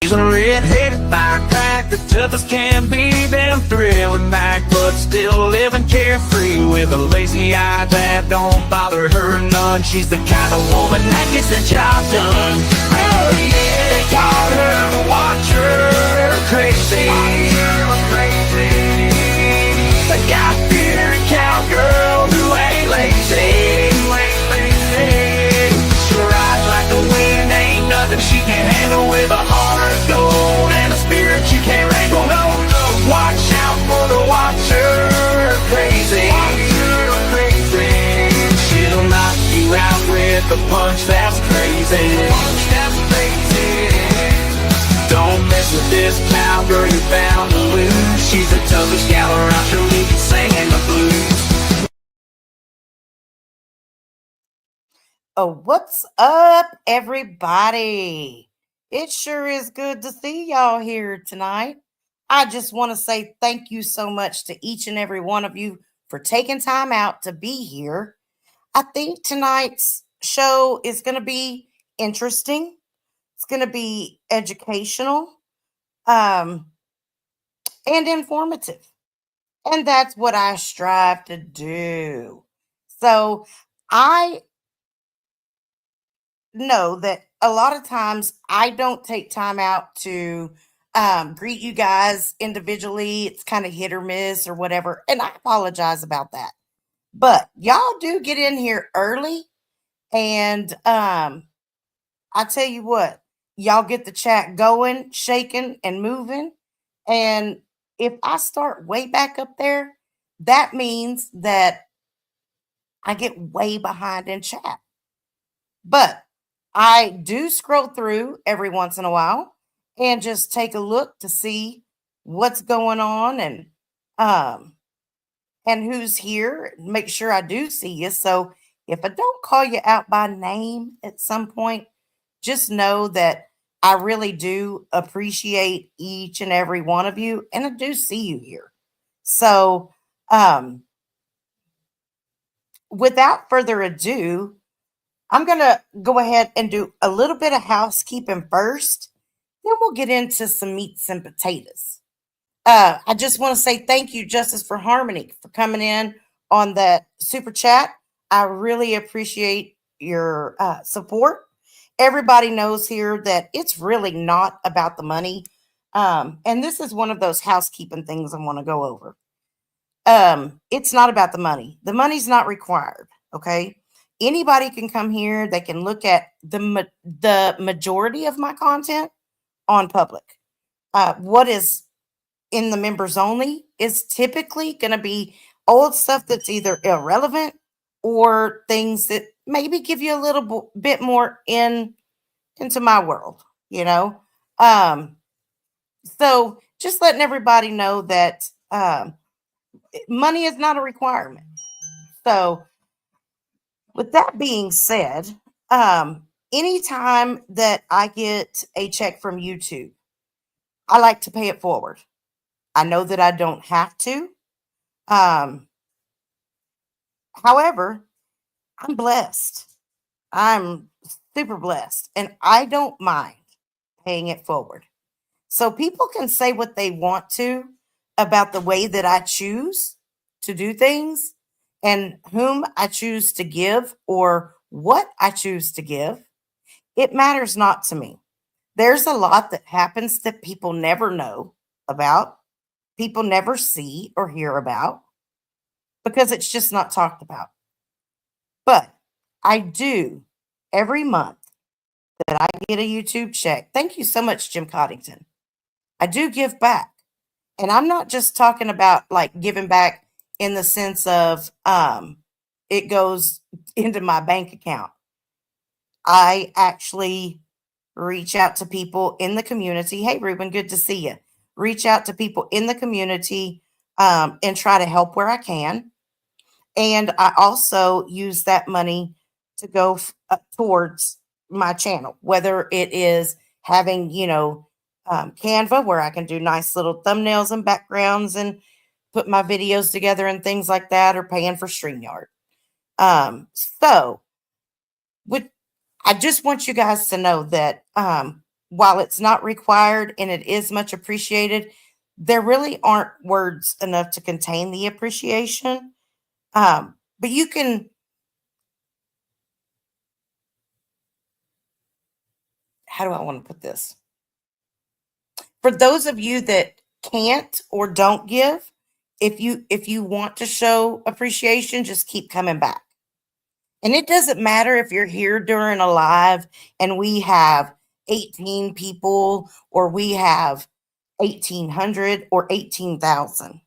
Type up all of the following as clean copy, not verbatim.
She's a red-headed firecracker, tough as can be, them thrilling back, but still living carefree with a lazy eye that don't bother her none. She's the kind of woman that gets the job done. Oh yeah, they call her the watcher, crazy. The God-fearing cowgirl who ain't lazy. She rides like the wind, ain't nothing she can't handle, with a heart of gold and a spirit you can't wrangle. No, no, watch out for the watcher, crazy. She'll knock you out with a punch that's crazy. Don't mess with this cowgirl, you found to lose. She's the toughest gal around, she'll leave you singing the blues. Oh, what's up, everybody? It sure is good to see y'all here tonight. I just want to say thank you so much to each and every one of you for taking time out to be here. I think tonight's show is going to be interesting. It's going to be educational, and informative. And that's what I strive to do. So I know that a lot of times I don't take time out to greet you guys individually. It's kind of hit or miss or whatever. And I apologize about that. But y'all do get in here early. And I tell you what, y'all get the chat going, shaking, and moving. And if I start way back up there, that means that I get way behind in chat. But I do scroll through every once in a while and just take a look to see what's going on um and who's here. Make sure I do see you. So if I don't call you out by name at some point, just know that I really do appreciate each and every one of you, and I do see you here. So um without further ado, I'm going to go ahead and do a little bit of housekeeping first. Then we'll get into some meats and potatoes. I just want to say thank you, Justice for Harmony, for coming in on that super chat. I really appreciate your support. Everybody knows here that it's really not about the money. And this is one of those housekeeping things I want to go over. It's not about the money. The money's not required. Okay. Anybody can come here. They can look at the majority of my content on public. What is in the members only is typically going to be old stuff that's either irrelevant or things that maybe give you a little bit more into my world, you know. So just letting everybody know that money is not a requirement. So with that being said, anytime that I get a check from YouTube, I like to pay it forward. I know that I don't have to. Um, However, I'm blessed. I'm super blessed, and I don't mind paying it forward. So people can say what they want to about the way that I choose to do things and whom I choose to give or what I choose to give. It matters not to me. There's a lot that happens that people never know about, people never see or hear about because it's just not talked about. But I do every month that I get a YouTube check. Thank you so much, Jim Coddington. I do give back. And I'm not just talking about like giving back in the sense of it goes into my bank account. I actually reach out to people in the community. Hey, Ruben, good to see you. Reach out to people in the community and try to help where I can. And I also use that money to go towards my channel, whether it is having, Canva where I can do nice little thumbnails and backgrounds and put my videos together and things like that, or paying for StreamYard. So with I just want you guys to know that while it's not required and it is much appreciated, there really aren't words enough to contain the appreciation. But you can, how do I want to put this? For those of you that can't or don't give, if you want to show appreciation, just keep coming back. And it doesn't matter if you're here during a live and we have 18 people or we have 1800 or 18,000.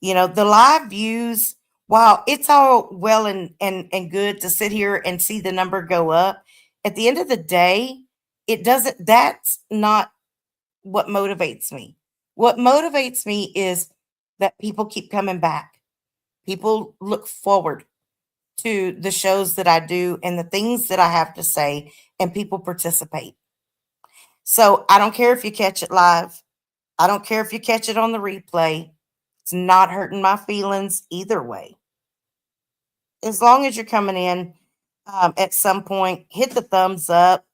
The live views, while it's all well and good to sit here and see the number go up, at the end of the day, that's not what motivates me. What motivates me is that people keep coming back. People look forward to the shows that I do and the things that I have to say, and people participate. So I don't care if you catch it live. I don't care if you catch it on the replay. It's not hurting my feelings either way. As long as you're coming in at some point, hit the thumbs up,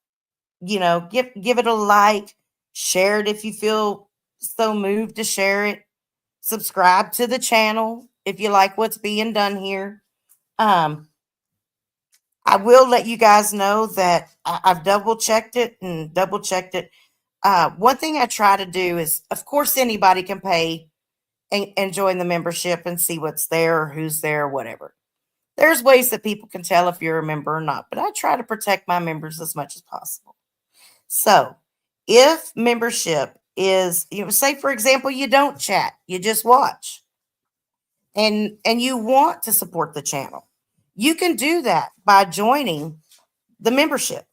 give it a like, share it if you feel so moved to share it. Subscribe to the channel if you like what's being done here. I will let you guys know that I've double checked it and double checked it. One thing I try to do is, of course, anybody can pay and join the membership and see what's there or who's there, or whatever. There's ways that people can tell if you're a member or not, but I try to protect my members as much as possible. So if membership is, say for example, you don't chat, you just watch, and you want to support the channel, you can do that by joining the membership.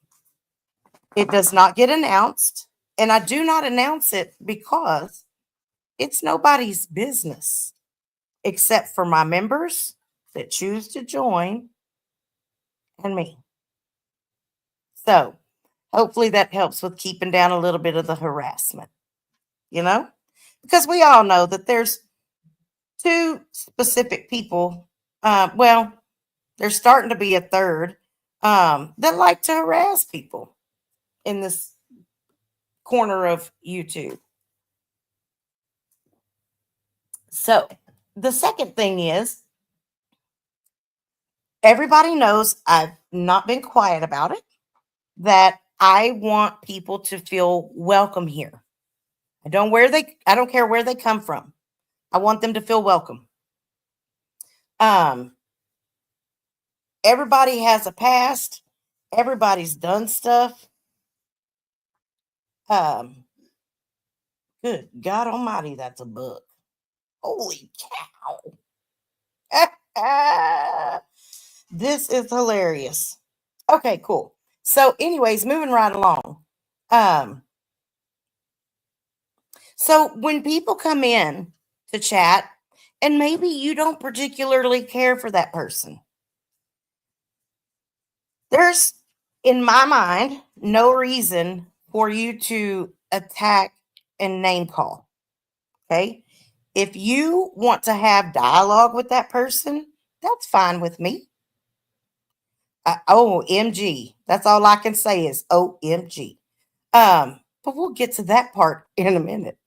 It does not get announced, and I do not announce it because it's nobody's business except for my members that choose to join and me. So hopefully that helps with keeping down a little bit of the harassment, because we all know that there's two specific people. Well, there's starting to be a third that like to harass people in this corner of YouTube. So the second thing is, everybody knows I've not been quiet about it, that I want people to feel welcome here. I don't care where they come from. I want them to feel welcome. Everybody has a past. Everybody's done stuff. Good God Almighty, that's a book. Holy cow. This is hilarious. Okay, cool. So, anyways, moving right along. So when people come in to chat, and maybe you don't particularly care for that person, there's, in my mind, no reason for you to attack and name call. Okay. If you want to have dialogue with that person, that's fine with me. OMG. That's all I can say is OMG. But we'll get to that part in a minute.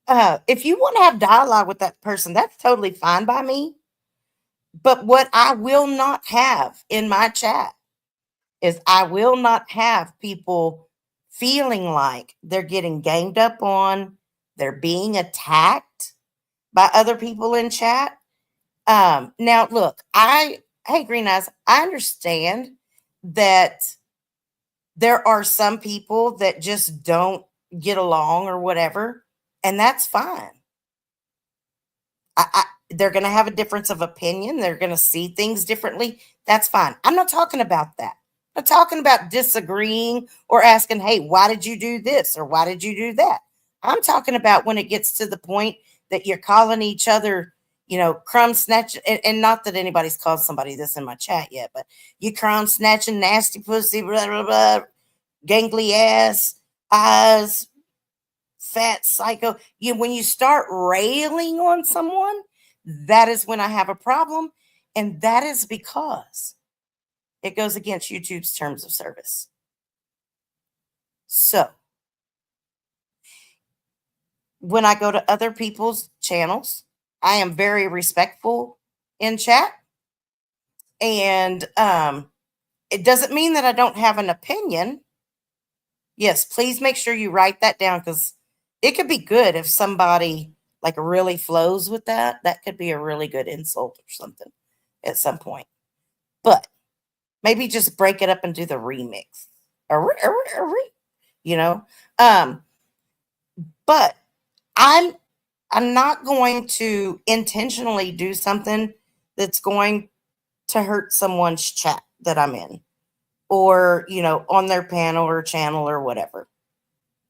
If you want to have dialogue with that person, that's totally fine by me. But what I will not have in my chat is I will not have people feeling like they're getting ganged up on, they're being attacked by other people in chat. Now, look, hey, Green Eyes, I understand that there are some people that just don't get along or whatever, and that's fine. They're going to have a difference of opinion. They're going to see things differently. That's fine. I'm not talking about that. I'm talking about disagreeing or asking, hey, why did you do this or why did you do that? I'm talking about when it gets to the point that you're calling each other, crumb snatch, and not that anybody's called somebody this in my chat yet, but you crumb snatching, nasty pussy, blah, blah, blah, gangly ass, eyes, fat psycho. When you start railing on someone, that is when I have a problem. And that is because it goes against YouTube's terms of service. So when I go to other people's channels, I am very respectful in chat. And it doesn't mean that I don't have an opinion. Yes, please make sure you write that down, because it could be good if somebody like really flows with that. That could be a really good insult or something at some point. But maybe just break it up and do the remix. You know? Um, but I'm I'm not going to intentionally do something that's going to hurt someone's chat that I'm in, or, on their panel or channel or whatever.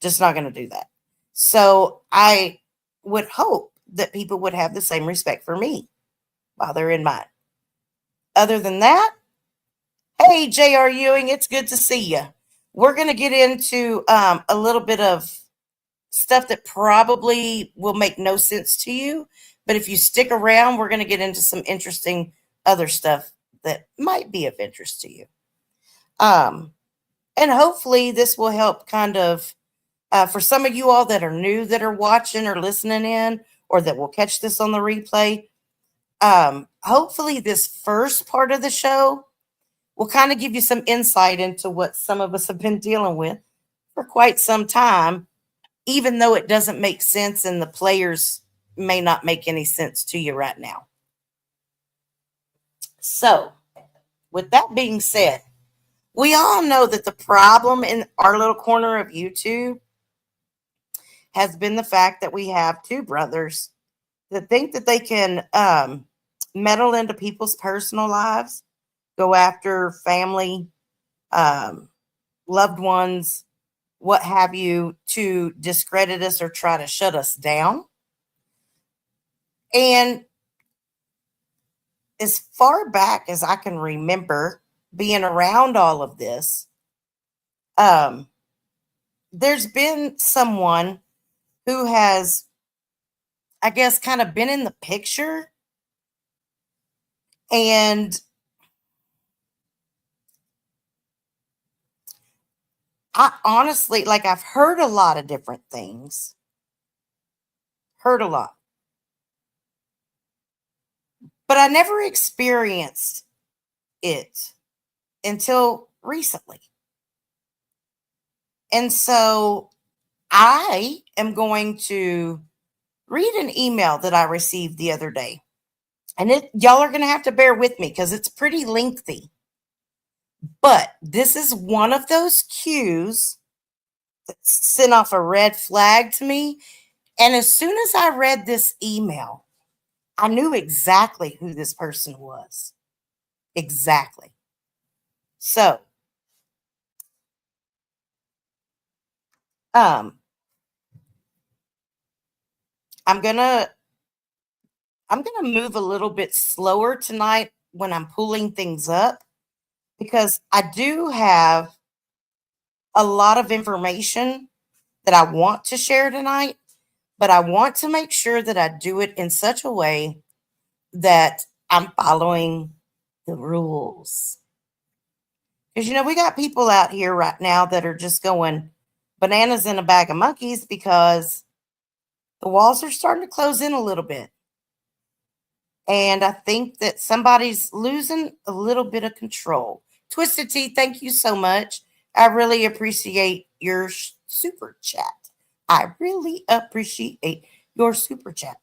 Just not going to do that. So I would hope that people would have the same respect for me while they're in mine. Other than that, hey, J.R. Ewing, it's good to see you. We're going to get into a little bit of stuff that probably will make no sense to you. But if you stick around, we're going to get into some interesting other stuff that might be of interest to you. And hopefully this will help kind of, for some of you all that are new, that are watching or listening in, or that will catch this on the replay. Hopefully this first part of the show will kind of give you some insight into what some of us have been dealing with for quite some time, even though it doesn't make sense and the players may not make any sense to you right now. So, with that being said, we all know that the problem in our little corner of YouTube has been the fact that we have two brothers that think that they can meddle into people's personal lives, go after family, loved ones, what have you, to discredit us or try to shut us down. And as far back as I can remember being around all of this, there's been someone who has, I guess, kind of been in the picture. And I honestly, like, I've heard a lot of different things, heard a lot, but I never experienced it until recently. And so I am going to read an email that I received the other day. And y'all are going to have to bear with me because it's pretty lengthy. But this is one of those cues that sent off a red flag to me. And as soon as I read this email, I knew exactly who this person was. Exactly. So, um, I'm gonna move a little bit slower tonight when I'm pulling things up, because I do have a lot of information that I want to share tonight, but I want to make sure that I do it in such a way that I'm following the rules. Because, we got people out here right now that are just going bananas in a bag of monkeys because the walls are starting to close in a little bit. And I think that somebody's losing a little bit of control. Twisted Tea, thank you so much. I really appreciate your super chat. I really appreciate your super chat.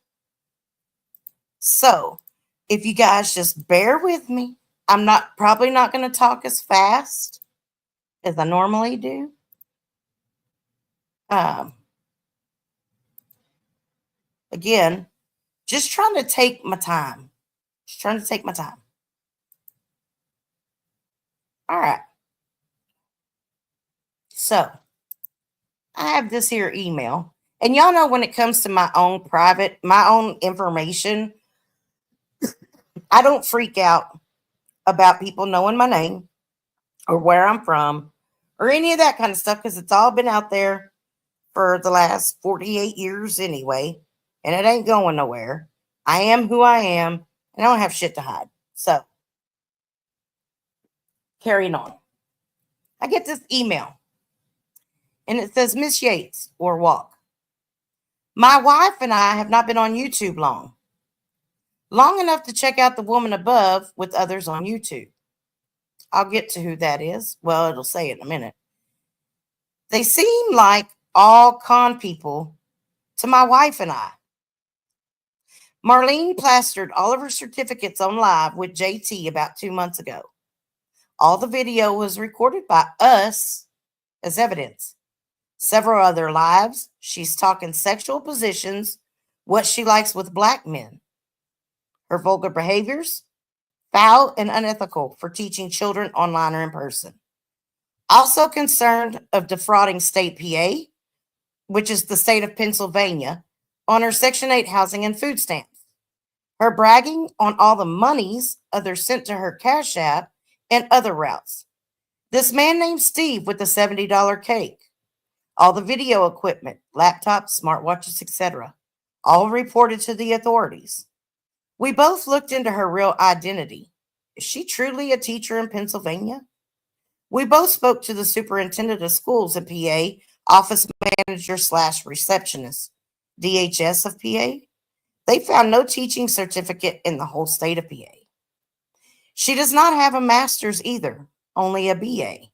So, if you guys just bear with me, I'm probably not going to talk as fast as I normally do. Again, just trying to take my time. Just trying to take my time. All right. So, I have this here email. And y'all know when it comes to my own information, I don't freak out about people knowing my name or where I'm from or any of that kind of stuff, because it's all been out there for the last 48 years anyway, and it ain't going nowhere. I am who I am, and I don't have shit to hide. So, carrying on. I get this email. And it says, Miss Yates, or walk. My wife and I have not been on YouTube long enough to check out the woman above with others on YouTube. I'll get to who that is. Well, it'll say it in a minute. They seem like all con people to my wife and I. Marlene plastered all of her certificates on live with JT about 2 months ago. All the video was recorded by us as evidence. Several other lives, she's talking sexual positions, what she likes with black men. Her vulgar behaviors, foul and unethical for teaching children online or in person. Also concerned of defrauding state PA, which is the state of Pennsylvania, on her Section 8 housing and food stamps. Her bragging on all the monies others sent to her Cash App and other routes. This man named Steve with the $70 cake. All the video equipment, laptops, smartwatches, etc. All reported to the authorities. We both looked into her real identity. Is she truly a teacher in Pennsylvania? We both spoke to the superintendent of schools in PA, office manager / receptionist, DHS of PA. They found no teaching certificate in the whole state of PA. She does not have a master's either, only a BA.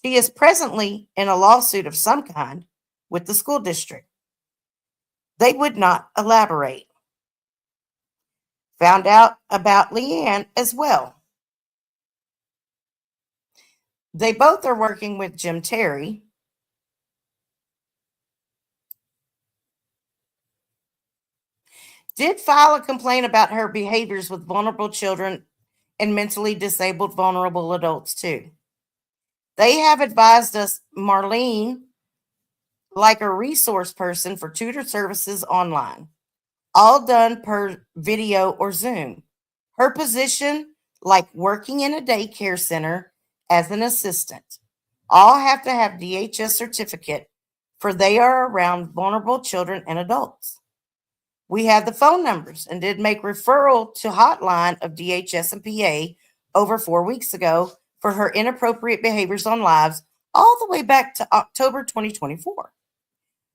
She is presently in a lawsuit of some kind with the school district. They would not elaborate. Found out about Leanne as well. They both are working with Jim Terry. Did file a complaint about her behaviors with vulnerable children and mentally disabled vulnerable adults too. They have advised us Marlene like a resource person for tutor services online, all done per video or Zoom. Her position, like working in a daycare center as an assistant. All have to have DHS certificate, for they are around vulnerable children and adults. We have the phone numbers and did make referral to hotline of DHS and PA over 4 weeks ago for her inappropriate behaviors on lives all the way back to October 2024.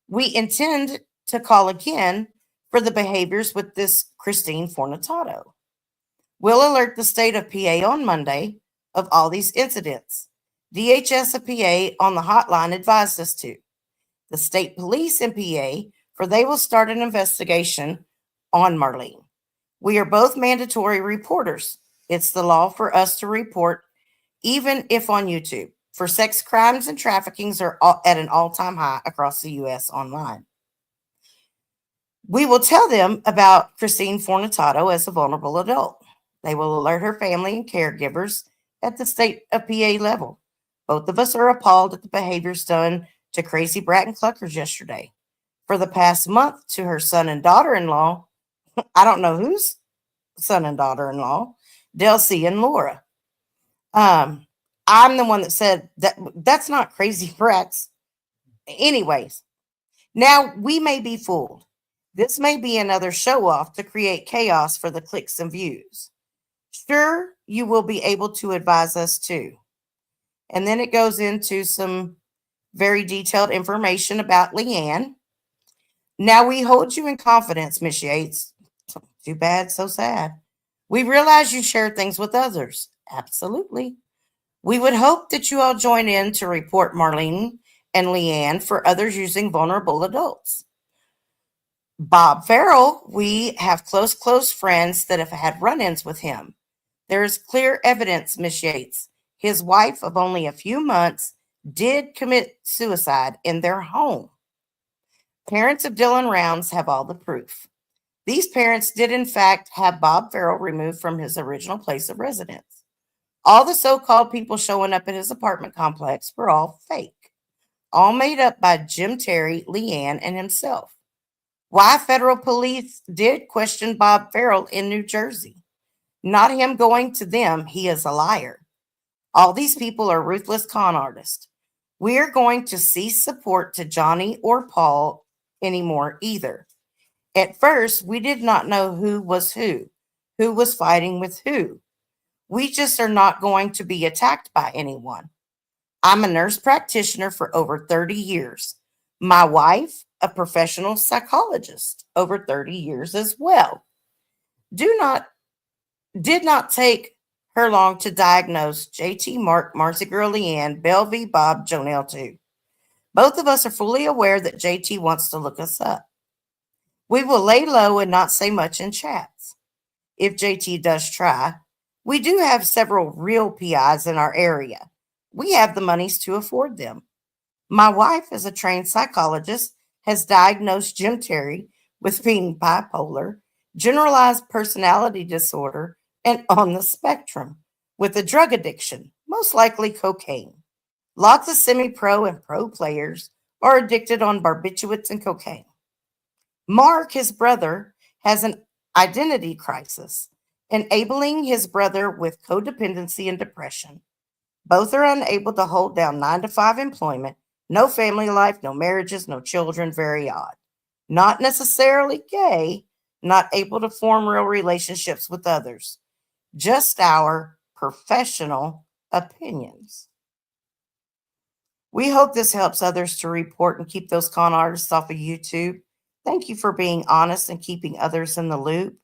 We intend to call again for the behaviors with this Christine Fornitato. We'll alert the state of PA on Monday of all these incidents. DHS of PA on the hotline advised us to. The state police in PA, for they will start an investigation on Marlene. We are both mandatory reporters. It's the law for us to report, even if on YouTube, for sex crimes and traffickings are at an all-time high across the U.S. online. We will tell them about Christine Fornitato as a vulnerable adult. They will alert her family and caregivers at the state of PA level. Both of us are appalled at the behaviors done to Crazy Brat and Cluckers yesterday. For the past month, to her son and daughter-in-law, I don't know whose son and daughter-in-law, Delcy and Laura. I'm the one that said that's not Crazy Brats. Anyways, now we may be fooled. This may be another show off to create chaos for the clicks and views. Sure, you will be able to advise us too. And then it goes into some very detailed information about Leanne. Now we hold you in confidence, Miss Yates. Too bad, so sad. We realize you share things with others. Absolutely. We would hope that you all join in to report Marlene and Leanne for others using vulnerable adults. Bob Farrell, we have close friends that have had run-ins with him. There is clear evidence, Miss Yates. His wife of only a few months did commit suicide in their home. Parents of Dylan Rounds have all the proof. These parents did, in fact, have Bob Farrell removed from his original place of residence. All the so-called people showing up at his apartment complex were all fake, all made up by Jim Terry, Leanne, and himself. Why federal police did question Bob Farrell in New Jersey. Not him going to them, he is a liar. All these people are ruthless con artists. We are going to cease support to Johnny or Paul anymore either. At first, we did not know who was fighting with who. We just are not going to be attacked by anyone. I'm a nurse practitioner for over 30 years. My wife, a professional psychologist, over 30 years as well. Do not Did not take her long to diagnose JT, Mark, Marcy Girl, Leanne, Belvy, Bob, Jonelle too. Both of us are fully aware that JT wants to look us up. We will lay low and not say much in chats. If JT does try, we do have several real PIs in our area. We have the monies to afford them. My wife, as a trained psychologist, has diagnosed Jim Terry with being bipolar, generalized personality disorder, and on the spectrum with a drug addiction, most likely cocaine. Lots of semi pro and pro players are addicted on barbiturates and cocaine. Mark, his brother, has an identity crisis, enabling his brother with codependency and depression. Both are unable to hold down 9 to 5 employment, no family life, no marriages, no children, very odd. Not necessarily gay, not able to form real relationships with others. Just our professional opinions. We hope this helps others to report and keep those con artists off of YouTube. Thank you for being honest and keeping others in the loop.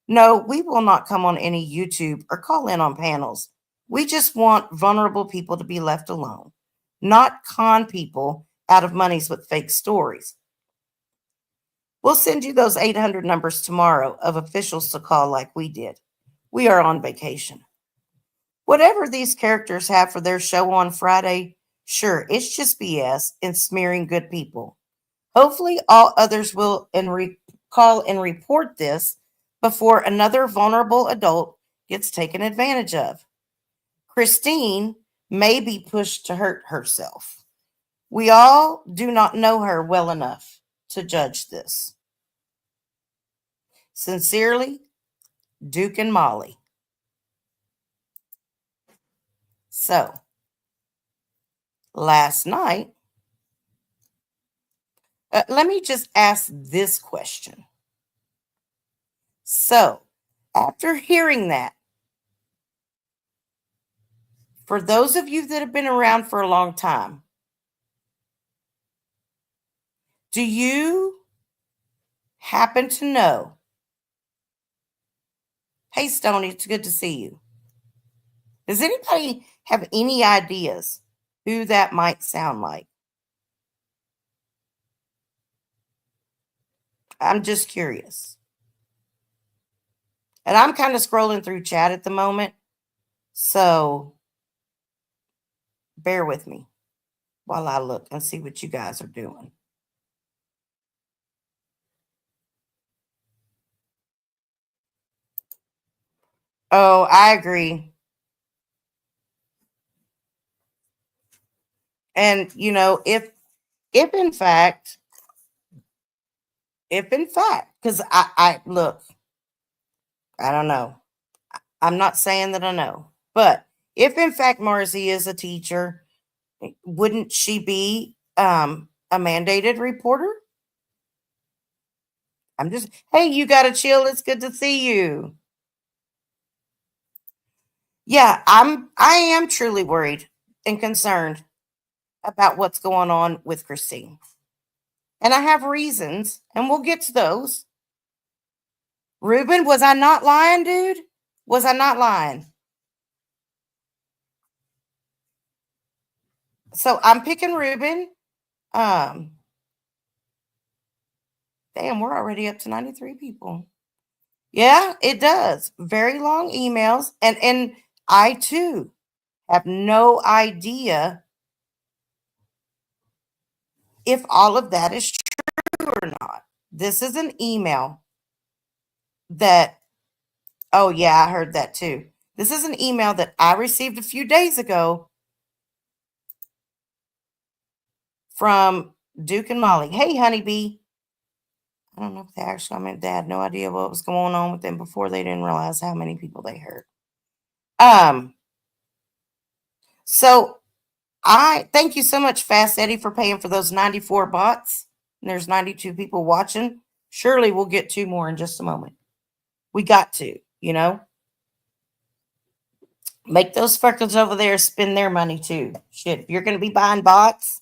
No, we will not come on any YouTube or call in on panels. We just want vulnerable people to be left alone, not con people out of monies with fake stories. We'll send you those 800 numbers tomorrow of officials to call like we did. We are on vacation. Whatever these characters have for their show on Friday, sure, it's just BS and smearing good people. Hopefully, all others will call and report this before another vulnerable adult gets taken advantage of. Christine may be pushed to hurt herself. We all do not know her well enough to judge this. Sincerely, Duke and Molly. So, last night, let me just ask this question. So, after hearing that, for those of you that have been around for a long time, do you happen to know? Hey, Stoney, it's good to see you. Does anybody have any ideas who that might sound like? I'm just curious. And I'm kind of scrolling through chat at the moment, so bear with me while I look and see what you guys are doing. Oh, I agree. And if in fact, because I look, I don't know. I'm not saying that I know, but if in fact Marcy is a teacher, wouldn't she be a mandated reporter? Hey, you got to chill. It's good to see you. Yeah, I am truly worried and concerned about what's going on with Christine. And I have reasons, and we'll get to those. Ruben, was I not lying, dude? Was I not lying? So I'm picking Ruben. Damn, we're already up to 93 people. Yeah, it does. Very long emails. And I too have no idea if all of that is true or not. This is an email that, oh yeah, I heard that too. This is an email that I received a few days ago from Duke and Molly. Hey, honeybee. I don't know if they actually, they had no idea what was going on with them before. They didn't realize how many people they hurt. So I thank you so much, Fast Eddie, for paying for those 94 bots. And there's 92 people watching. Surely we'll get 2 more in just a moment. We got to. Make those fuckers over there spend their money too. Shit, if you're going to be buying bots,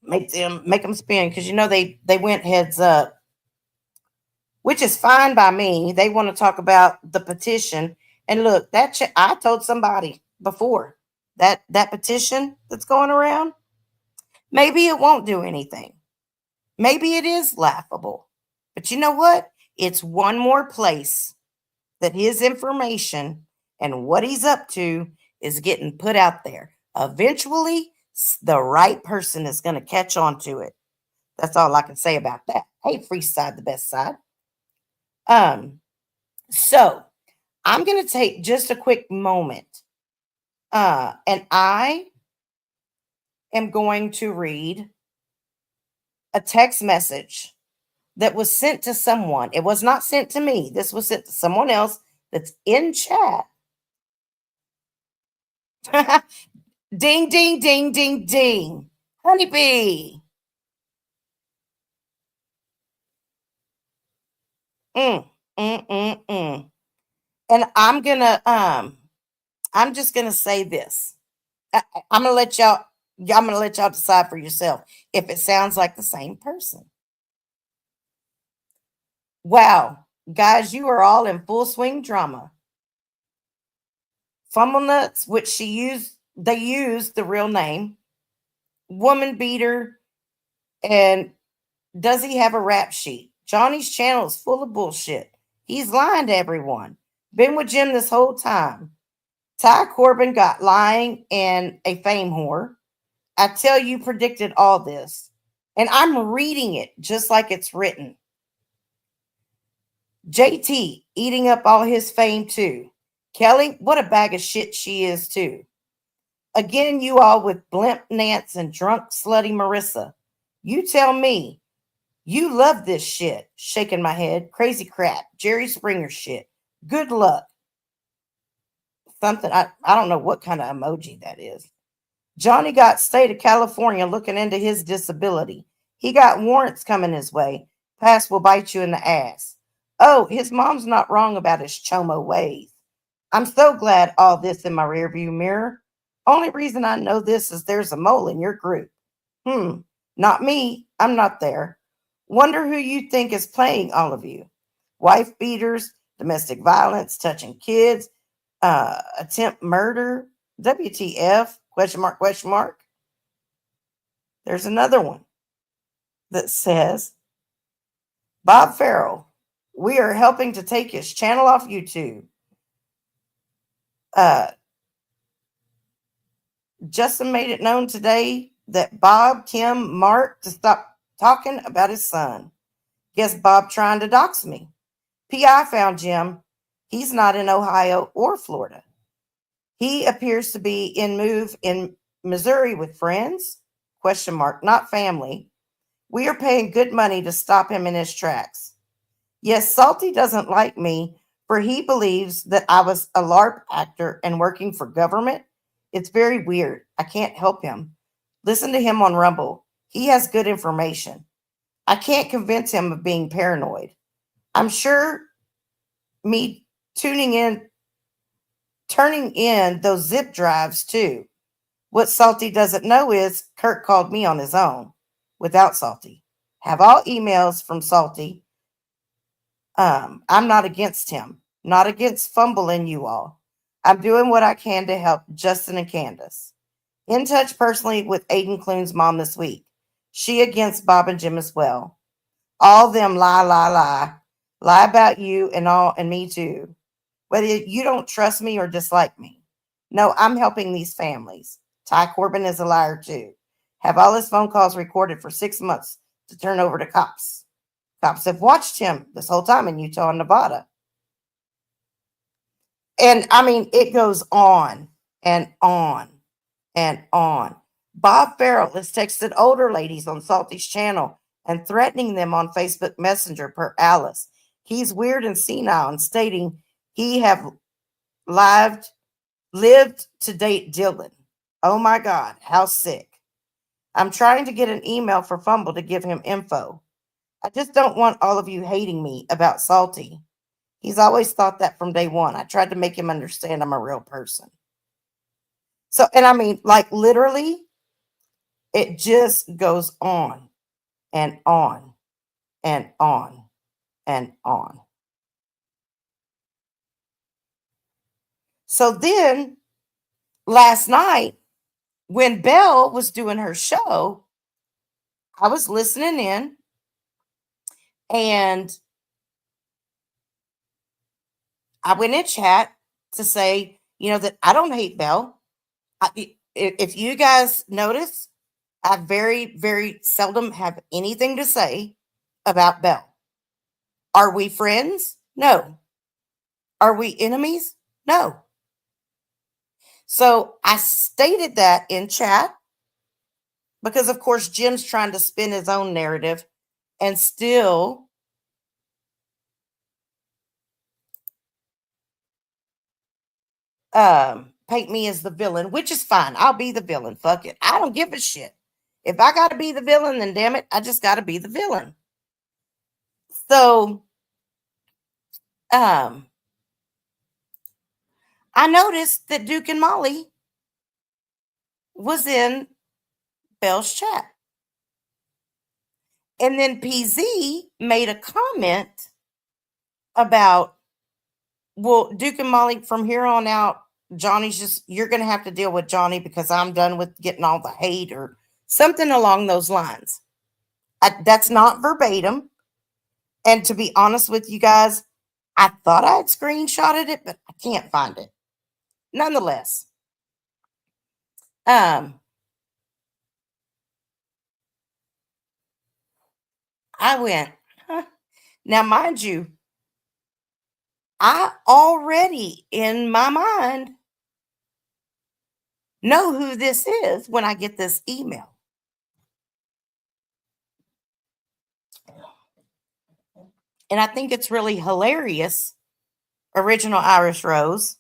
make them spend because they went heads up, which is fine by me. They want to talk about the petition, and look, I told somebody before that petition that's going around. Maybe it won't do anything. Maybe it is laughable, but you know what? It's one more place that his information and what he's up to is getting put out there. Eventually, the right person is going to catch on to it. That's all I can say about that. Hey, free side, the best side. So I'm going to take just a quick moment, and I am going to read a text message that was sent to someone. It was not sent to me. This was sent to someone else that's in chat. Ding, ding, ding, ding, ding. Honeybee. Mm, mm. And I'm just gonna say this. I'm gonna let y'all decide for yourself if it sounds like the same person. Wow, guys, you are all in full swing drama. Fumble nuts, which they used the real name, woman beater, and does he have a rap sheet? Johnny's channel is full of bullshit. He's lying to everyone. Been with Jim this whole time. Ty Corbin got lying and a fame whore. I tell you, predicted all this. And I'm reading it just like it's written. JT eating up all his fame too. Kelly, what a bag of shit she is too. Again, you all with blimp Nance and drunk slutty Marissa. You tell me, you love this shit. Shaking my head. Crazy crap. Jerry Springer shit. Good luck. Something, I don't know what kind of emoji that is. Johnny got state of California looking into his disability. He got warrants coming his way. Pass will bite you in the ass. Oh, his mom's not wrong about his chomo ways. I'm so glad all this in my rearview mirror. Only reason I know this is there's a mole in your group. Not me. I'm not there. Wonder who you think is playing all of you. Wife beaters, domestic violence, touching kids, attempt murder, WTF, question mark, question mark. There's another one that says, Bob Farrell, we are helping to take his channel off YouTube. Justin made it known today that Bob, Kim, Mark to stop talking about his son. Guess Bob trying to dox me. PI found Jim. He's not in Ohio or Florida. He appears to be in Missouri with friends, question mark, not family. We are paying good money to stop him in his tracks. Yes, Salty doesn't like me, for he believes that I was a LARP actor and working for government. It's very weird. I can't help him. Listen to him on Rumble. He has good information. I can't convince him of being paranoid. I'm sure me turning in those zip drives too. What Salty doesn't know is Kurt called me on his own without Salty. Have all emails from Salty. I'm not against him, not against fumbling you all. I'm doing what I can to help Justin and Candace. In touch personally with Aiden Clune's mom this week. She against Bob and Jim as well. All them lie, lie, lie. Lie about you and me too. Whether you don't trust me or dislike me. No, I'm helping these families. Ty Corbin is a liar too. Have all his phone calls recorded for 6 months to turn over to cops. Cops have watched him this whole time in Utah and Nevada. And I mean, it goes on and on and on. Bob Farrell has texted older ladies on Salty's channel and threatening them on Facebook Messenger per Alice. He's weird and senile and stating he have lived to date Dylan. Oh my God, how sick. I'm trying to get an email for Fumble to give him info. I just don't want all of you hating me about Salty. He's always thought that from day one. I tried to make him understand I'm a real person. So, and I mean, like literally, it just goes on and on and on and on. So then last night, when Belle was doing her show, I was listening in and I went in chat to say, that I don't hate Belle. If you guys notice, I very, very seldom have anything to say about Belle. Are we friends? No. Are we enemies? No. So I stated that in chat because, of course, Jim's trying to spin his own narrative and still paint me as the villain, which is fine. I'll be the villain. Fuck it. I don't give a shit. If I got to be the villain, then damn it, I just got to be the villain. So, I noticed that Duke and Molly was in Belle's chat. And then PZ made a comment about, well, Duke and Molly, from here on out, you're going to have to deal with Johnny because I'm done with getting all the hate or something along those lines. That's not verbatim. And to be honest with you guys, I thought I had screenshotted it, but I can't find it. Nonetheless, I went, huh. Now, mind you, I already in my mind know who this is when I get this email. And I think it's really hilarious, Original Irish Rose,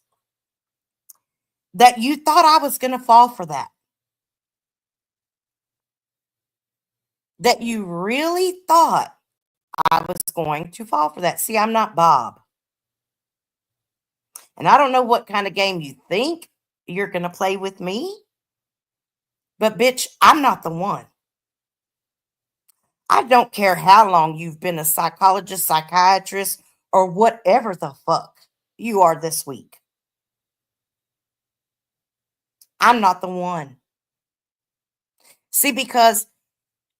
that you thought I was going to fall for that. That you really thought I was going to fall for that. See, I'm not Bob. And I don't know what kind of game you think you're going to play with me. But bitch, I'm not the one. I don't care how long you've been a psychologist, psychiatrist, or whatever the fuck you are this week. I'm not the one. See, because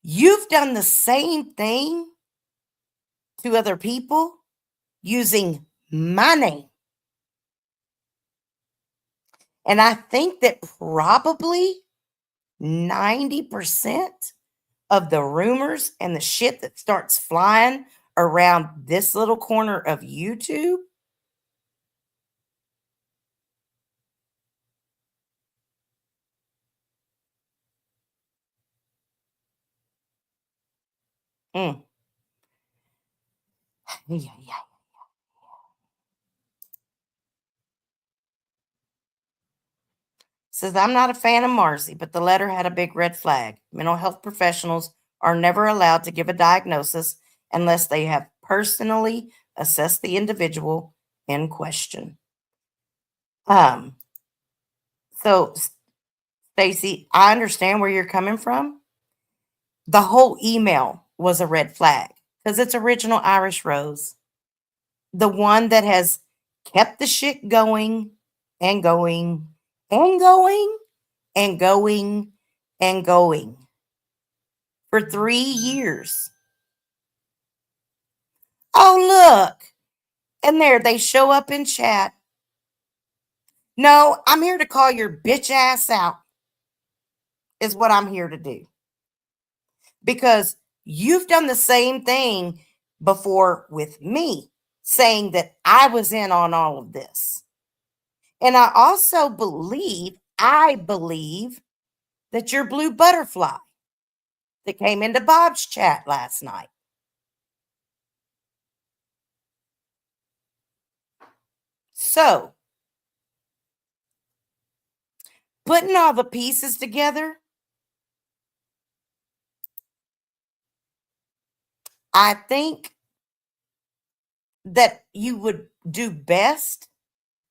you've done the same thing to other people using my name. And I think that probably 90% of the rumors and the shit that starts flying around this little corner of YouTube yeah. Says, I'm not a fan of Marcy, but the letter had a big red flag. Mental health professionals are never allowed to give a diagnosis unless they have personally assessed the individual in question. So Stacy, I understand where you're coming from. The whole email was a red flag because it's Original Irish Rose, the one that has kept the shit going and going and going and going and going for 3 years. Oh, look. And there they show up in chat. No, I'm here to call your bitch ass out, is what I'm here to do. Because you've done the same thing before with me, saying that I was in on all of this. And I also believe that you're Blue Butterfly that came into Bob's chat last night. So, putting all the pieces together, I think that you would do best,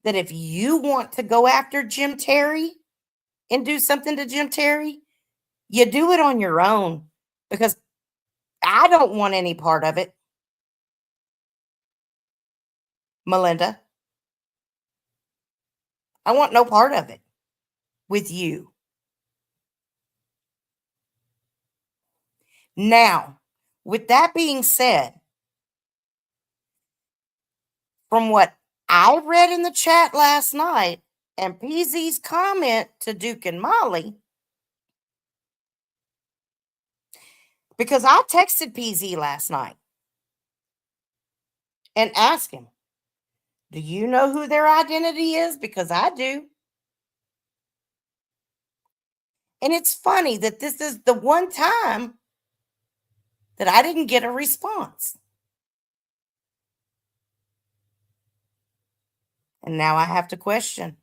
that if you want to go after Jim Terry and do something to Jim Terry, you do it on your own, because I don't want any part of it, Melinda. I want no part of it with you. Now, with that being said, from what I read in the chat last night and PZ's comment to Duke and Molly, because I texted PZ last night and asked him, do you know who their identity is? Because I do. And it's funny that this is the one time that I didn't get a response. And now I have to question.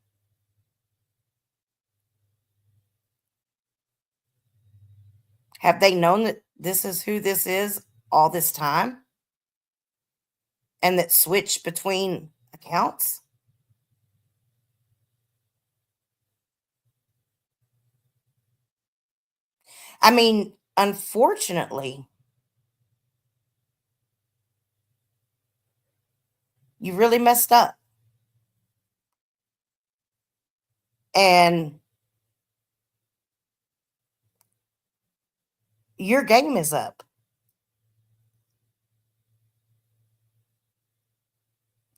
Have they known that this is who this is all this time? And that switch between accounts? I mean, unfortunately, you really messed up. And your game is up.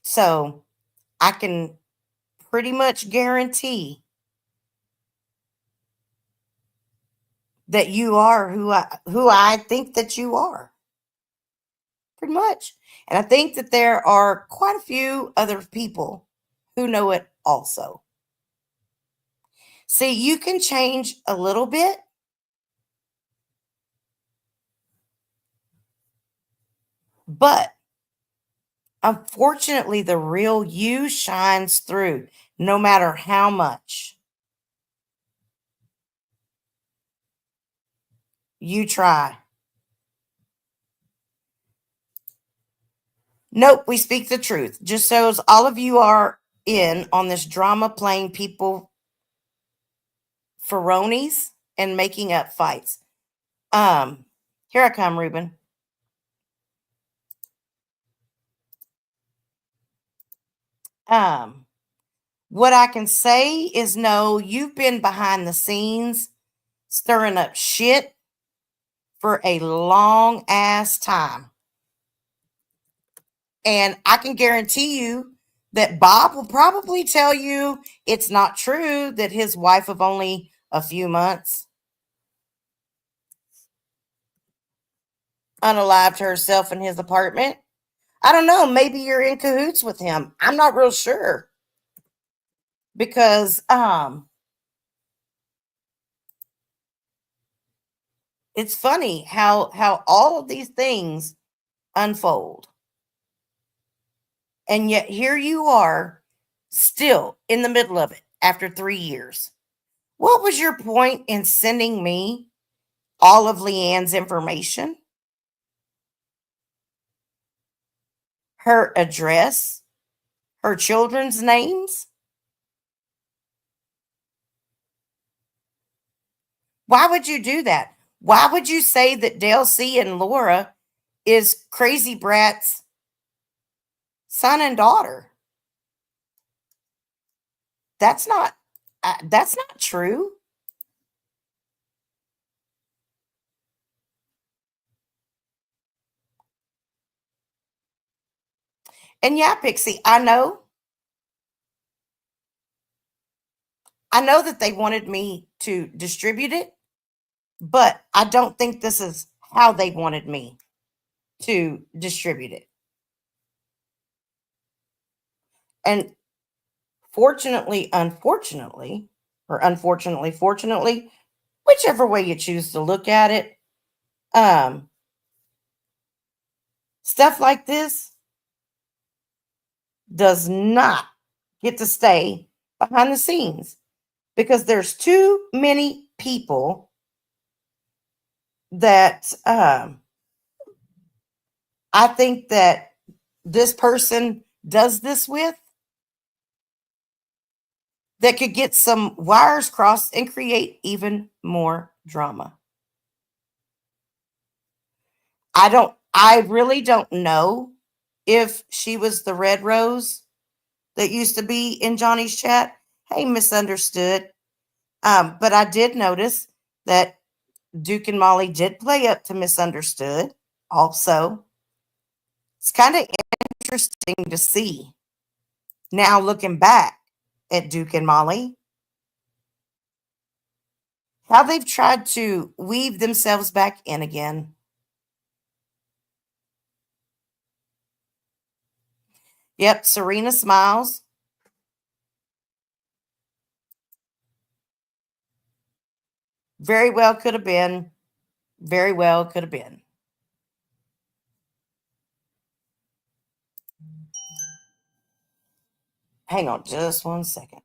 So I can pretty much guarantee that you are who I think that you are. Pretty much. And I think that there are quite a few other people who know it also. See, you can change a little bit, but unfortunately, the real you shines through no matter how much you try. Nope, we speak the truth. Just so as all of you are in on this drama playing people pharaonies and making up fights. Here I come, Ruben. What I can say is no, you've been behind the scenes stirring up shit for a long ass time. And I can guarantee you that Bob will probably tell you it's not true that his wife of only a few months unalived herself in his apartment. I don't know. Maybe you're in cahoots with him. I'm not real sure. Because it's funny how all of these things unfold. And yet here you are still in the middle of it after 3 years. What was your point in sending me all of Leanne's information? Her address? Her children's names? Why would you do that? Why would you say that Delcy and Laura is Crazy Brat's son and daughter? That's not true. And yeah, Pixie, I know that they wanted me to distribute it, but I don't think this is how they wanted me to distribute it. And fortunately, unfortunately, or unfortunately, fortunately, whichever way you choose to look at it, stuff like this does not get to stay behind the scenes, because there's too many people that I think that this person does this with that could get some wires crossed and create even more drama. I really don't know if she was the red rose that used to be in Johnny's chat. Hey, misunderstood. But I did notice that Duke and Molly did play up to misunderstood also. It's kind of interesting to see now looking back at Duke and Molly how they've tried to weave themselves back in again. Yep, Serena smiles. Very well could have been. Very well could have been. Hang on just 1 second.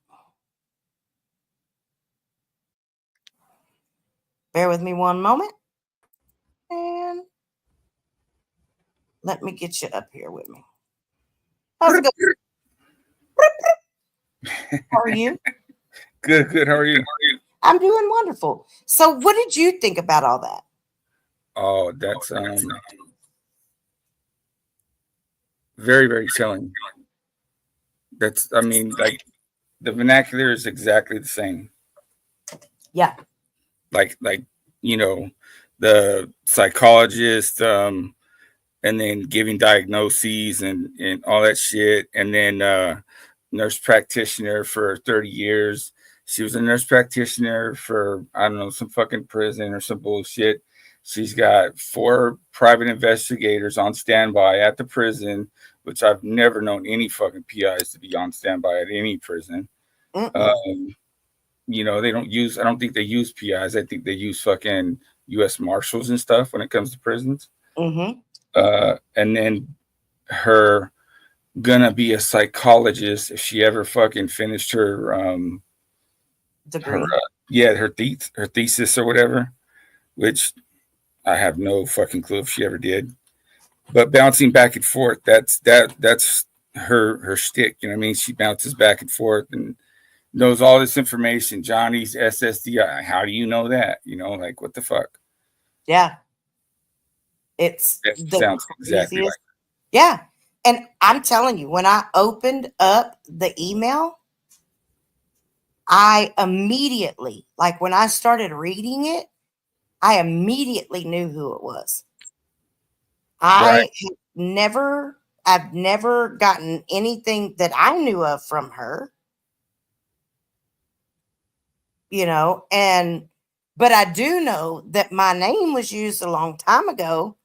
Bear with me one moment. And let me get you up here with me. How's it going? How are you? Good. How are you? I'm doing wonderful. So, what did you think about all that? Oh, that's very, very chilling. I mean, like the vernacular is exactly the same. Yeah. Like the psychologist, and then giving diagnoses and all that shit, and then nurse practitioner for 30 years. She was a nurse practitioner for, I don't know, some fucking prison or some bullshit. She's got 4 private investigators on standby at the prison, which I've never known any fucking PIs to be on standby at any prison. They don't use, I don't think they use PIs. I think they use fucking U.S. Marshals and stuff when it comes to prisons. Mm-hmm. And then her gonna be a psychologist if she ever fucking finished her Degree. her thesis or whatever, which I have no fucking clue if she ever did. But bouncing back and forth, that's her shtick. You know what I mean? She bounces back and forth and knows all this information. Johnny's SSDI. How do you know that? Like what the fuck? Yeah. It's That sounds exactly like. Yeah. And I'm telling you, when I opened up the email, I immediately, like when I started reading it, I immediately knew who it was. I've never gotten anything that I knew of from her, but I do know that my name was used a long time ago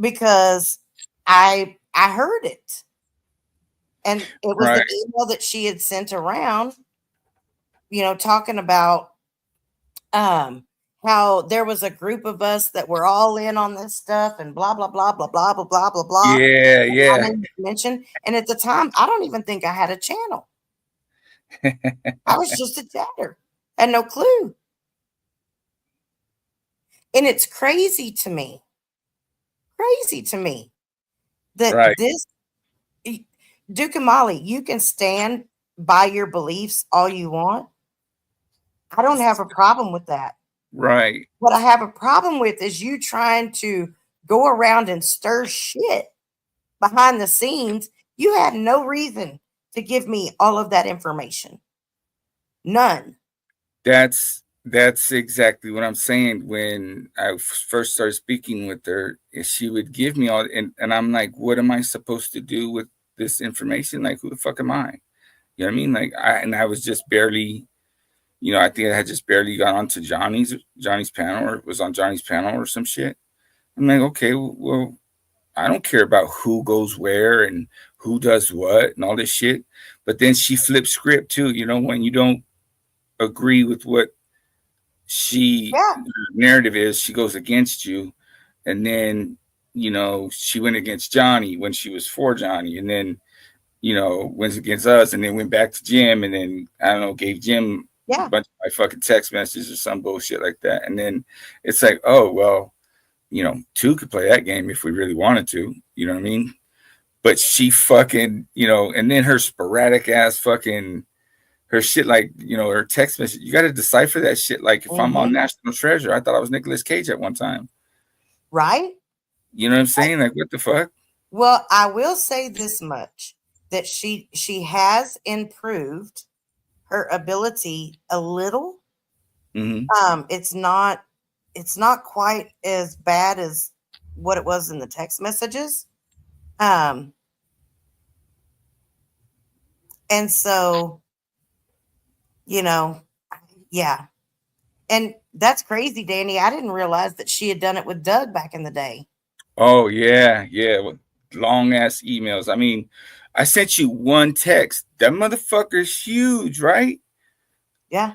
because I heard it. And it was the email that she had sent around, talking about how there was a group of us that were all in on this stuff and blah, blah, blah, blah, blah, blah, blah, blah, blah. Yeah. Mentioned. And at the time, I don't even think I had a channel. I was just a chatter. Had no clue. And it's crazy to me that this Duke and Molly, you can stand by your beliefs all you want. I don't have a problem with that. Right. What I have a problem with is you trying to go around and stir shit behind the scenes. You had no reason to give me all of that information. None. That's exactly what I'm saying. When I first started speaking with her, she would give me all, and I'm like, what am I supposed to do with this information? Like, who the fuck am I? You know what I mean? Like, I was just barely, I think I had just barely got onto Johnny's panel, or was on Johnny's panel or some shit. I'm like, okay, well, I don't care about who goes where and who does what and all this shit. But then she flips script too. When you don't agree with what narrative is, she goes against you. And then, she went against Johnny when she was for Johnny, and then, went against us, and then went back to Jim, and then, I don't know, gave Jim a bunch of my fucking text messages or some bullshit like that. And then it's like, oh, well, 2 could play that game if we really wanted to, you know what I mean? but she fucking, and then her sporadic ass fucking her shit, like, her text message. You got to decipher that shit. Like, if I'm on Mm-hmm. National Treasure, I thought I was Nicolas Cage at one time. Right? You know what I'm saying? Like, what the fuck? Well, I will say this much, that she has improved her ability a little. Mm-hmm. It's not quite as bad as what it was in the text messages. Um, and so, you know, yeah. And that's crazy, Danny. I didn't realize that she had done it with Doug back in the day. Oh yeah, yeah. With long ass emails. I mean, I sent you one text. That motherfucker's huge, right? Yeah.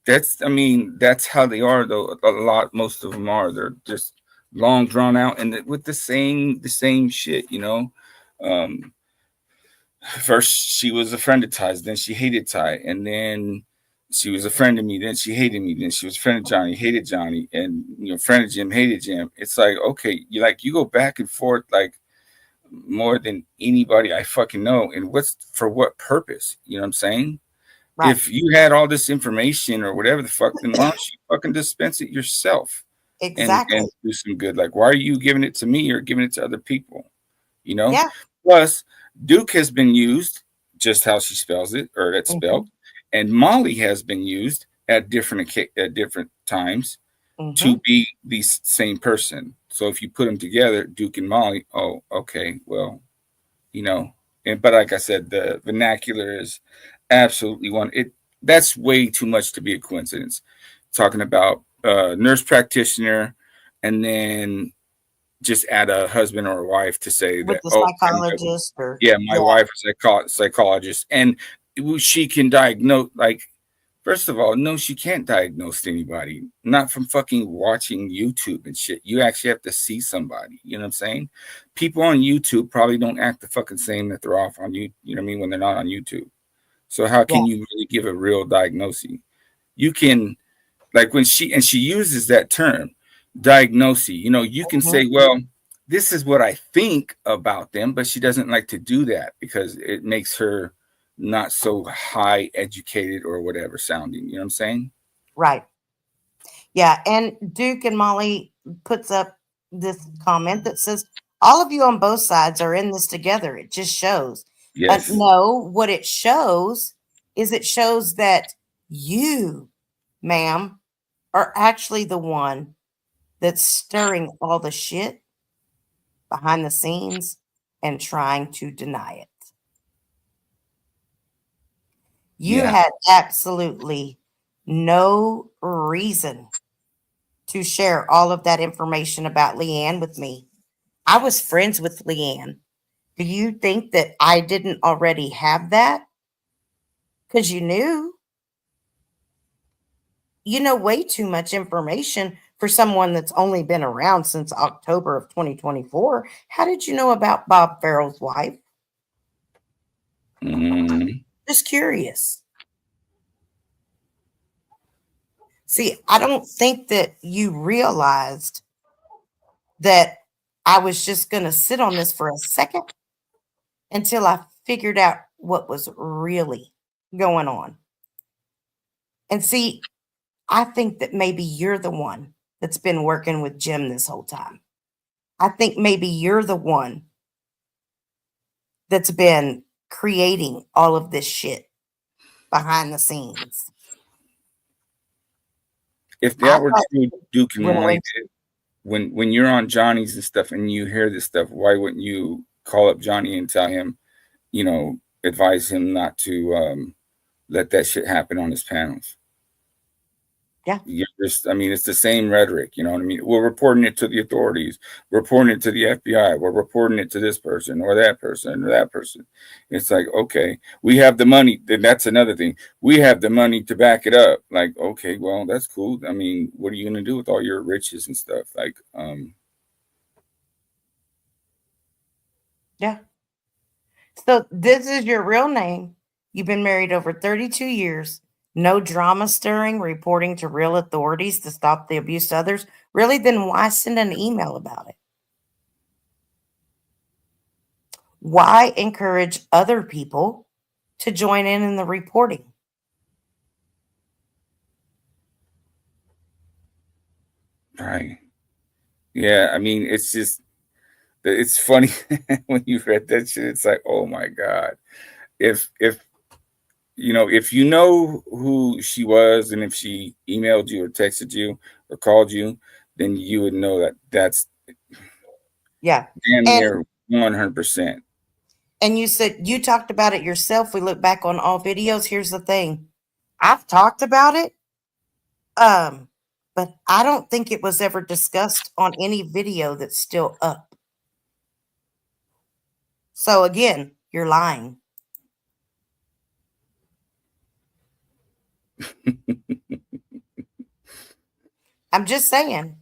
I mean, that's how they are though. Most of them are. They're just long, drawn out, and with the same shit. Um, First she was a friend of Ty's, then she hated Ty, and then she was a friend of me, then she hated me, then she was a friend of Johnny, hated Johnny, and friend of Jim, hated Jim. It's like, okay, you go back and forth like more than anybody I fucking know. And for what purpose? You know what I'm saying? Right. If you had all this information or whatever the fuck, then why don't you fucking dispense it yourself and Exactly. do some good? Like, why are you giving it to me or giving it to other people? You know? Yeah. Plus, Duke has been used just how she spells it, or that's Mm-hmm. spelled, and Molly has been used at different times Mm-hmm. to be the same person. So if you put them together, Duke and Molly, oh, okay, well, but like I said, the vernacular is absolutely one. That's way too much to be a coincidence. Talking about nurse practitioner, and then just add a husband or a wife to say With that, the oh, psychologist or yeah, my yeah. wife is a psychologist, and she can diagnose. Like, first of all, no, she can't diagnose anybody, not from fucking watching YouTube and shit. You actually have to see somebody. You know what I'm saying? People on YouTube probably don't act the fucking same that they're off on you. You know what I mean? When they're not on YouTube. So how Yeah. can you really give a real diagnosis? You can, like, when she uses that term, diagnosis. You can Mm-hmm. say, well, this is what I think about them, but she doesn't like to do that because it makes her not so high educated or whatever sounding. You know what I'm saying? Right. Yeah. And Duke and Molly puts up this comment that says, all of you on both sides are in this together. It just shows. Yes. No, what it shows is it shows that you, ma'am, are actually the one that's stirring all the shit behind the scenes and trying to deny it. You Yeah. had absolutely no reason to share all of that information about Leanne with me. I was friends with Leanne. Do you think that I didn't already have that? Because you know way too much information for someone that's only been around since October of 2024. How did you know about Bob Farrell's wife? Mm, Just curious. See, I don't think that you realized that I was just going to sit on this for a second until I figured out what was really going on. And see, I think that maybe you're the one that's been working with Jim this whole time. I think maybe you're the one that's been creating all of this shit behind the scenes. if I that were thought true, Duke and when it Molly, was when you're on Johnny's and stuff and you hear this stuff, why wouldn't you call up Johnny and tell him, advise him not to let that shit happen on his panels? yeah, I mean, it's the same rhetoric. You know what I mean? We're reporting it to the authorities, reporting it to the FBI, we're reporting it to this person or that person or that person. It's like, okay, we have the money. Then that's another thing. We have the money to back it up. Like, okay, well, that's cool. I mean, what are you gonna do with all your riches and stuff? Like, yeah. So this is your real name. You've been married over 32 years. No drama stirring, reporting to real authorities to stop the abuse to others. Really? Then why send an email about it? why encourage other people to join in the reporting? Right. Yeah. I mean, it's just, it's funny when you read that shit. It's like, oh my God. If if you know who she was, and if she emailed you or texted you or called you, then you would know that that's Yeah. damn And near 100%. and you said you talked about it yourself. We look back on all videos. Here's the thing. I've talked about it. But I don't think it was ever discussed on any video that's still up. So again, you're lying. I'm just saying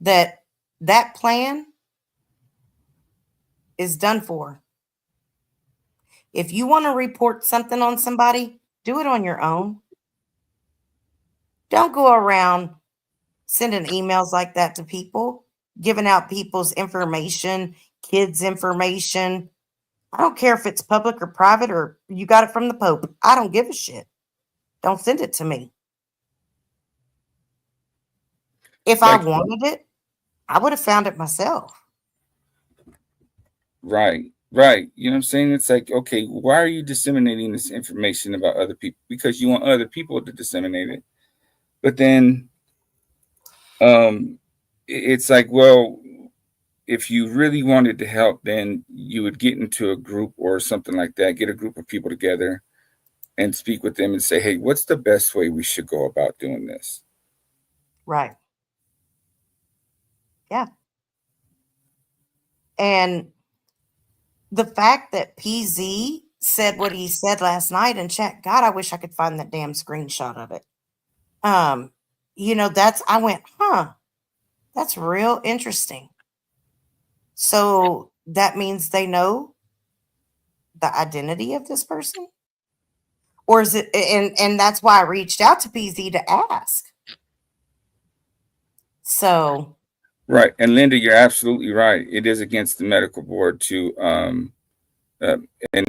that that plan is done for. If you want to report something on somebody, do it on your own. Don't go around sending emails like that to people, giving out people's information, kids' information. I don't care if it's public or private or you got it from the Pope. I don't give a shit. Don't send it to me. If I Like, wanted it, I would have found it myself. right, right. You know what I'm saying? It's like, okay, why are you disseminating this information about other people? Because you want other people to disseminate it. But then it's like, well, if you really wanted to help, then you would get into a group or something like that, get a group of people together and speak with them and say, hey, what's the best way we should go about doing this? Right. Yeah. And the fact that PZ said what he said last night in chat, God, I wish I could find that damn screenshot of it. I went, that's real interesting. So that means they know the identity of this person? Or is it and that's why I reached out to PZ to ask. So Right. And Linda, you're absolutely right. It is against the medical board to and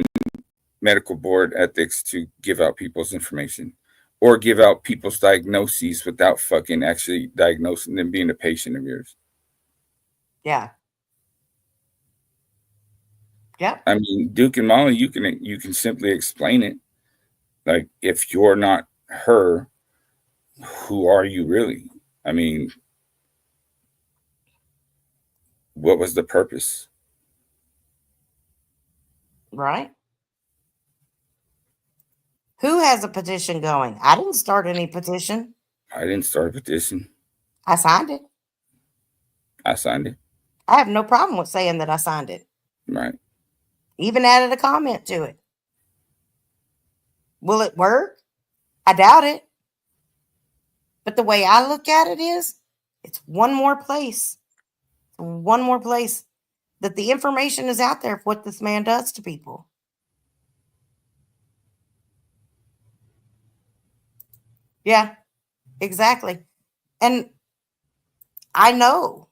medical board ethics to give out people's information or give out people's diagnoses without fucking actually diagnosing them being a patient of yours. yeah. Yep. I mean, Duke and Molly, you can simply explain it. Like, if you're not her, who are you really? I mean, what was the purpose? Right. Who has a petition going? I didn't start any petition. I didn't start a petition. I signed it. I signed it. I have no problem with saying that I signed it. Right. Even added a comment to it. Will it work? I doubt it. But the way I look at it is, it's one more place. One more place that the information is out there of what this man does to people. Yeah, exactly. And I know.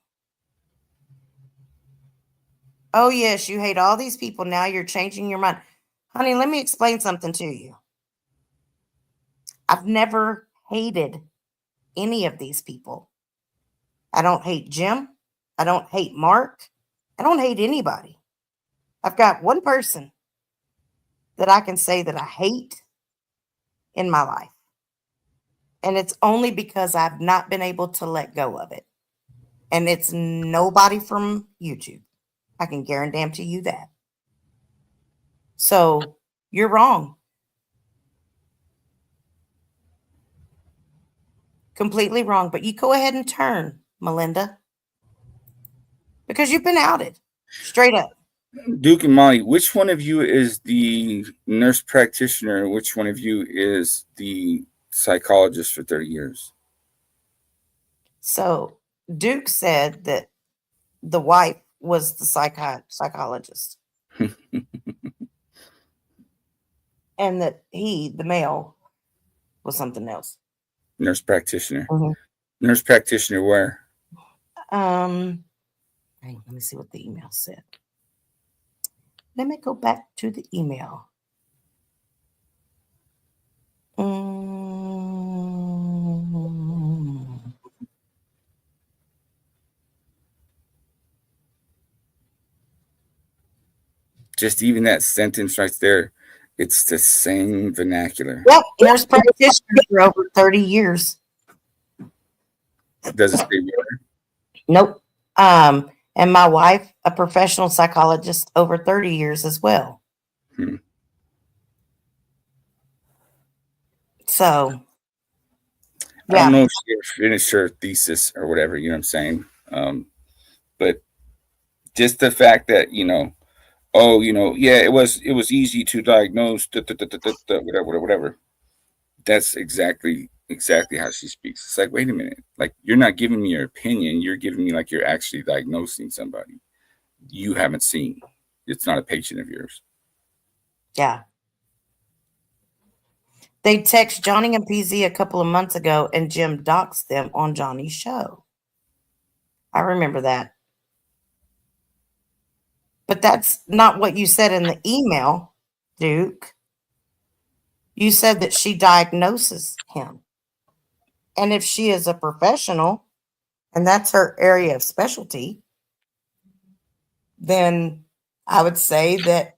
Oh, yes, you hate all these people. Now you're changing your mind. Honey, let me explain something to you. I've never hated any of these people. I don't hate Jim. I don't hate Mark. I don't hate anybody. I've got one person that I can say that I hate in my life. And it's only because I've not been able to let go of it. And it's nobody from YouTube. I can guarantee you that. So you're wrong. Completely wrong. But you go ahead and turn, Melinda. Because you've been outed. Straight up. Duke and Molly, which one of you is the nurse practitioner? Which one of you is the psychologist for 30 years? So Duke said that the wife was the psychologist. And that he, the male, was something else. Nurse practitioner. Mhm. Nurse practitioner where? Let me see what the email said. let me go back to the email. Just even that sentence right there, it's the same vernacular. Yep, nurse practitioner for over 30 years. Does it say where? Nope. And my wife, a professional psychologist, over 30 years as well. So, I don't know if she ever finished her thesis or whatever, you know what I'm saying? But just the fact that, yeah, it was easy to diagnose, whatever. That's exactly how she speaks. It's like, wait a minute, like you're not giving me your opinion, you're giving me like you're actually diagnosing somebody you haven't seen. It's not a patient of yours. Yeah. They text Johnny and PZ a couple of months ago, and Jim doxed them on Johnny's show. I remember that. But that's not what you said in the email, Duke. You said that she diagnoses him. And if she is a professional, and that's her area of specialty, then I would say that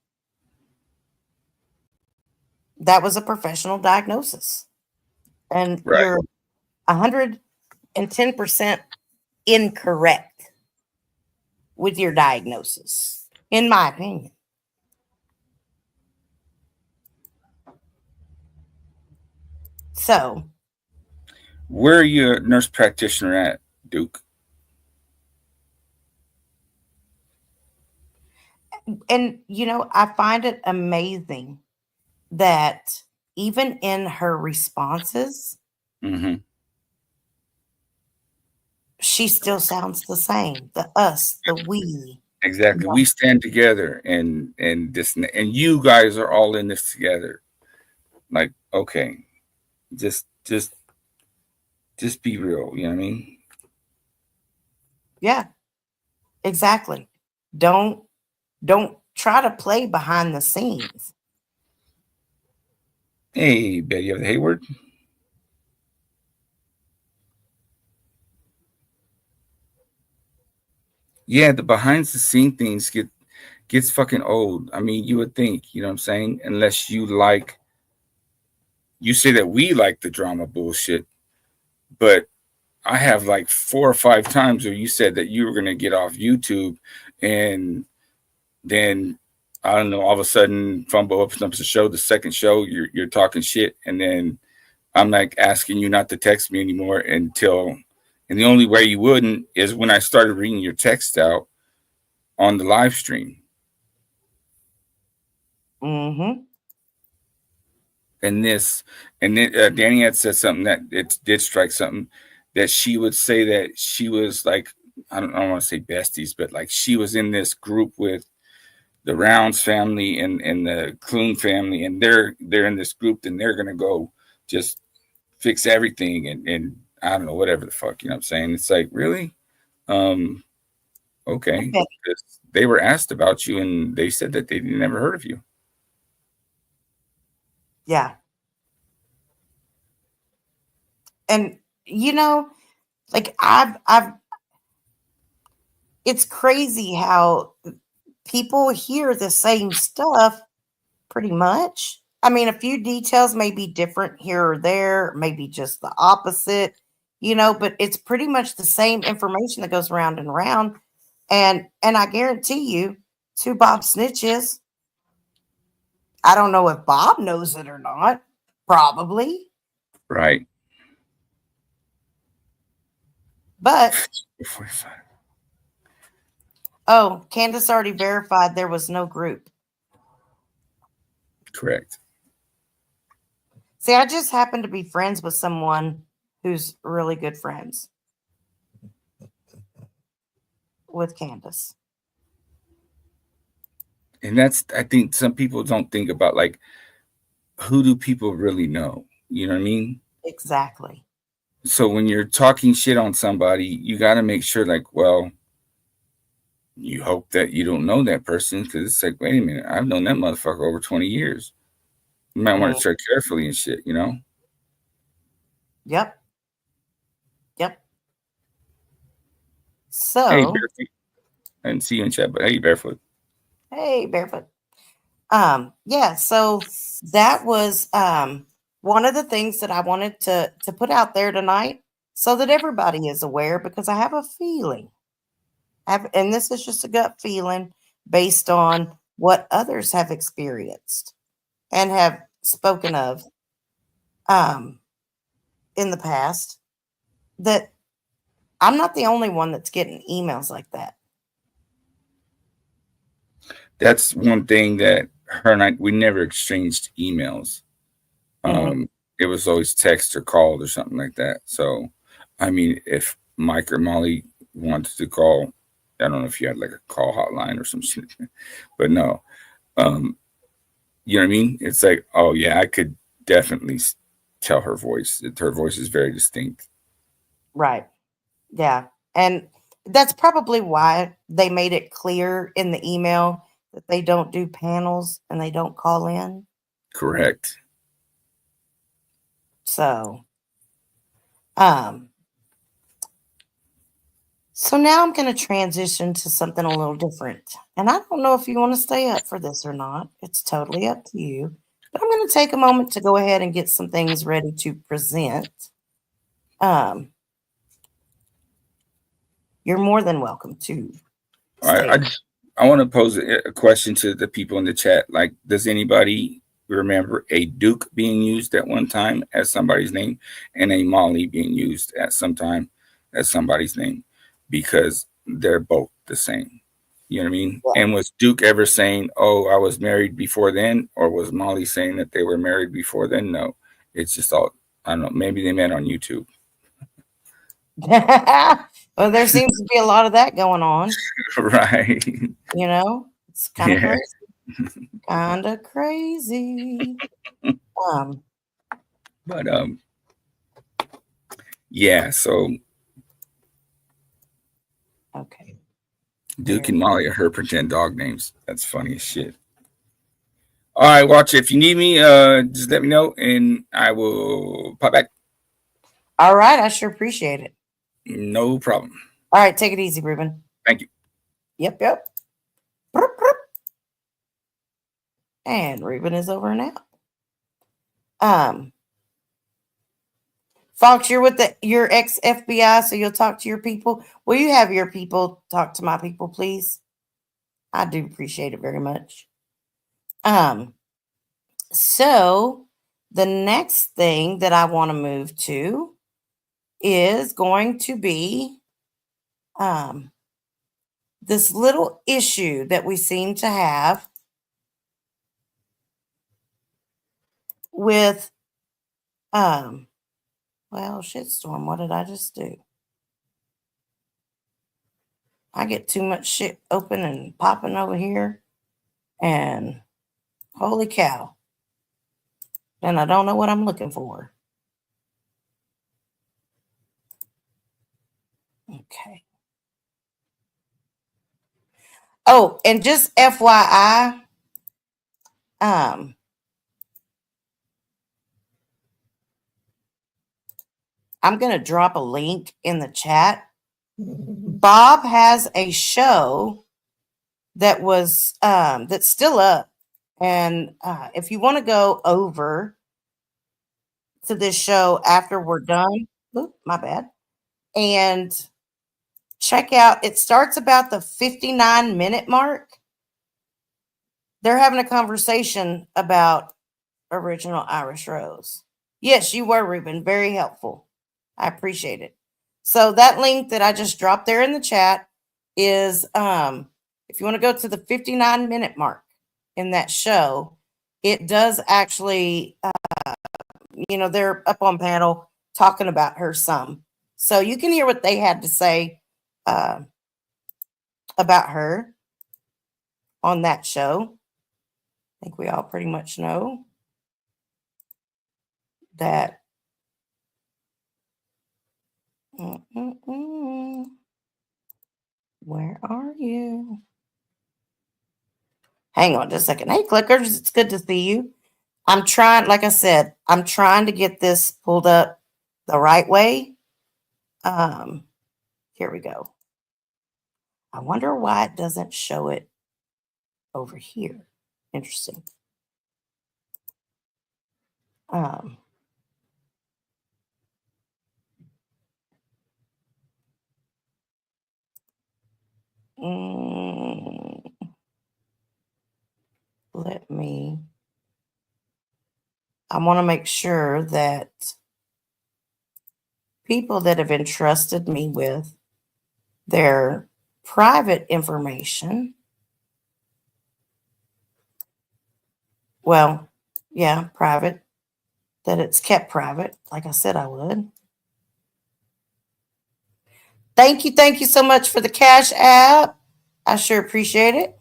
that was a professional diagnosis. And Right. you're 110% incorrect with your diagnosis, in my opinion. So, where are you a nurse practitioner at, Duke? and I find it amazing that even in her responses, she still sounds the same. The us, the we. Exactly. We stand together and this, and you guys are all in this together. Like, okay, just be real. You know what I mean? Yeah, exactly. Don't try to play behind the scenes. Hey, Betty of the Hayward. Yeah, the behind the scene things gets fucking old. I mean, you would think, you know what I'm saying? Unless you say that we like the drama bullshit, but I have like 4 or 5 times where you said that you were going to get off YouTube, and then I don't know, all of a sudden Fumble opens up the show, the second show, you're talking shit, and then I'm like asking you not to text me anymore and the only way you wouldn't is when I started reading your text out on the live stream. Mm-hmm. And then Danny had said something that it did strike something, that she would say that she was like, I don't want to say besties, but like she was in this group with the Rounds family and the Clune family, and they're in this group, and they're gonna go just fix everything and I don't know, whatever the fuck, you know what I'm saying? It's like, really? Okay. They were asked about you and they said that they never heard of you. Yeah. And like I've it's crazy how people hear the same stuff pretty much. I mean, a few details may be different here or there, maybe just the opposite, but it's pretty much the same information that goes round and round. And I guarantee you, to Bob snitches. I don't know if Bob knows it or not. Probably. Right. But 45. Oh, Candace already verified there was no group. Correct. See, I just happen to be friends with someone who's really good friends with Candace. And that's, I think some people don't think about, like, who do people really know? You know what I mean? Exactly. So when you're talking shit on somebody, you got to make sure, like, well, you hope that you don't know that person, because it's like, wait a minute, I've known that motherfucker over 20 years. You might want to tread carefully and shit, you know? Yep. Yep. Hey, So, Barefoot. I didn't see you in chat, but hey, Barefoot. hey, Barefoot. Yeah, so that was one of the things that I wanted to put out there tonight so that everybody is aware, because I have a feeling. And this is just a gut feeling based on what others have experienced and have spoken of um in the past, that I'm not the only one that's getting emails like that. That's one thing that her and I, we never exchanged emails. Mhm. It was always text or called or something like that. So, I mean, if Mike or Molly wanted to call, I don't know if you had like a call hotline or some shit, but no. Um, you know what I mean? It's like, oh yeah, I could definitely tell her voice. Her voice is very distinct. Right. Yeah. And that's probably why they made it clear in the email that they don't do panels and they don't call in. Correct. So, um, so now I'm going to transition to something a little different. And I don't know if you want to stay up for this or not. It's totally up to you. But I'm going to take a moment to go ahead and get some things ready to present. Um, you're more than welcome to stay. I want to pose a question to the people in the chat. Like, does anybody remember a Duke being used at one time as somebody's name and a Molly being used at some time as somebody's name? Because they're both the same. You know what I mean? Yeah. And was Duke ever saying, "Oh, I was married before then," or was Molly saying that they were married before then? No, it's just all, I don't know. Maybe they met on YouTube. Well, there seems to be a lot of that going on. Right. It's kind of Yeah. crazy. Kind of crazy. Um, But yeah. So okay. Duke There. and Molly are her pretend dog names. That's funny as shit. All right, watch it. If you need me, just let me know and I will pop back. All right. I sure appreciate it. No problem. All right. Take it easy, Ruben. Thank you. Yep. Yep. Broop, broop. And Ruben is over now. Um, Fox, you're with your ex FBI, so you'll talk to your people. Will you have your people talk to my people, please? I do appreciate it very much. Um, so the next thing that I want to move to is going to be um this little issue that we seem to have with well, shitstorm, what did I just do? I get too much shit open and popping over here, and holy cow, and I don't know what I'm looking for. Okay. Oh, and just FYI, um, I'm gonna drop a link in the chat. Bob has a show that was that's still up, and if you want to go over to this show after we're done, oop, my bad, and check out, it starts about the 59-minute mark. They're having a conversation about original Irish Rose. Yes, you were, Ruben. Very helpful. I appreciate it. So that link that I just dropped there in the chat is if you want to go to the 59-minute mark in that show, it does actually they're up on panel talking about her some. So you can hear what they had to say uh, about her on that show. I think we all pretty much know that. Where are you? Hang on just a second. Hey, clickers, it's good to see you. I'm trying, like I said, I'm trying to get this pulled up the right way. Here we go. I wonder why it doesn't show it over here. Interesting. Um, mm, let me, I want to make sure that people that have entrusted me with their private information, well, yeah, private, that it's kept private, like I said I would. Thank you so much for the Cash App. I sure appreciate it.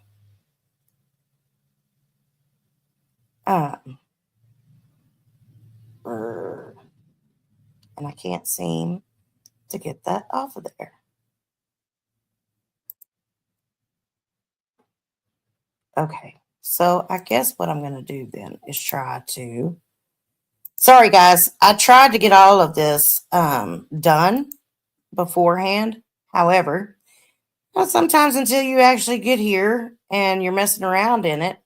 And I can't seem to get that off of there. Okay, so I guess what I'm going to do then is try to. Sorry, guys, I tried to get all of this done beforehand. However, sometimes until you actually get here and you're messing around in it,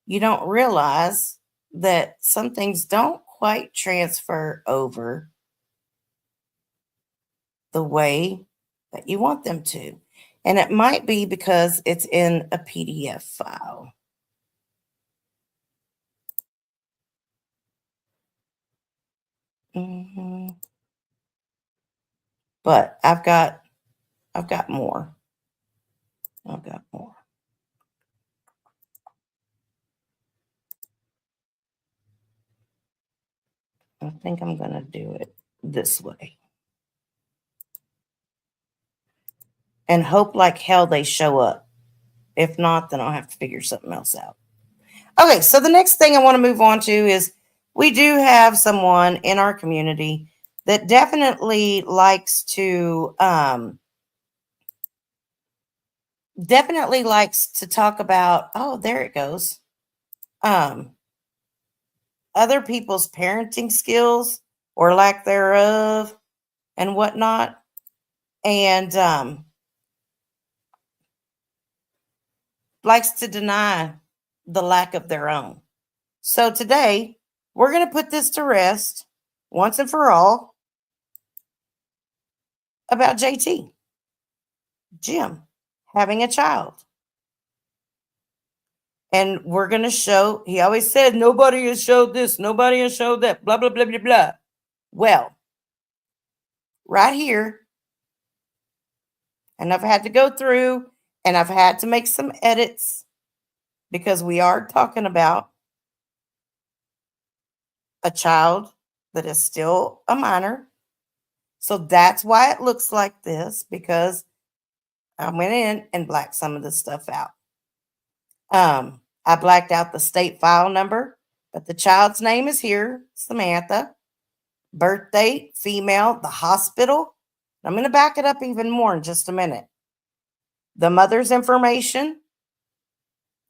you don't realize that some things don't quite transfer over the way that you want them to. And it might be because it's in a PDF file. But I've got more. I've got more. I think I'm going to do it this way. And hope like hell they show up. If not, then I'll have to figure something else out. Okay, so the next thing I want to move on to is we do have someone in our community that definitely likes to talk about, oh, there it goes. Other people's parenting skills or lack thereof and whatnot. And likes to deny the lack of their own. So today, we're going to put this to rest once and for all about JT, Jim, having a child. And we're going to show, he always said, nobody has showed this, nobody has showed that, blah, blah, blah, blah, blah. Well, right here, and I've had to go through and I've had to make some edits because we are talking about a child that is still a minor. So that's why it looks like this, because I went in and blacked some of this stuff out. I blacked out the state file number, but the child's name is here, Samantha. Birth date, female, the hospital. I'm going to back it up even more in just a minute. The mother's information,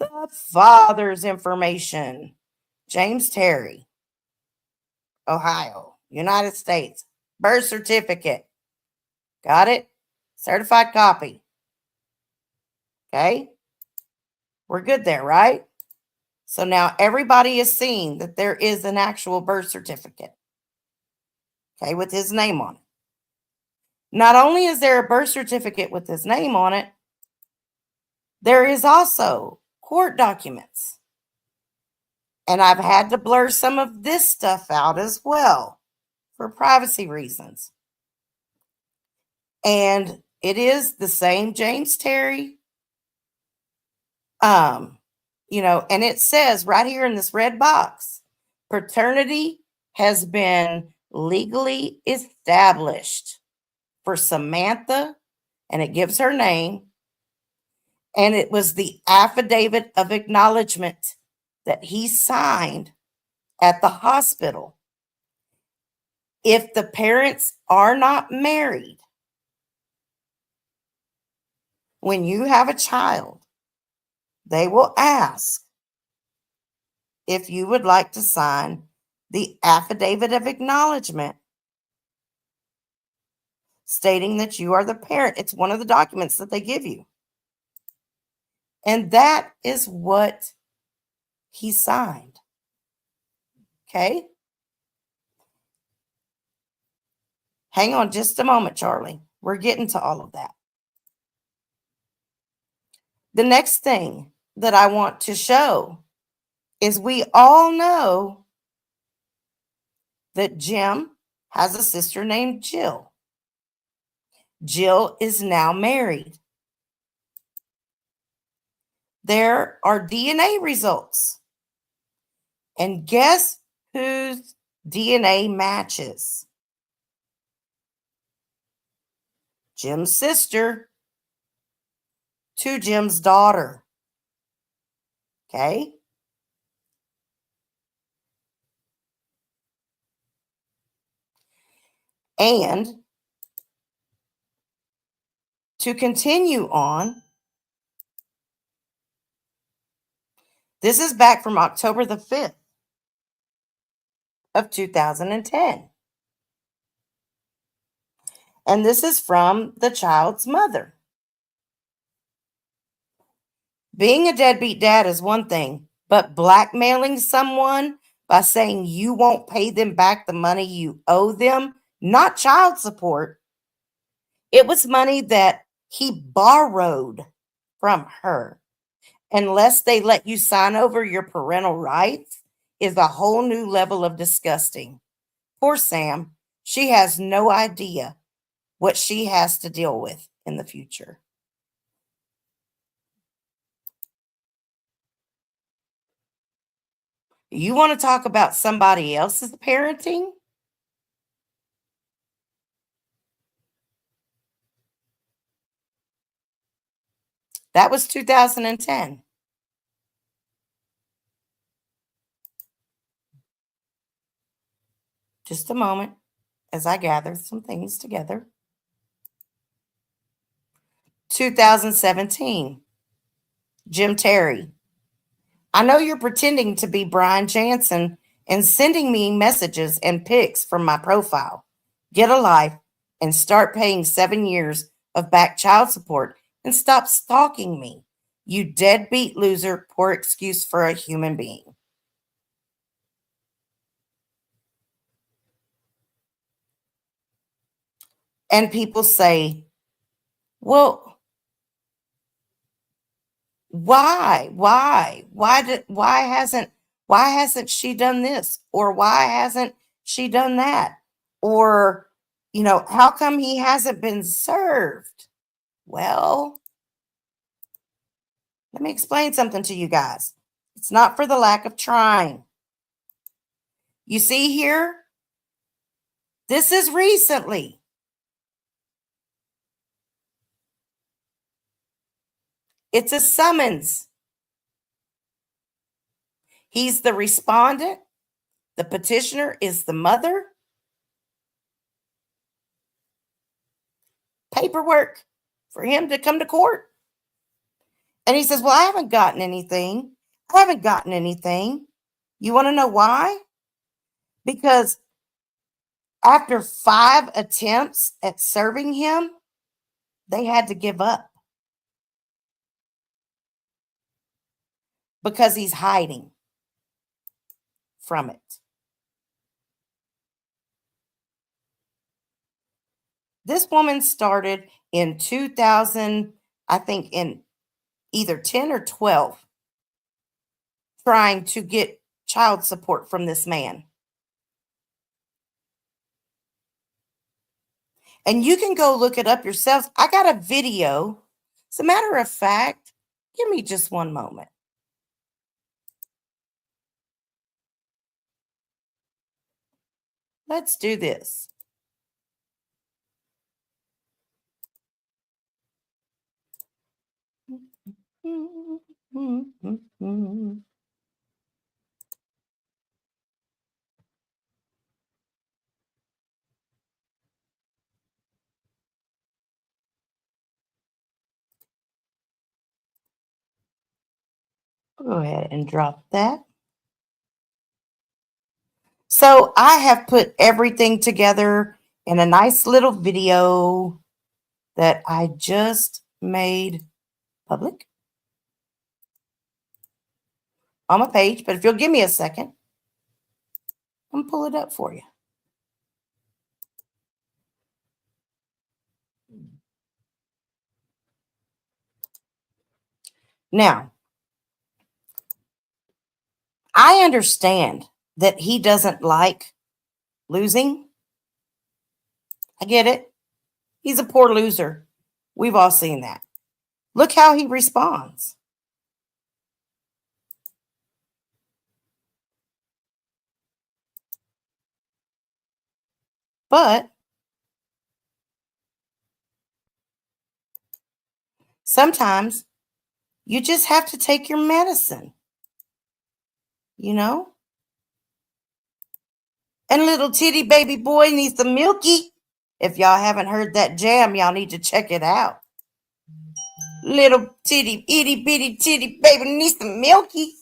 the father's information. James Terry, Ohio, United States. Birth certificate. Got it? Certified copy. Okay? We're good there, right? So now everybody is seeing that there is an actual birth certificate. Okay, with his name on it. Not only is there a birth certificate with his name on it, there is also court documents. And I've had to blur some of this stuff out as well for privacy reasons. And it is the same James Terry. And it says right here in this red box, paternity has been legally established for Samantha, and it gives her name. And it was the affidavit of acknowledgement that he signed at the hospital. If the parents are not married, when you have a child, they will ask if you would like to sign the affidavit of acknowledgement stating that you are the parent. It's one of the documents that they give you. And that is what he signed. Okay? Hang on just a moment, Charlie. We're getting to all of that. The next thing that I want to show is we all know that Jim has a sister named Jill. Jill is now married. There are DNA results. And guess whose DNA matches? Jim's sister to Jim's daughter. Okay? And to continue on, this is back from October the 5th of 2010. And this is from the child's mother. Being a deadbeat dad is one thing, but blackmailing someone by saying you won't pay them back the money you owe them, not child support. It was money that he borrowed from her. Unless they let you sign over your parental rights, is a whole new level of disgusting. Poor Sam. She has no idea what she has to deal with in the future. You want to talk about somebody else's parenting? That was 2010. Just a moment as I gather some things together. 2017, Jim Terry. I know you're pretending to be Brian Jansen and sending me messages and pics from my profile. Get a life and start paying 7 years of back child support and stop stalking me. You deadbeat loser, poor excuse for a human being. And people say, well, why hasn't she done this? Or why hasn't she done that? Or, how come he hasn't been served? Well, let me explain something to you guys. It's not for the lack of trying. You see here? This is recently. It's a summons. He's the respondent. The petitioner is the mother. Paperwork for him to come to court. And he says, well, I haven't gotten anything. I haven't gotten anything. You want to know why? Because after 5 attempts at serving him, they had to give up because he's hiding from it. This woman started in 2000, I think in either 10 or 12, trying to get child support from this man. And you can go look it up yourselves. I got a video. As a matter of fact, give me just one moment. Let's do this. Go ahead and drop that. So I have put everything together in a nice little video that I just made public on my page. But if you'll give me a second, I'm gonna pull it up for you. Now, I understand that he doesn't like losing. I get it. He's a poor loser. We've all seen that. Look how he responds. But sometimes you just have to take your medicine, you know? And little titty baby boy needs some milky. If y'all haven't heard that jam, y'all need to check it out. Little titty, itty bitty titty baby needs some milky.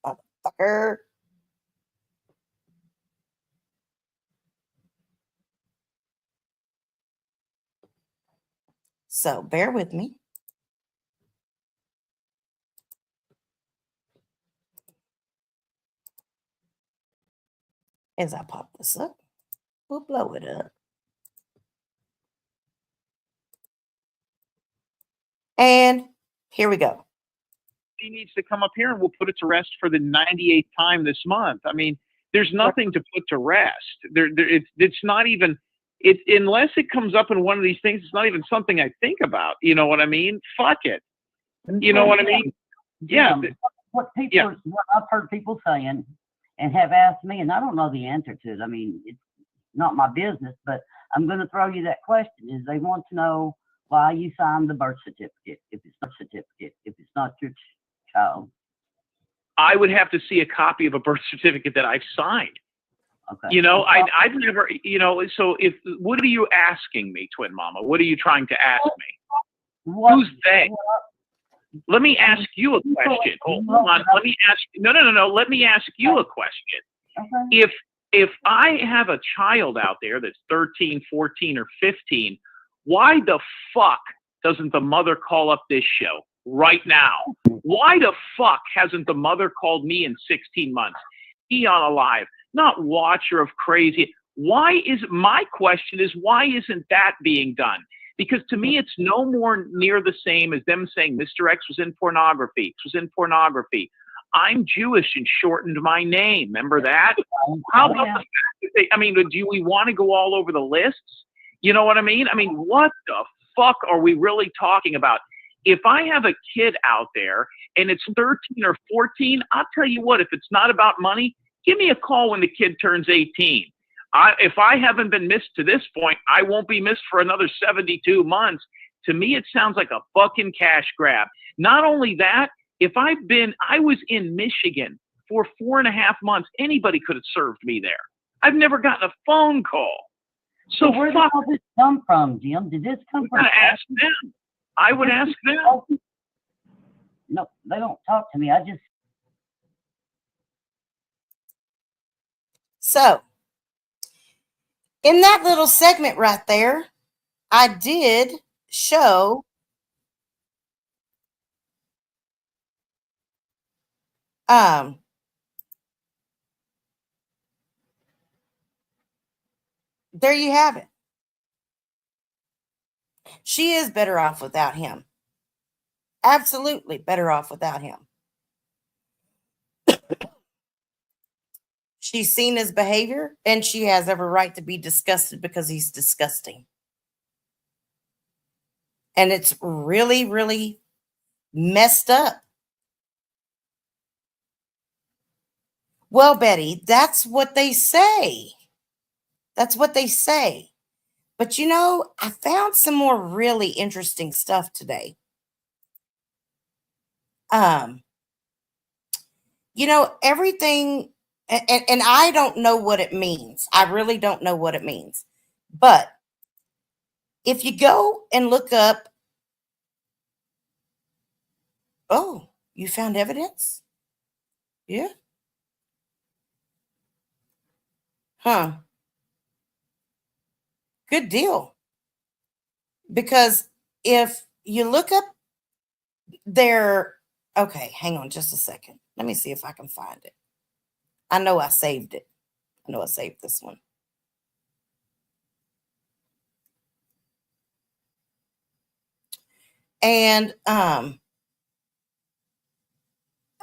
Motherfucker. So bear with me as I pop this up. We'll blow it up. And here we go. He needs to come up here and we'll put it to rest for the 98th time this month. I mean, there's nothing to put to rest. It's not even, unless it comes up in one of these things, it's not even something I think about. You know what I mean? Fuck it. You know what I mean? Yeah. What I've heard people saying and have asked me, and I don't know the answer to it. I mean, it's not my business, but I'm going to throw you that question. Is they want to know why you signed the birth certificate if it's not your child. I would have to see a copy of a birth certificate that I've signed. Okay. You know, I've never, you know, so what are you asking me, Twin Mama? What are you trying to ask me? Who's they? Let me ask you a question. Hold on. Let me ask, no. Let me ask you a question. Okay. If I have a child out there that's 13, 14, or 15, why the fuck doesn't the mother call up this show right now? Why the fuck hasn't the mother called me in 16 months? Be on alive, not watcher of crazy. My question is, why isn't that being done? Because to me, it's no more near the same as them saying Mr. X was in pornography. I'm Jewish and shortened my name. Remember that? How about the fact that do we want to go all over the lists? You know what I mean? I mean, what the fuck are we really talking about? If I have a kid out there and it's 13 or 14, I'll tell you what, if it's not about money, give me a call when the kid turns 18. If I haven't been missed to this point, I won't be missed for another 72 months. To me, it sounds like a fucking cash grab. Not only that, I was in Michigan for 4.5 months. Anybody could have served me there. I've never gotten a phone call. So where did all this come from, Jim? Did this come from? Ask them. I would ask them. No, they don't talk to me. I just. So, in that little segment right there, I did show there you have it. She is better off without him. Absolutely better off without him. She's seen his behavior, and she has every right to be disgusted because he's disgusting. And it's really, really messed up. Well, Betty, that's what they say. That's what they say. But you know, I found some more really interesting stuff today. You know, everything, and I don't know what it means. I really don't know what it means. But if you go and look up Oh, you found evidence? Yeah. Huh. Good deal. Because if you look up their, okay, hang on just a second. Let me see if I can find it. I know I saved it. I know I saved this one. And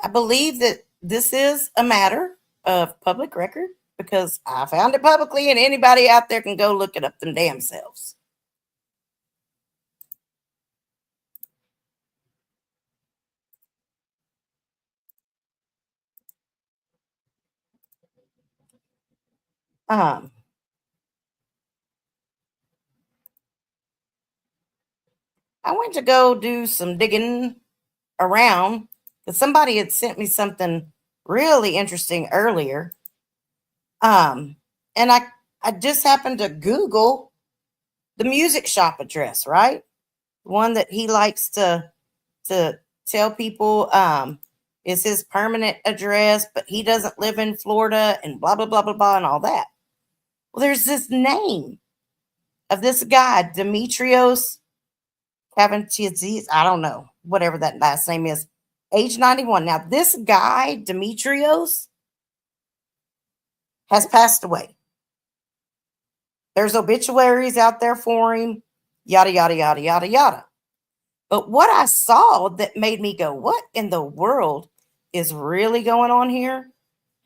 I believe that this is a matter of public record because I found it publicly and anybody out there can go look it up them damn selves. I went to go do some digging around because somebody had sent me something really interesting earlier. And I just happened to Google the music shop address, right? One that he likes to tell people is his permanent address, but he doesn't live in Florida and blah blah blah blah blah and all that. Well, there's this name of this guy, Demetrios Cavantizis, I don't know, whatever that last name is, age 91. Now, this guy, Demetrios, has passed away. There's obituaries out there for him, yada, yada, yada, yada, yada. But what I saw that made me go, what in the world is really going on here?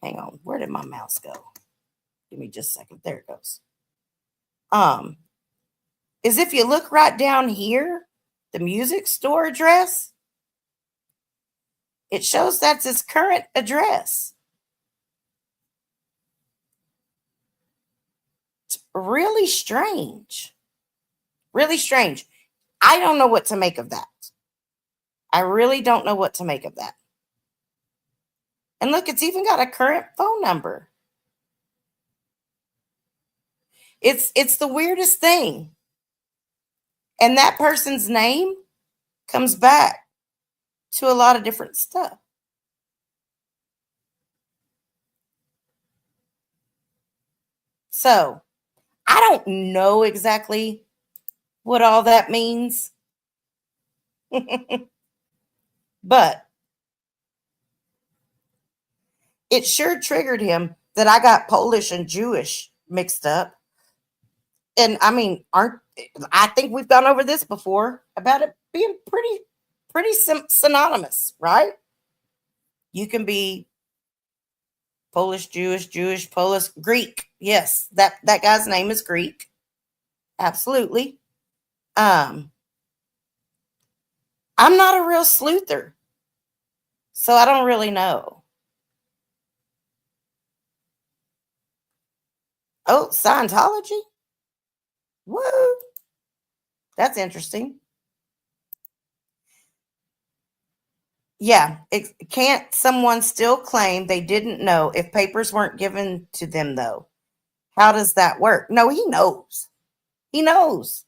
Hang on, where did my mouse go? Give me just a second. There it goes. Is if you look right down here, the music store address, it shows that's his current address. It's really strange. Really strange. I don't know what to make of that. I really don't know what to make of that. And look, it's even got a current phone number. It's the weirdest thing. And that person's name comes back to a lot of different stuff. So, I don't know exactly what all that means. But it sure triggered him that I got Polish and Jewish mixed up. And I mean, I think we've gone over this before about it being pretty synonymous, right? You can be Polish, Jewish, Polish, Greek. Yes, that guy's name is Greek. Absolutely. I'm not a real sleuther, so I don't really know. Oh, Scientology? Woo! That's interesting. Yeah, can't someone still claim they didn't know if papers weren't given to them, though? How does that work? No, he knows. He knows.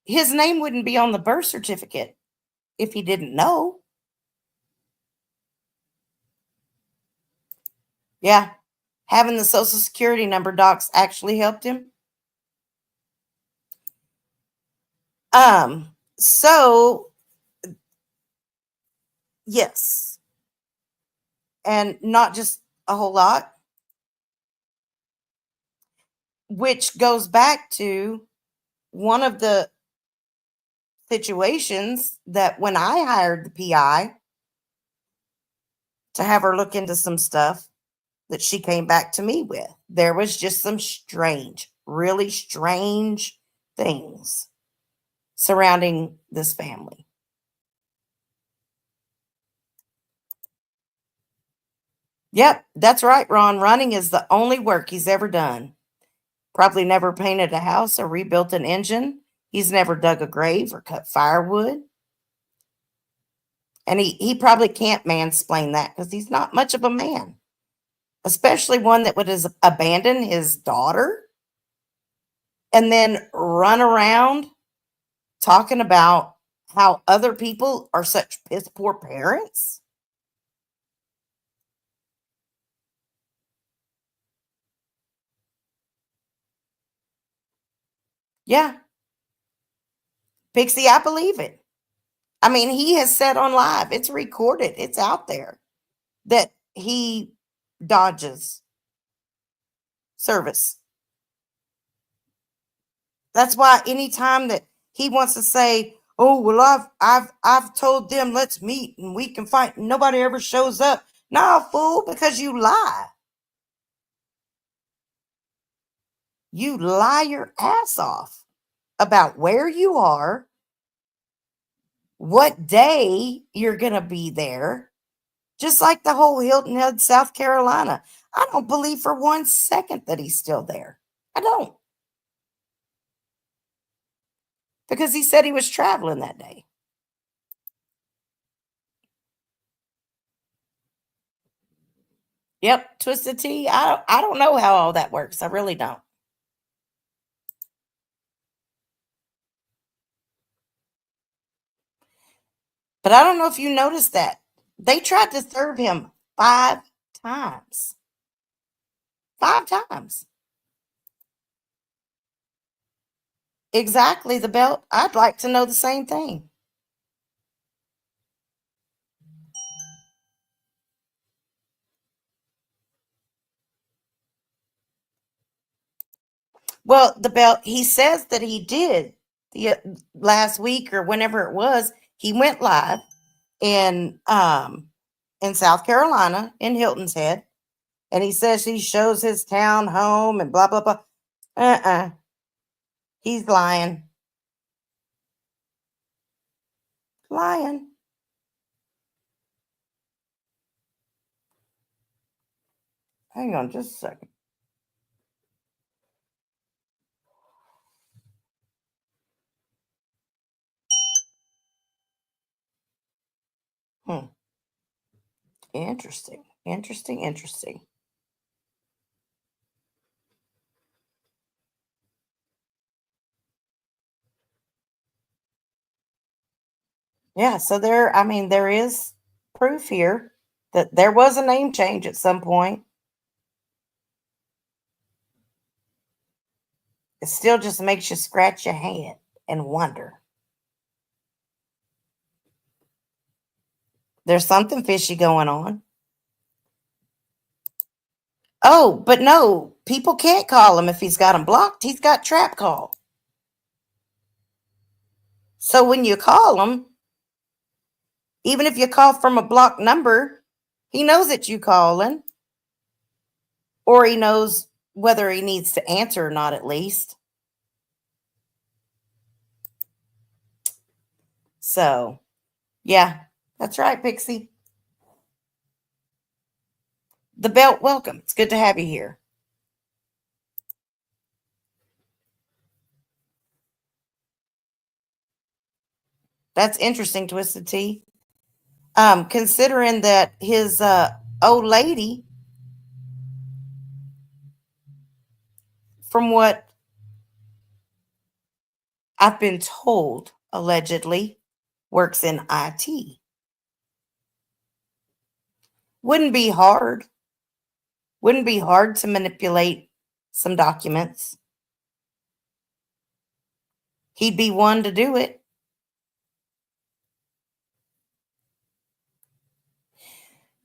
His name wouldn't be on the birth certificate if he didn't know. Yeah, having the social security number docs actually helped him. So yes, and not just a whole lot, which goes back to one of the situations that when I hired the PI to have her look into some stuff that she came back to me with, there was just some strange, really strange things surrounding this family. Yep, that's right, Ron. Running is the only work he's ever done. Probably never painted a house or rebuilt an engine. He's never dug a grave or cut firewood. And he probably can't mansplain that because he's not much of a man, especially one that would abandon his daughter and then run around talking about how other people are such piss poor parents? Yeah, Pixie, I believe it. I mean, he has said on live, it's recorded, it's out there, that he dodges service. That's why anytime that he wants to say, "Oh, well, I've told them let's meet and we can fight," and nobody ever shows up. Nah, fool, because you lie. You lie your ass off about where you are, what day you're gonna be there. Just like the whole Hilton Head, South Carolina. I don't believe for 1 second that he's still there. I don't. Because he said he was traveling that day. Yep, Twisted Tea. I don't know how all that works. I really don't. But I don't know if you noticed that. They tried to serve him 5 times. 5 times. Exactly, the belt. I'd like to know the same thing. Well, the belt, he says that he did the last week or whenever it was, he went live in South Carolina in Hilton's Head, and he says he shows his town home and blah blah blah. He's lying. Lying. Hang on just a second. Interesting. Interesting. Interesting. Yeah, so there is proof here that there was a name change at some point. It still just makes you scratch your head and wonder. There's something fishy going on. Oh, but no, people can't call him if he's got him blocked. He's got trap call. So when you call him, even if you call from a blocked number, he knows that you calling, or he knows whether he needs to answer or not, at least. So, yeah, that's right, Pixie. The belt, welcome. It's good to have you here. That's interesting, Twisted Tea. Considering that his old lady, from what I've been told, allegedly, works in IT. Wouldn't be hard. Wouldn't be hard to manipulate some documents. He'd be one to do it.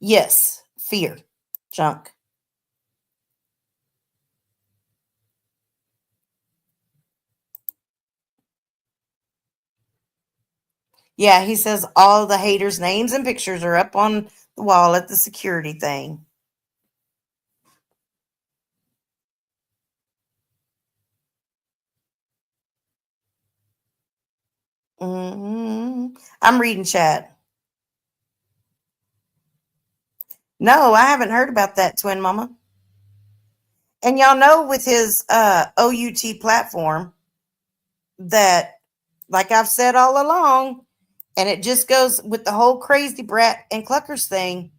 Yes, fear, junk. Yeah, he says all the haters' names and pictures are up on the wall at the security thing. I'm reading chat. No, I haven't heard about that, Twin Mama. And y'all know with his OUT platform that, like I've said all along, and it just goes with the whole crazy brat and cluckers thing,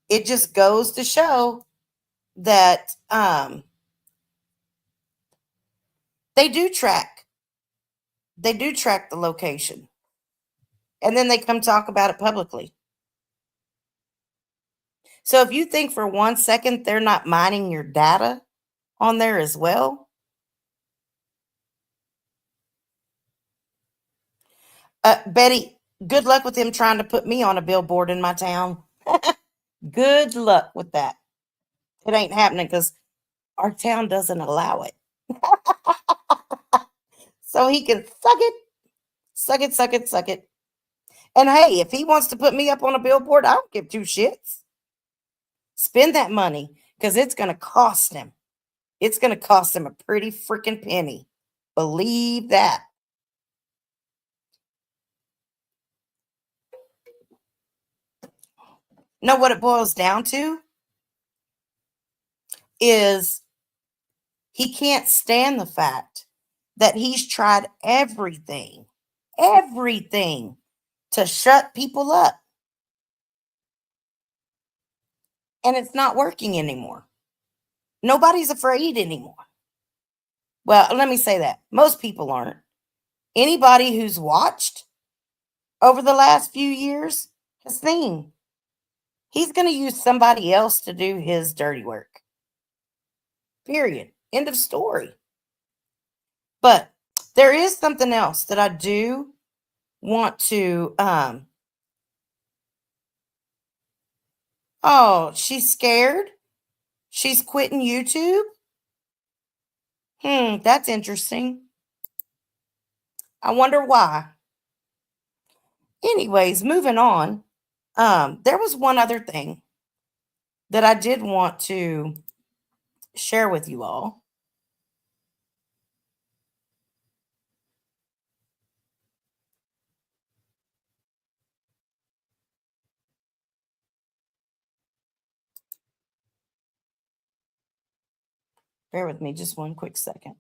it just goes to show that They do track. They do track the location. And then they come talk about it publicly. So if you think for 1 second they're not mining your data on there as well, Betty, good luck with him trying to put me on a billboard in my town. Good luck with that. It ain't happening because our town doesn't allow it. So he can suck it, suck it, suck it, suck it. And hey, if he wants to put me up on a billboard, I don't give two shits. Spend that money because it's going to cost him. It's going to cost him a pretty freaking penny. Believe that. Know what it boils down to is he can't stand the fact that he's tried everything to shut people up. And it's not working anymore. Nobody's afraid anymore. Well, let me say that. Most people aren't. Anybody who's watched over the last few years has seen he's going to use somebody else to do his dirty work. Period. End of story. But there is something else that I do want to oh, she's scared. She's quitting YouTube. That's interesting. I wonder why. Anyways, moving on. There was one other thing that I did want to share with you all. Bear with me just one quick second.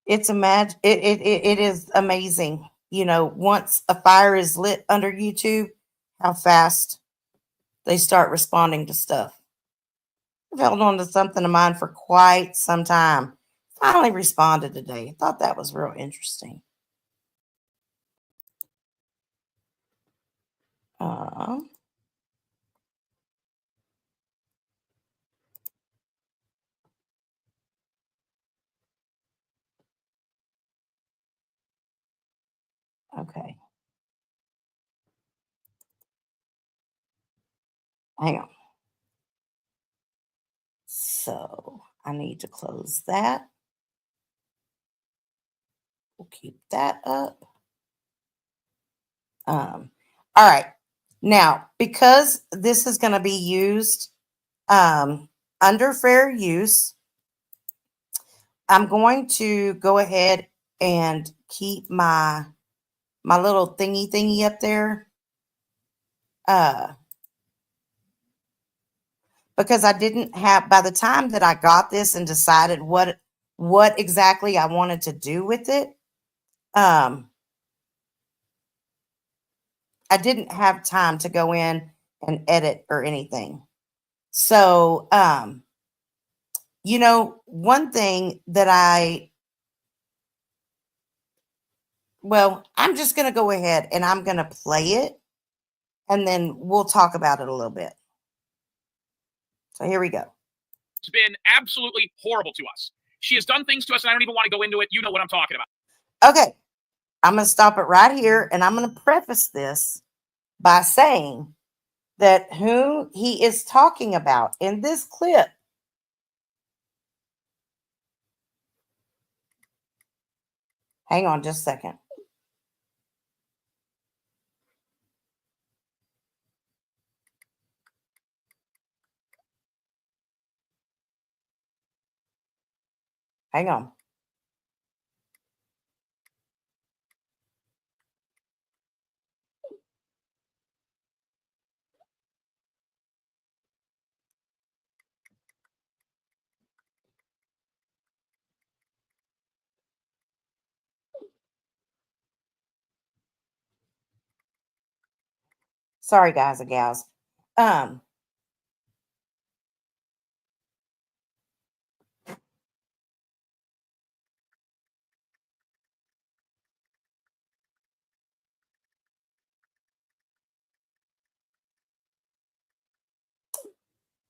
It is amazing. You know, once a fire is lit under YouTube, how fast they start responding to stuff. I've held on to something of mine for quite some time. Finally responded today. Thought that was real interesting. Okay. Hang on. So I need to close that. We'll keep that up. All right. Now, because this is going to be used under fair use, I'm going to go ahead and keep my little thingy up there. Because I didn't have, by the time that I got this and decided what exactly I wanted to do with it, I didn't have time to go in and edit or anything. So, you know, one thing that I'm just going to go ahead and I'm going to play it and then we'll talk about it a little bit. So here we go. It's been absolutely horrible to us. She has done things to us and I don't even want to go into it. You know what I'm talking about. Okay. I'm going to stop it right here and I'm going to preface this by saying that who he is talking about in this clip hang on just a second. Hang on. Sorry, guys and gals.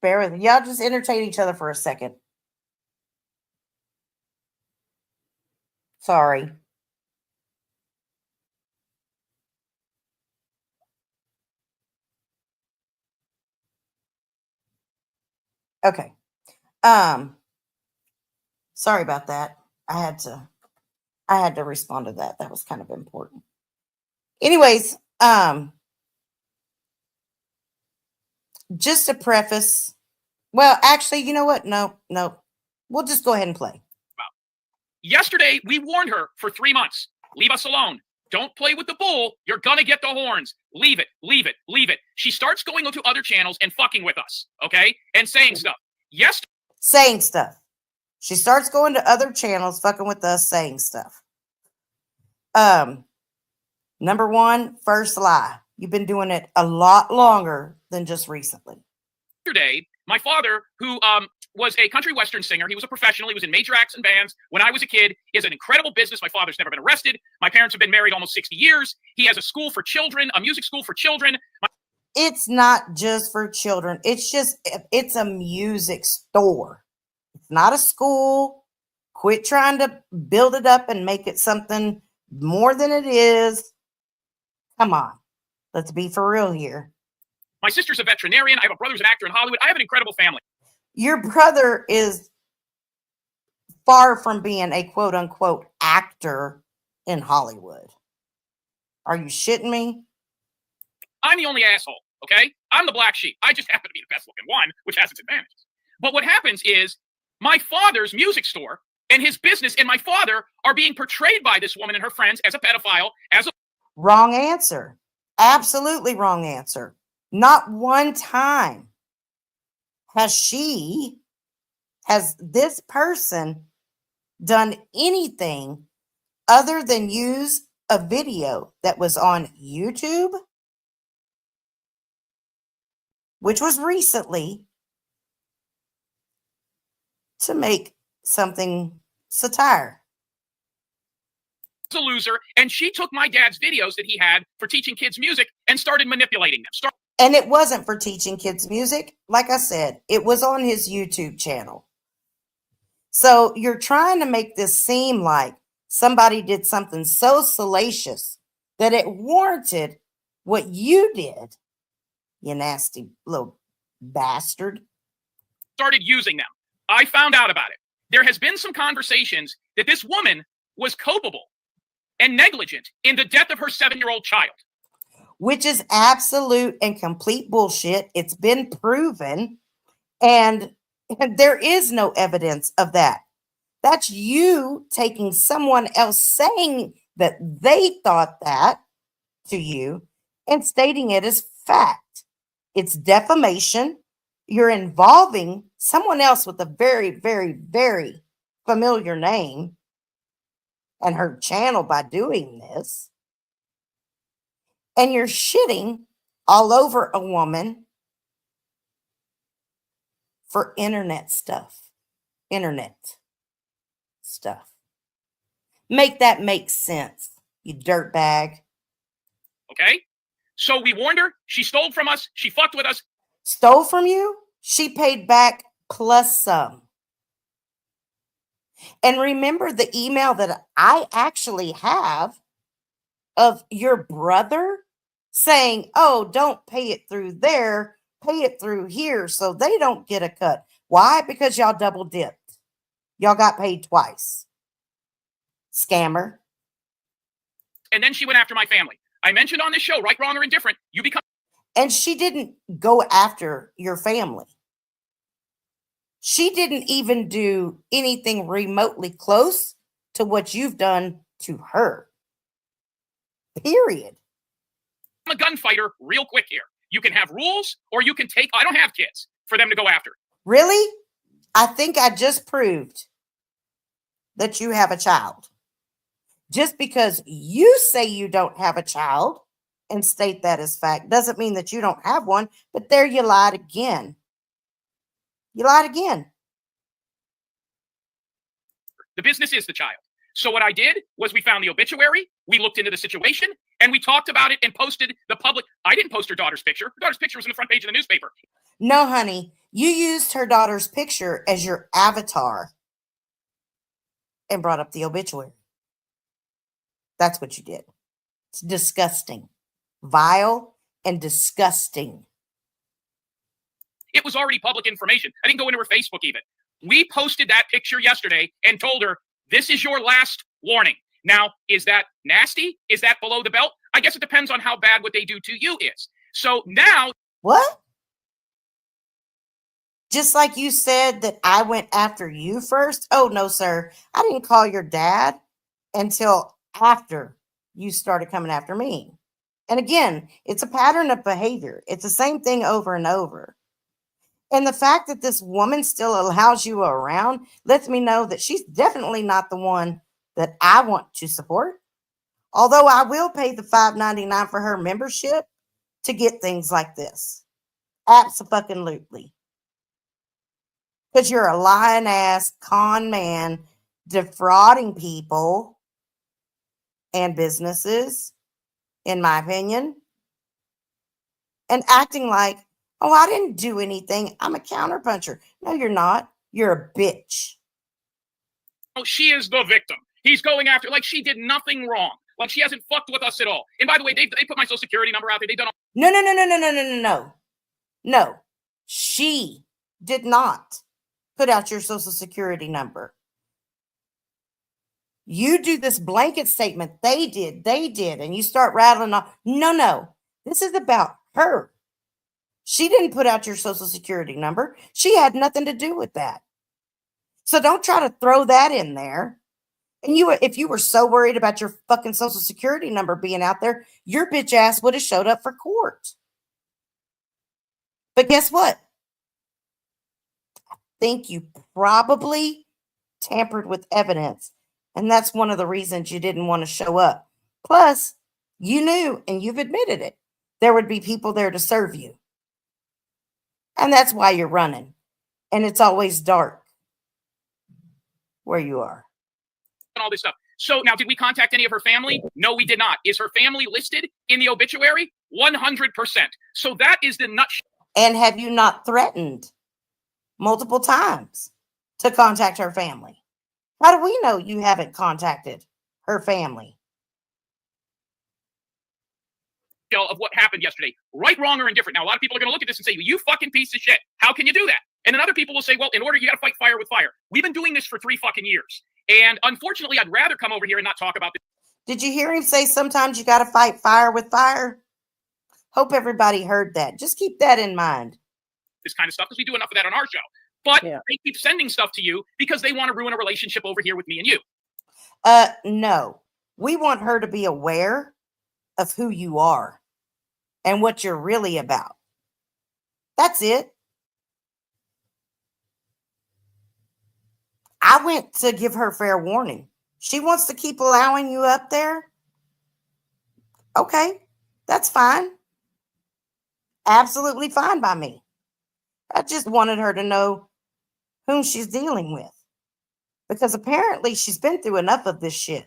Bear with me. Y'all just entertain each other for a second. Sorry. Okay. Sorry about that. I had to respond to that. That was kind of important. Anyways, just to preface, well, actually, you know what? No. We'll just go ahead and play. Yesterday, we warned her for 3 months. Leave us alone. Don't play with the bull. You're gonna get the horns. Leave it. Leave it. Leave it. She starts going onto other channels and fucking with us, okay? And saying stuff. Yes. Saying stuff. She starts going to other channels, fucking with us, saying stuff. Number one, first lie. You've been doing it a lot longer than just recently. Yesterday, my father, who was a country western singer, he was a professional, he was in major acts and bands when I was a kid. He has an incredible business. My father's never been arrested. My parents have been married almost 60 years. He has a school for children, a music school for children. It's not just for children. It's a music store. It's not a school. Quit trying to build it up and make it something more than it is. Come on. Let's be for real here. My sister's a veterinarian. I have a brother who's an actor in Hollywood. I have an incredible family. Your brother is far from being a quote unquote actor in Hollywood. Are you shitting me? I'm the only asshole, okay? I'm the black sheep. I just happen to be the best looking one, which has its advantages. But what happens is my father's music store and his business and my father are being portrayed by this woman and her friends as a pedophile, as a... Wrong answer. Absolutely wrong answer. Not one time has this person done anything other than use a video that was on YouTube, which was recently, to make something satire. a loser, and she took my dad's videos that he had for teaching kids music and started manipulating them. And it wasn't for teaching kids music. Like I said, it was on his YouTube channel. So you're trying to make this seem like somebody did something so salacious that it warranted what you did, you nasty little bastard. Started using them. I found out about it. There has been some conversations that this woman was culpable and negligent in the death of her 7-year-old child. Which is absolute and complete bullshit. It's been proven. And there is no evidence of that. That's you taking someone else saying that they thought that to you and stating it as fact. It's defamation. You're involving someone else with a very, very, very familiar name and her channel by doing this. And you're shitting all over a woman for internet stuff. Internet stuff. Make that make sense, you dirtbag. Okay? So we warned her. She stole from us. She fucked with us. Stole from you? She paid back plus some. And remember the email that I actually have of your brother saying, oh, don't pay it through there, pay it through here so they don't get a cut. Why? Because y'all double dipped. Y'all got paid twice. Scammer. And then she went after my family. I mentioned on this show, right, wrong, or indifferent, you become... And she didn't go after your family. She didn't even do anything remotely close to what you've done to her. Period. I'm a gunfighter real quick here. You can have rules or you can take... I don't have kids for them to go after. Really? I think I just proved that you have a child. Just because you say you don't have a child and state that as fact doesn't mean that you don't have one, but there you lied again. You lied again. The business is the child. So what I did was we found the obituary, we looked into the situation, and we talked about it and posted the public... I didn't post her daughter's picture. Her daughter's picture was in the front page of the newspaper. No, honey, You used her daughter's picture as your avatar and brought up the obituary. That's what you did. It's disgusting, vile, and disgusting. It was already public information. I didn't go into her Facebook even. We posted that picture yesterday and told her, this is your last warning. Now, is that nasty? Is that below the belt? I guess it depends on how bad what they do to you is. So now... What? Just like you said that I went after you first? Oh, no, sir. I didn't call your dad until after you started coming after me. And again, it's a pattern of behavior. It's the same thing over and over. And the fact that this woman still allows you around lets me know that she's definitely not the one that I want to support. Although I will pay the $5.99 for her membership to get things like this. Absolutely. Because you're a lying ass con man defrauding people and businesses, in my opinion, and acting like, oh, I didn't do anything. I'm a counterpuncher. No, you're not. You're a bitch. Oh, she is the victim. He's going after, like she did nothing wrong. Like she hasn't fucked with us at all. And by the way, they put my social security number out there. They've done all... No. She did not put out your social security number. You do this blanket statement. They did. And you start rattling off. No. This is about her. She didn't put out your social security number. She had nothing to do with that. So don't try to throw that in there. And if you were so worried about your fucking social security number being out there, your bitch ass would have showed up for court. But guess what? I think you probably tampered with evidence. And that's one of the reasons you didn't want to show up. Plus, you knew, and you've admitted it, there would be people there to serve you. And that's why you're running. And it's always dark where you are. All this stuff. So now, did we contact any of her family? No, we did not. Is her family listed in the obituary? 100%. So that is the nutshell. And have you not threatened multiple times to contact her family? How do we know you haven't contacted her family? Of what happened yesterday. Right, wrong, or indifferent. Now, a lot of people are going to look at this and say, you fucking piece of shit. How can you do that? And then other people will say, well, in order, you got to fight fire with fire. We've been doing this for 3 fucking years. And unfortunately, I'd rather come over here and not talk about this. Did you hear him say sometimes you got to fight fire with fire? Hope everybody heard that. Just keep that in mind. This kind of stuff, because we do enough of that on our show. But they keep sending stuff to you because they want to ruin a relationship over here with me and you. No. We want her to be aware of who you are and what you're really about. That's it. I went to give her fair warning. She wants to keep allowing you up there. Okay, that's fine. Absolutely fine by me. I just wanted her to know whom she's dealing with. Because apparently she's been through enough of this shit.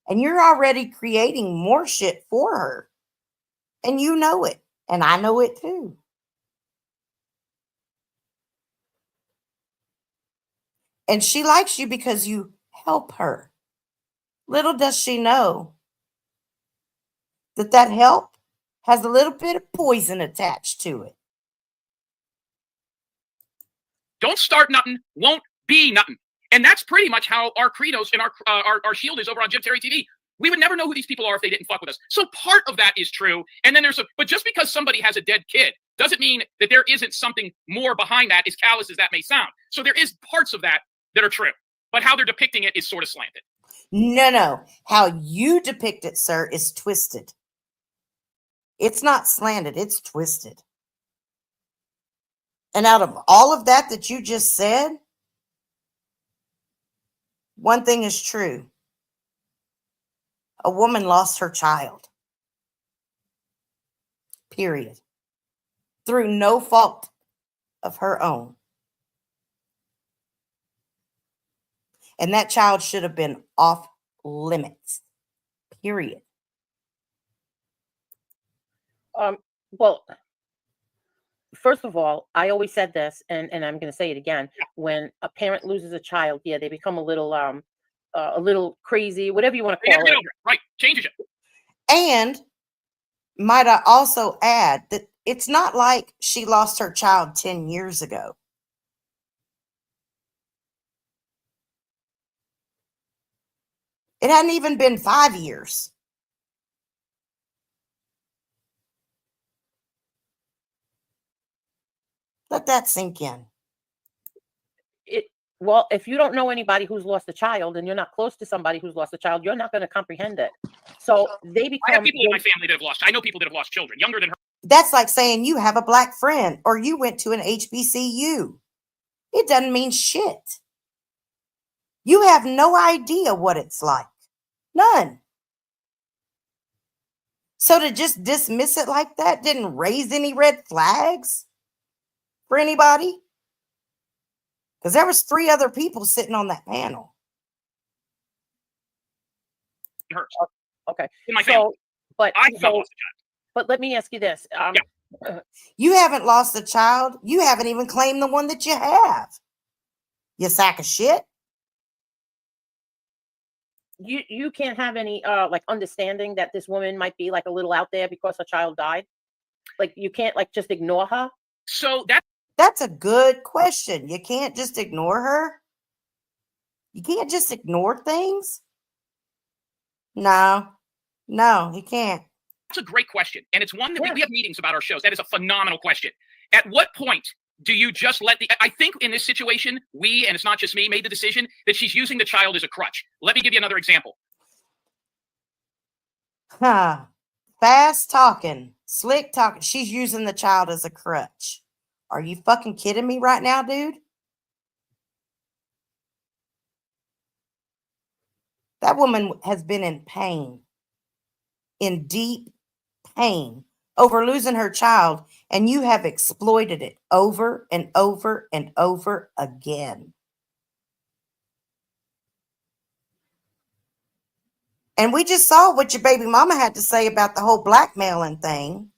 And you're already creating more shit for her. And you know it. And I know it too. And she likes you because you help her. Little does she know that that help has a little bit of poison attached to it. Don't start nothing, won't be nothing. And that's pretty much how our credos and our shield is over on Jim Terry TV. We would never know who these people are if they didn't fuck with us. So part of that is true. And then but just because somebody has a dead kid doesn't mean that there isn't something more behind that, as callous as that may sound. So there is parts of that are true. But how they're depicting it is sort of slanted. No. How you depict it, sir, is twisted. It's not slanted, it's twisted. And out of all of that you just said, one thing is true. A woman lost her child. Period. Through no fault of her own. And that child should have been off limits. Period. Well, first of all, I always said this, and I'm going to say it again. When a parent loses a child, yeah, they become a little crazy, whatever you want to They never call get it. over it. Right. Changes it. And might I also add that it's not like she lost her child 10 years ago. It hadn't even been 5 years. Let that sink in. Well, if you don't know anybody who's lost a child and you're not close to somebody who's lost a child, you're not going to comprehend it. So they become. I have people in my family that have lost. I know people that have lost children younger than her. That's like saying you have a black friend or you went to an HBCU. It doesn't mean shit. You have no idea what it's like. None. So to just dismiss it like that didn't raise any red flags for anybody? Because there was 3 other people sitting on that panel. Hers. Okay. In my family. But I have not lost a child. But let me ask you this. You haven't lost a child. You haven't even claimed the one that you have. You sack of shit. You can't have any like understanding that this woman might be like a little out there because her child died. Like you can't like just ignore her. So that's a good question. You can't just ignore her. You can't just ignore things. No, you can't. That's a great question. And it's one that we have meetings about our shows. That is a phenomenal question. At what point do you just let I think in this situation, and it's not just me, made the decision that she's using the child as a crutch. Let me give you another example. Fast talking, slick talking. She's using the child as a crutch. Are you fucking kidding me right now, dude? That woman has been in pain, in deep pain over losing her child, and you have exploited it over and over and over again. And we just saw what your baby mama had to say about the whole blackmailing thing.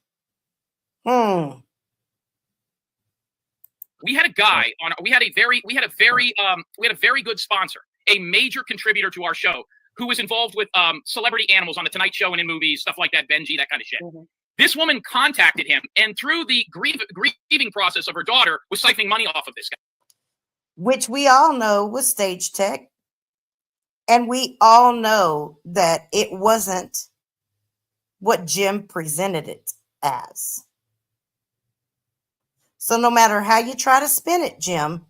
We had a guy on. We had a very good sponsor, a major contributor to our show, who was involved with celebrity animals on the Tonight Show and in movies, stuff like that, Benji, that kind of shit. Mm-hmm. This woman contacted him, and through the grieving process of her daughter, was siphoning money off of this guy, which we all know was stage tech, and we all know that it wasn't what Jim presented it as. So no matter how you try to spin it, Jim,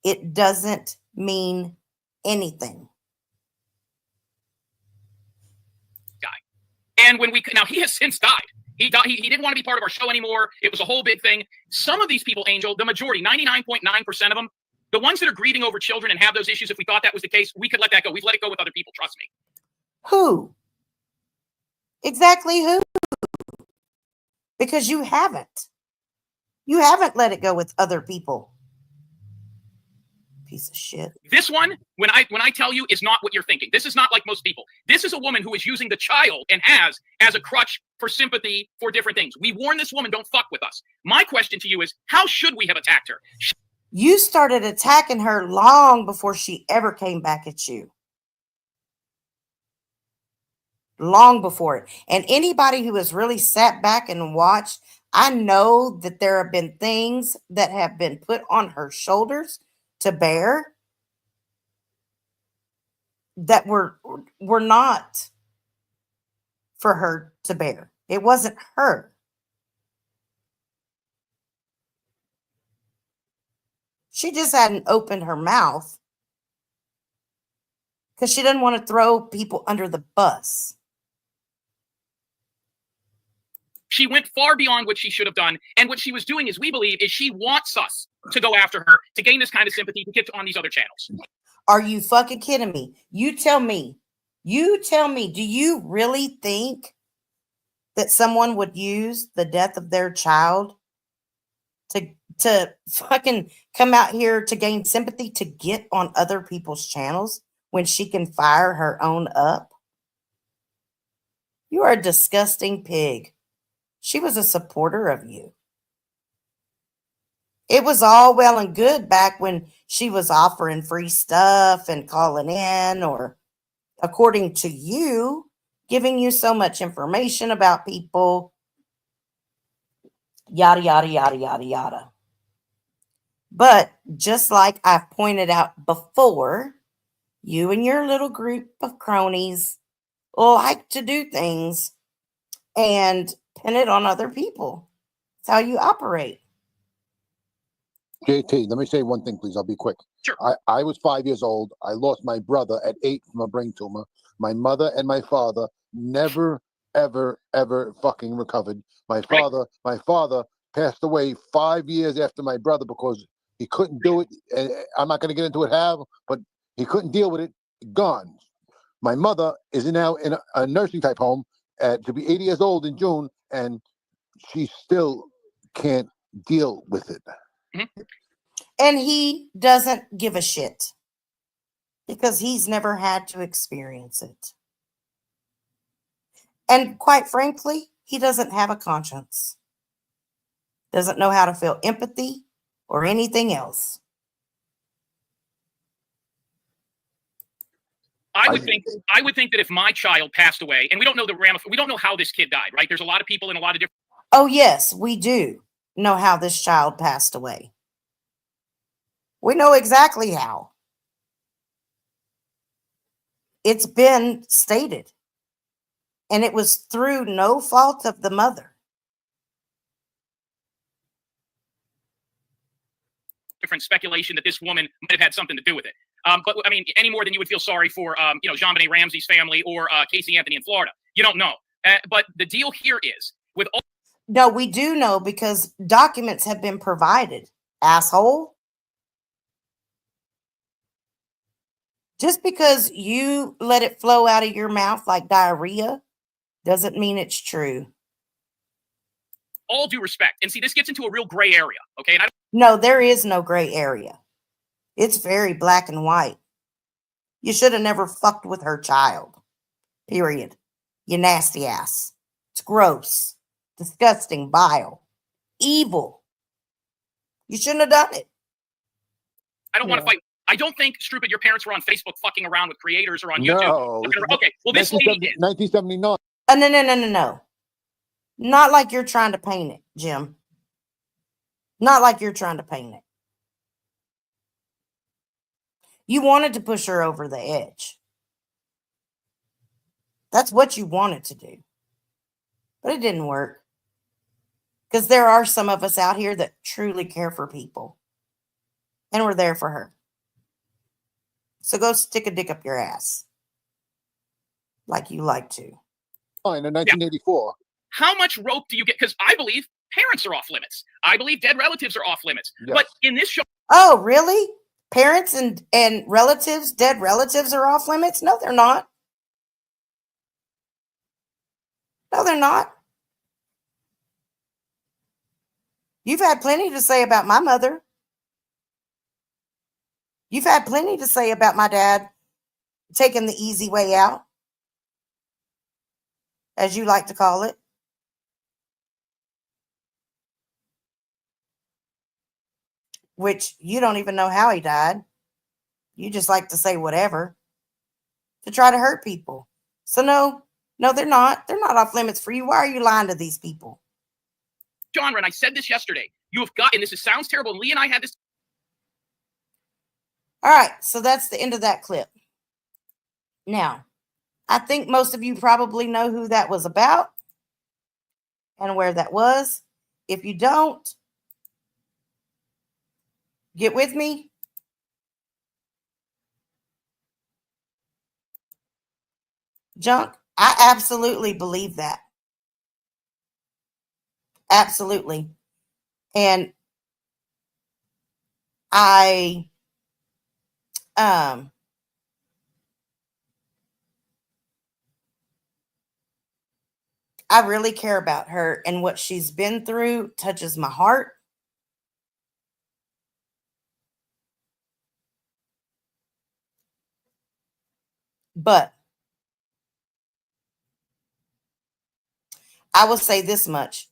it doesn't mean anything. Guy. And now he has since died. He didn't want to be part of our show anymore. It was a whole big thing. Some of these people, Angel, the majority, 99.9% of them, the ones that are grieving over children and have those issues, if we thought that was the case, we could let that go. We've let it go with other people, trust me. Who? Exactly who? Because you haven't. You haven't let it go with other people. Piece of shit. This one, when I tell you, is not what you're thinking. This is not like most people. This is a woman who is using the child and has as a crutch for sympathy for different things. We warn this woman, don't fuck with us. My question to you is, how should we have attacked her? You started attacking her long before she ever came back at you. Long before it. And anybody who has really sat back and watched, I know that there have been things that have been put on her shoulders to bear that were not for her to bear. It wasn't her. She just hadn't opened her mouth because she didn't want to throw people under the bus. She went far beyond what she should have done. And what she was doing, is we believe, is she wants us to go after her to gain this kind of sympathy to get on these other channels. Are you fucking kidding me? You tell me, do you really think that someone would use the death of their child to fucking come out here to gain sympathy to get on other people's channels when she can fire her own up? You are a disgusting pig. She was a supporter of you. It was all well and good back when she was offering free stuff and calling in, or according to you, giving you so much information about people, yada, yada, yada, yada, yada. But just like I've pointed out before, you and your little group of cronies like to do things and pin it on other people. That's how you operate. JT, let me say one thing, please. I'll be quick. Sure. I was 5 years old. I lost my brother at 8 from a brain tumor. My mother and my father never, ever, ever fucking recovered. My father passed away 5 years after my brother because he couldn't do it. And I'm not going to get into it how, but he couldn't deal with it. Gone. My mother is now in a nursing type home to be 80 years old in June, and she still can't deal with it. Mm-hmm. And he doesn't give a shit because he's never had to experience it. And quite frankly, he doesn't have a conscience. Doesn't know how to feel empathy or anything else. I would think that if my child passed away, and we don't know we don't know how this kid died, right? There's a lot of people in a lot of different. Oh, yes, we do know how this child passed away. We know exactly how. It's been stated. And it was through no fault of the mother. Different speculation that this woman might have had something to do with it. But I mean, any more than you would feel sorry for, JonBenet Ramsey's family or Casey Anthony in Florida. You don't know. But the deal here is with all. No, we do know because documents have been provided, asshole. Just because you let it flow out of your mouth like diarrhea doesn't mean it's true. All due respect. And see, this gets into a real gray area, okay? No, there is no gray area. It's very black and white. You should have never fucked with her child. Period. You nasty ass. It's gross. Disgusting. Vile. Evil. You shouldn't have done it. I don't want to fight. I don't think, Stupid, your parents were on Facebook fucking around with creators or on YouTube. No. Okay, well, this lady did. 1979. No. Not like you're trying to paint it, Jim. Not like you're trying to paint it. You wanted to push her over the edge. That's what you wanted to do. But it didn't work. Because there are some of us out here that truly care for people. And we're there for her. So go stick a dick up your ass. Like you like to. In 1984. How much rope do you get? Because I believe parents are off limits. I believe dead relatives are off limits. Yes. But in this show. Oh, really? Parents and relatives, dead relatives are off limits? No, they're not. No, they're not. You've had plenty to say about my mother. You've had plenty to say about my dad taking the easy way out, as you like to call it. Which you don't even know how he died. You just like to say whatever to try to hurt people. So no, they're not. They're not off limits for you. Why are you lying to these people? Genre, and I said this yesterday. You have got, and this sounds terrible. And Lee and I had this. All right, so that's the end of that clip. Now, I think most of you probably know who that was about and where that was. If you don't, get with me. Junk, I absolutely believe that. Absolutely. And I really care about her, and what she's been through touches my heart. But I will say this much.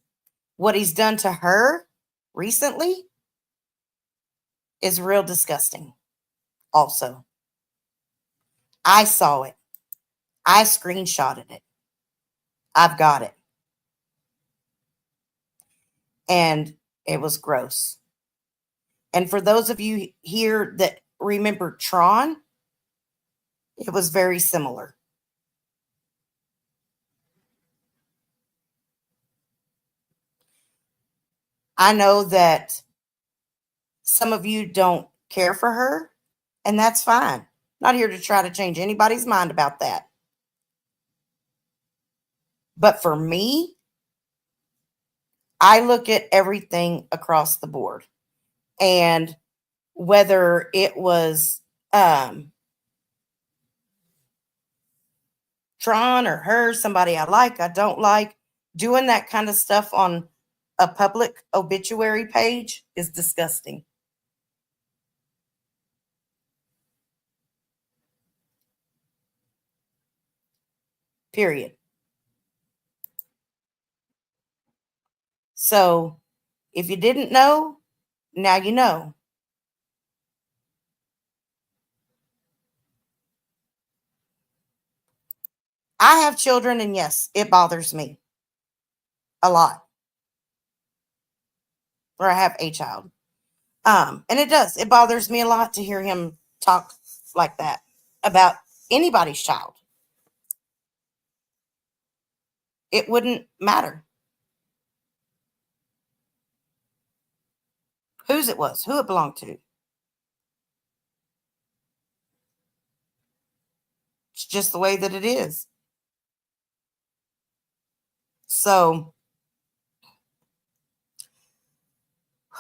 what he's done to her recently is real disgusting. Also, I saw it. I screenshotted it. I've got it. And it was gross. And for those of you here that remember Tron, it was very similar. I know that some of you don't care for her, and that's fine. Not here to try to change anybody's mind about that. But for me, I look at everything across the board. And whether it was Tron or her, somebody I like, I don't like, doing that kind of stuff on a public obituary page is disgusting. Period. So if you didn't know, now you know. I have children, and yes, it bothers me a lot. Or I have a child. And it does. It bothers me a lot to hear him talk like that about anybody's child. It wouldn't matter whose it was, who it belonged to. It's just the way that it is. So,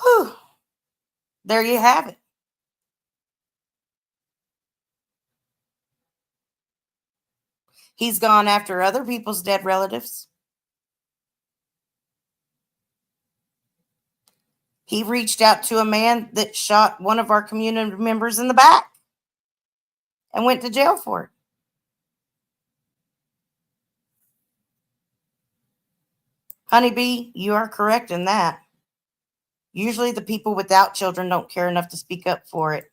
whew, there you have it. He's gone after other people's dead relatives. He reached out to a man that shot one of our community members in the back and went to jail for it. Honeybee, you are correct in that. Usually the people without children don't care enough to speak up for it.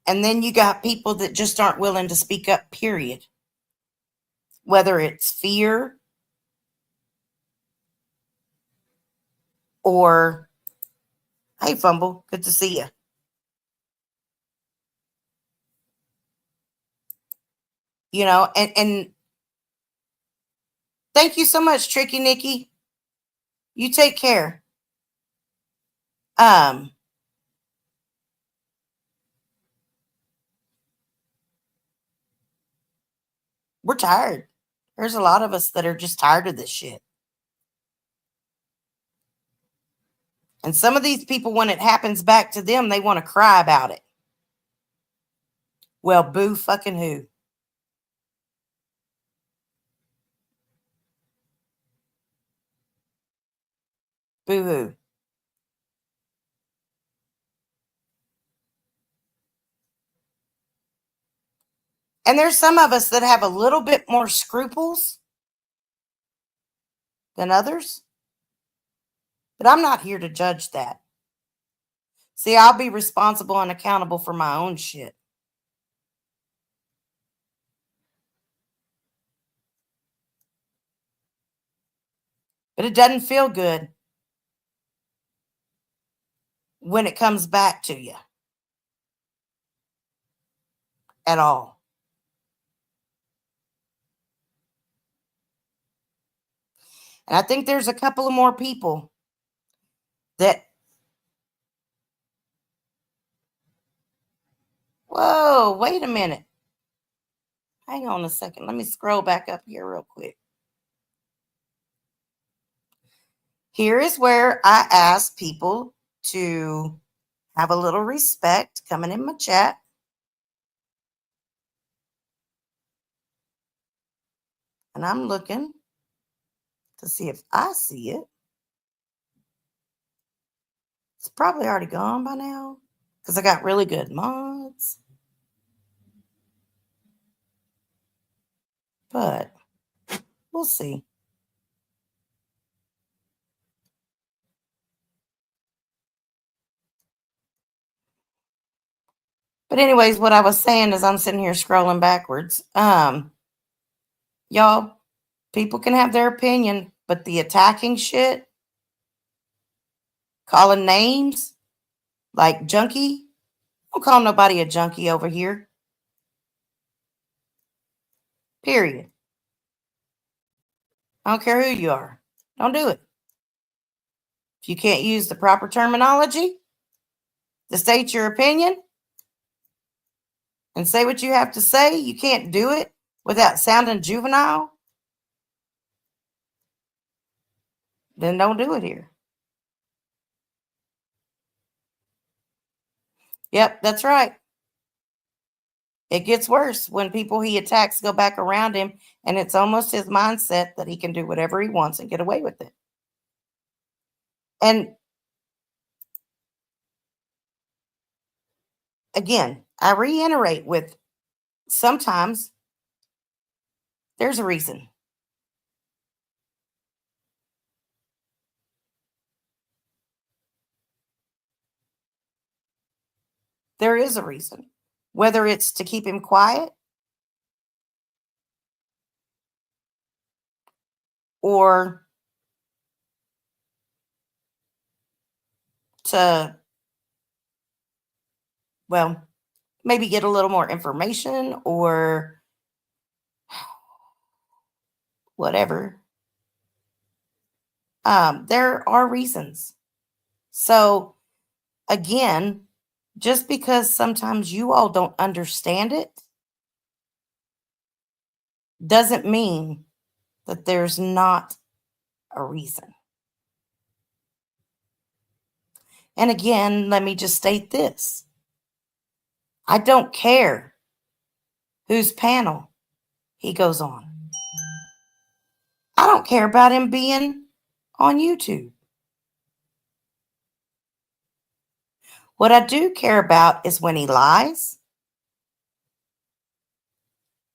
And then you got people that just aren't willing to speak up, period. Whether it's fear or, hey, Fumble, good to see you. You know, and thank you so much, Tricky Nikki. You take care. We're tired. There's a lot of us that are just tired of this shit. And some of these people, when it happens back to them, they want to cry about it. Well, boo fucking who? Boo hoo. And there's some of us that have a little bit more scruples than others. But I'm not here to judge that. See, I'll be responsible and accountable for my own shit. But it doesn't feel good when it comes back to you at all. And I think there's a couple of more people that, whoa, wait a minute. Hang on a second. Let me scroll back up here real quick. Here is where I ask people to have a little respect coming in my chat. And I'm looking to see if I see it. It's probably already gone by now because I got really good mods. But We'll see. But anyways, what I was saying is I'm sitting here scrolling backwards. Y'all, people can have their opinion, but the attacking shit, calling names like junkie, don't call nobody a junkie over here. Period. I don't care who you are. Don't do it. If you can't use the proper terminology to state your opinion and say what you have to say, you can't do it without sounding juvenile, then don't do it here. Yep, that's right. It gets worse when people he attacks go back around him, and it's almost his mindset that he can do whatever he wants and get away with it. And again, I reiterate with sometimes there's a reason. There is a reason. Whether it's to keep him quiet or to, well, maybe get a little more information or whatever. There are reasons. So again, just because sometimes you all don't understand it doesn't mean that there's not a reason. And again, let me just state this. I don't care whose panel he goes on. I don't care about him being on YouTube. What I do care about is when he lies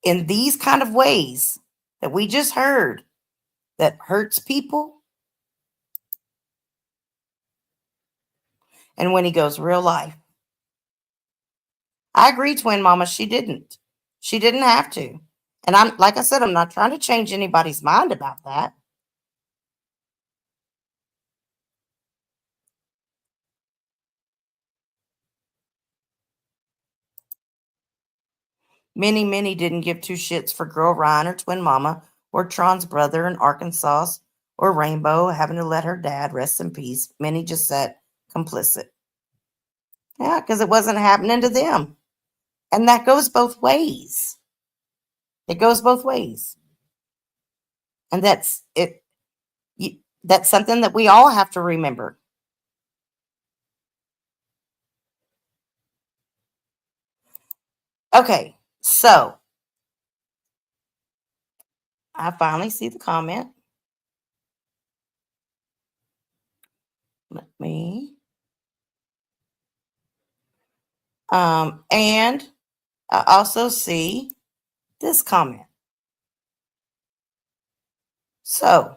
in these kind of ways that we just heard that hurts people, and when he goes real life. I agree, twin mama, she didn't. She didn't have to. And I'm, like I said, I'm not trying to change anybody's mind about that. Many didn't give two shits for Girl Ryan or Twin Mama or Tron's brother in Arkansas or Rainbow having to let her dad rest in peace. Many just sat complicit. Yeah, because it wasn't happening to them. And that goes both ways. It goes both ways. And that's it. That's something that we all have to remember. Okay, so I finally see the comment. Let me. And I also see this comment. So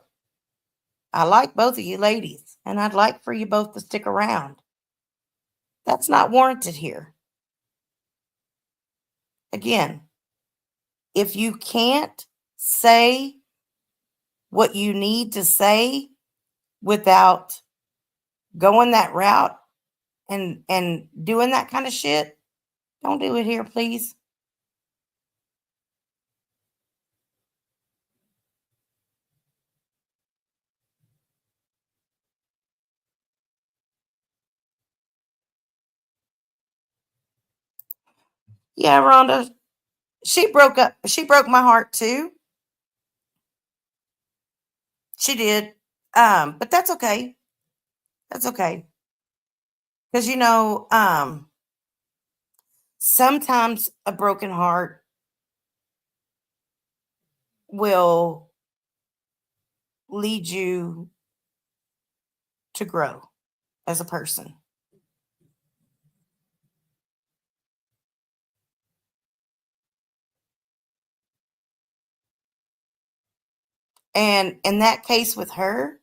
I like both of you ladies, and I'd like for you both to stick around. That's not warranted here. Again, if you can't say what you need to say without going that route and doing that kind of shit, don't do it here, please. Yeah, Rhonda, she broke my heart too. She did. But that's okay. That's okay. Because sometimes a broken heart will lead you to grow as a person. And in that case with her,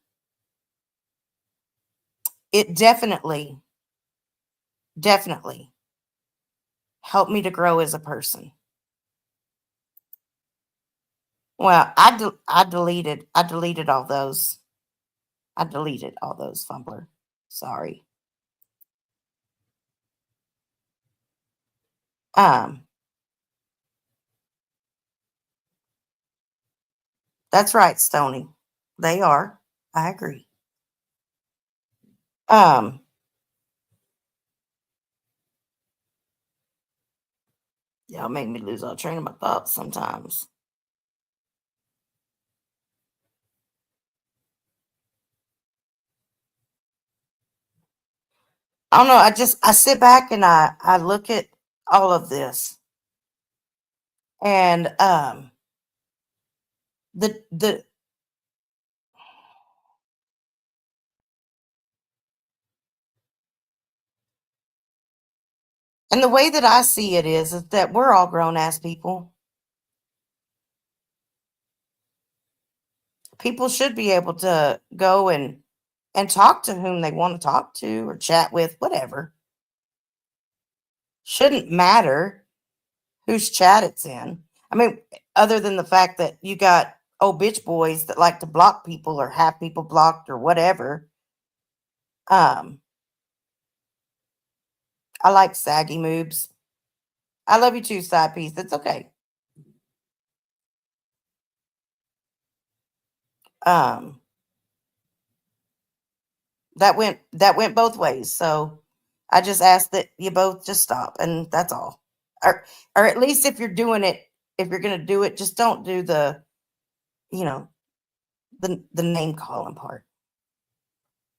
it definitely helped me to grow as a person. Well, I deleted all those. I deleted all those, Fumbler. Sorry. That's right, Stony. They are. I agree. Y'all make me lose all train of my thoughts sometimes. I don't know. I sit back and I look at all of this, and the and the way that I see it is that we're all grown ass people. People should be able to go and talk to whom they want to talk to or chat with, whatever. Shouldn't matter whose chat it's in. I mean, other than the fact that you got old bitch boys that like to block people or have people blocked or whatever. I like saggy moobs. I love you too, side piece. That's okay. That went both ways. So I just ask that you both just stop, and that's all. Or at least if you're doing it, if you're gonna do it, just don't do the, you know, the name calling part.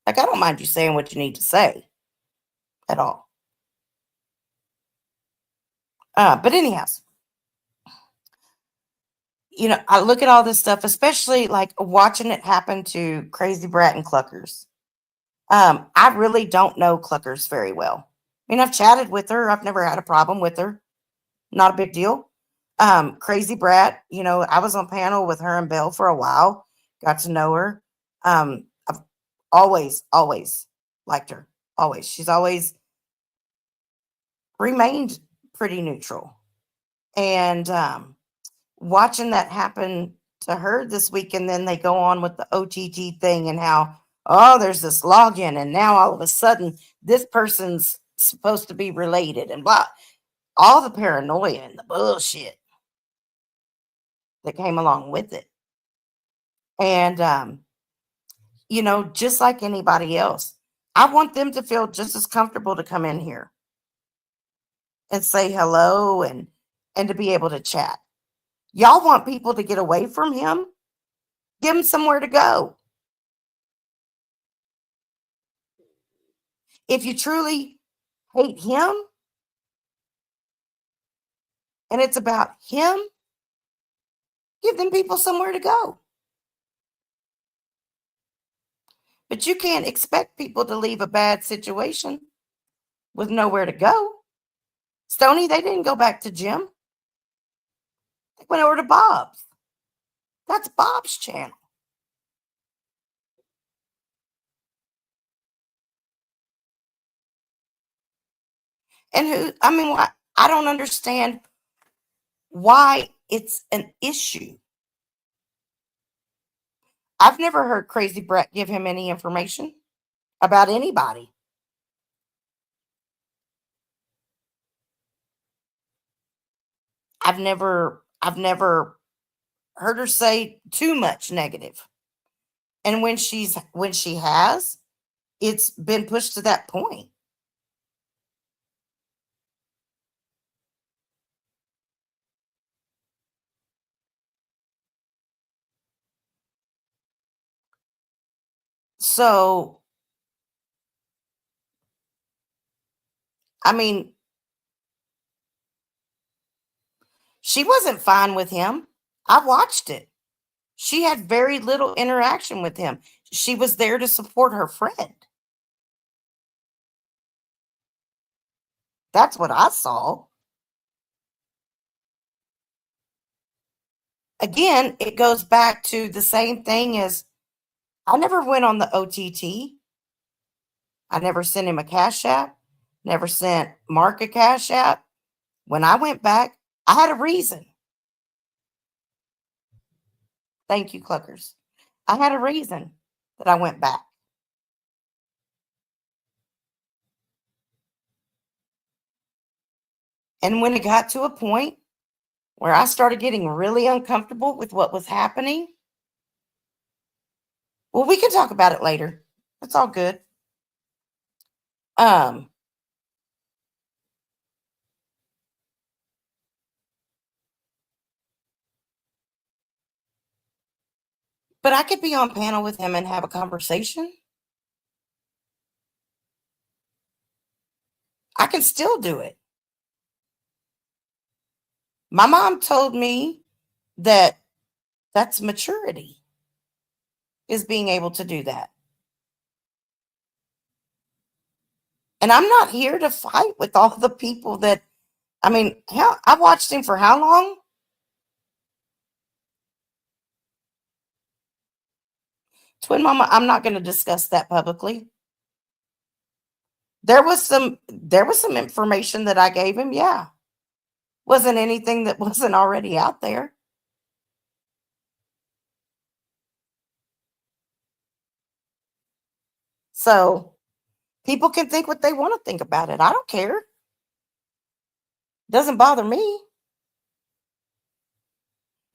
Like, I don't mind you saying what you need to say at all. But anyhow, I look at all this stuff, especially like watching it happen to Crazy Brat and Cluckers. I really don't know Cluckers very well. I mean, I've chatted with her. I've never had a problem with her. Not a big deal. Crazy Brat, I was on panel with her and Belle for a while. Got to know her. I've always liked her. Always. She's always remained pretty neutral. And watching that happen to her this week, and then they go on with the OTT thing and how, oh, there's this login, and now all of a sudden this person's supposed to be related and blah. All the paranoia and the bullshit that came along with it. And, just like anybody else, I want them to feel just as comfortable to come in here and say hello and to be able to chat. Y'all want people to get away from him? Give him somewhere to go. If you truly hate him and it's about him, give them people somewhere to go. But you can't expect people to leave a bad situation with nowhere to go. Stony, they didn't go back to Jim. They went over to Bob's. That's Bob's channel. And I don't understand why it's an issue. I've never heard Crazy Brett give him any information about anybody. I've never heard her say too much negative. And when she has, it's been pushed to that point. So, I mean, she wasn't fine with him. I watched it. She had very little interaction with him. She was there to support her friend. That's what I saw. again, it goes back to the same thing as I never went on the OTT. I never sent him a cash app, never sent Mark a cash app. When I went back, I had a reason. Thank you, Cluckers. I had a reason that I went back. And when it got to a point where I started getting really uncomfortable with what was happening, well, we can talk about it later. It's all good. But I could be on panel with him and have a conversation. I can still do it. My mom told me that that's maturity, is being able to do that. And I'm not here to fight with all the people that, I mean, hell, I watched him for how long? Twin Mama, I'm not going to discuss that publicly. There was some information that I gave him, yeah. Wasn't anything that wasn't already out there. So people can think what they want to think about it. I don't care. Doesn't bother me.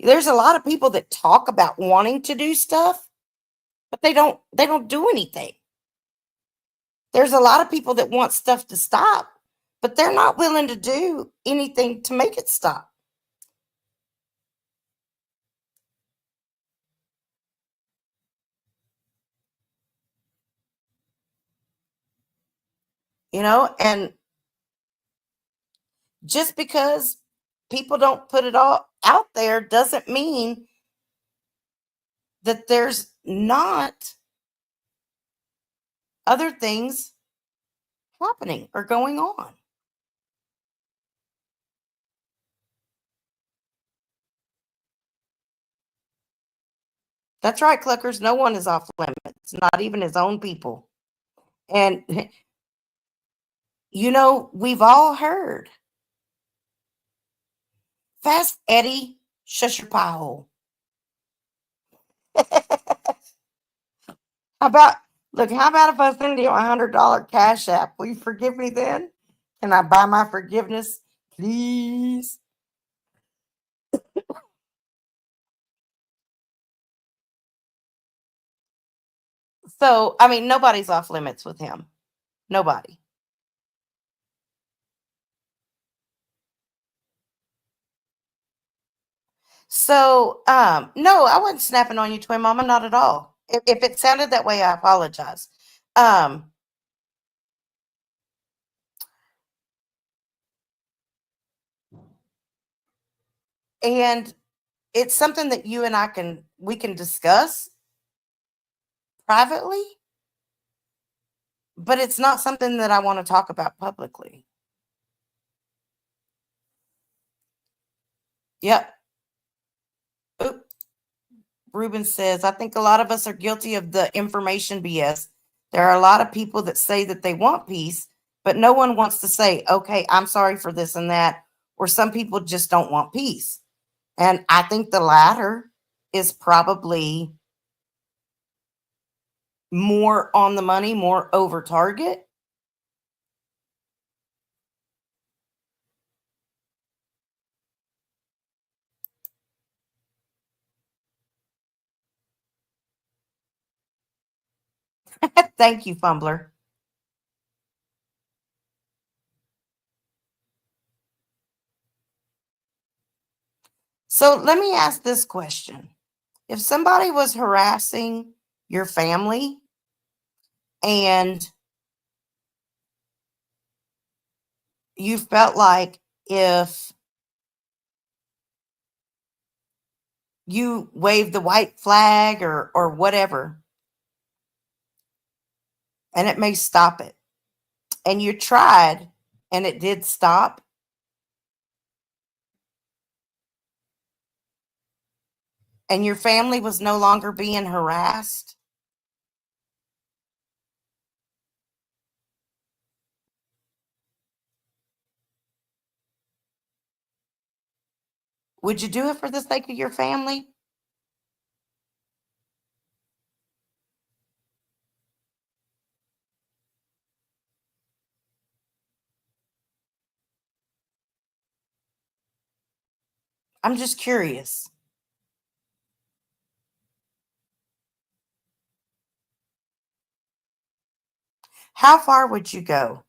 There's a lot of people that talk about wanting to do stuff, but they don't do anything. There's a lot of people that want stuff to stop, but they're not willing to do anything to make it stop. You know, and just because people don't put it all out there doesn't mean that there's not other things happening or going on. That's right, Cluckers. No one is off limits, not even his own people. And, you know, we've all heard. Fast Eddie, shush your pie hole. How about if I send you $100 cash app? Will you forgive me then? Can I buy my forgiveness, please? So, I mean, nobody's off limits with him. Nobody. So, no, I wasn't snapping on you, Twin Mama, not at all. If it sounded that way, I apologize. And it's something that you and we can discuss privately, but it's not something that I want to talk about publicly. Yep. Oop. Ruben says, I think a lot of us are guilty of the information BS. There are a lot of people that say that they want peace, but no one wants to say, okay, I'm sorry for this and that. Or some people just don't want peace. And I think the latter is probably more on the money, more over target. Thank you, Fumbler. So let me ask this question. If somebody was harassing your family and you felt like if you waved the white flag or whatever, and it may stop it, and you tried and it did stop, and your family was no longer being harassed, would you do it for the sake of your family? I'm just curious. How far would you go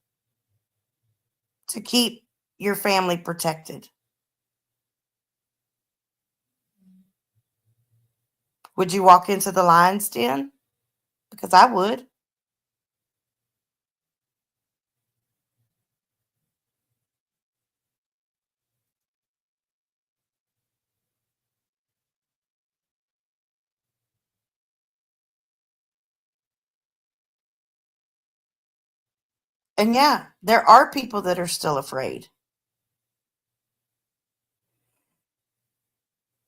to keep your family protected? Would you walk into the lion's den? Because I would. And yeah, there are people that are still afraid.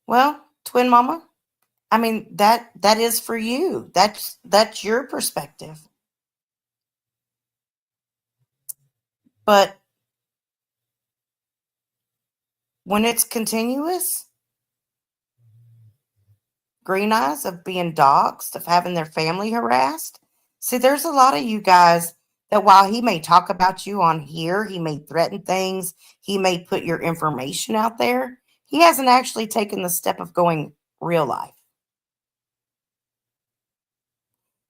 Well, twin mama, I mean that is for you. That's your perspective. But when it's continuous, green eyes of being doxxed, of having their family harassed. See, there's a lot of you guys that while he may talk about you on here, he may threaten things, he may put your information out there, he hasn't actually taken the step of going real life.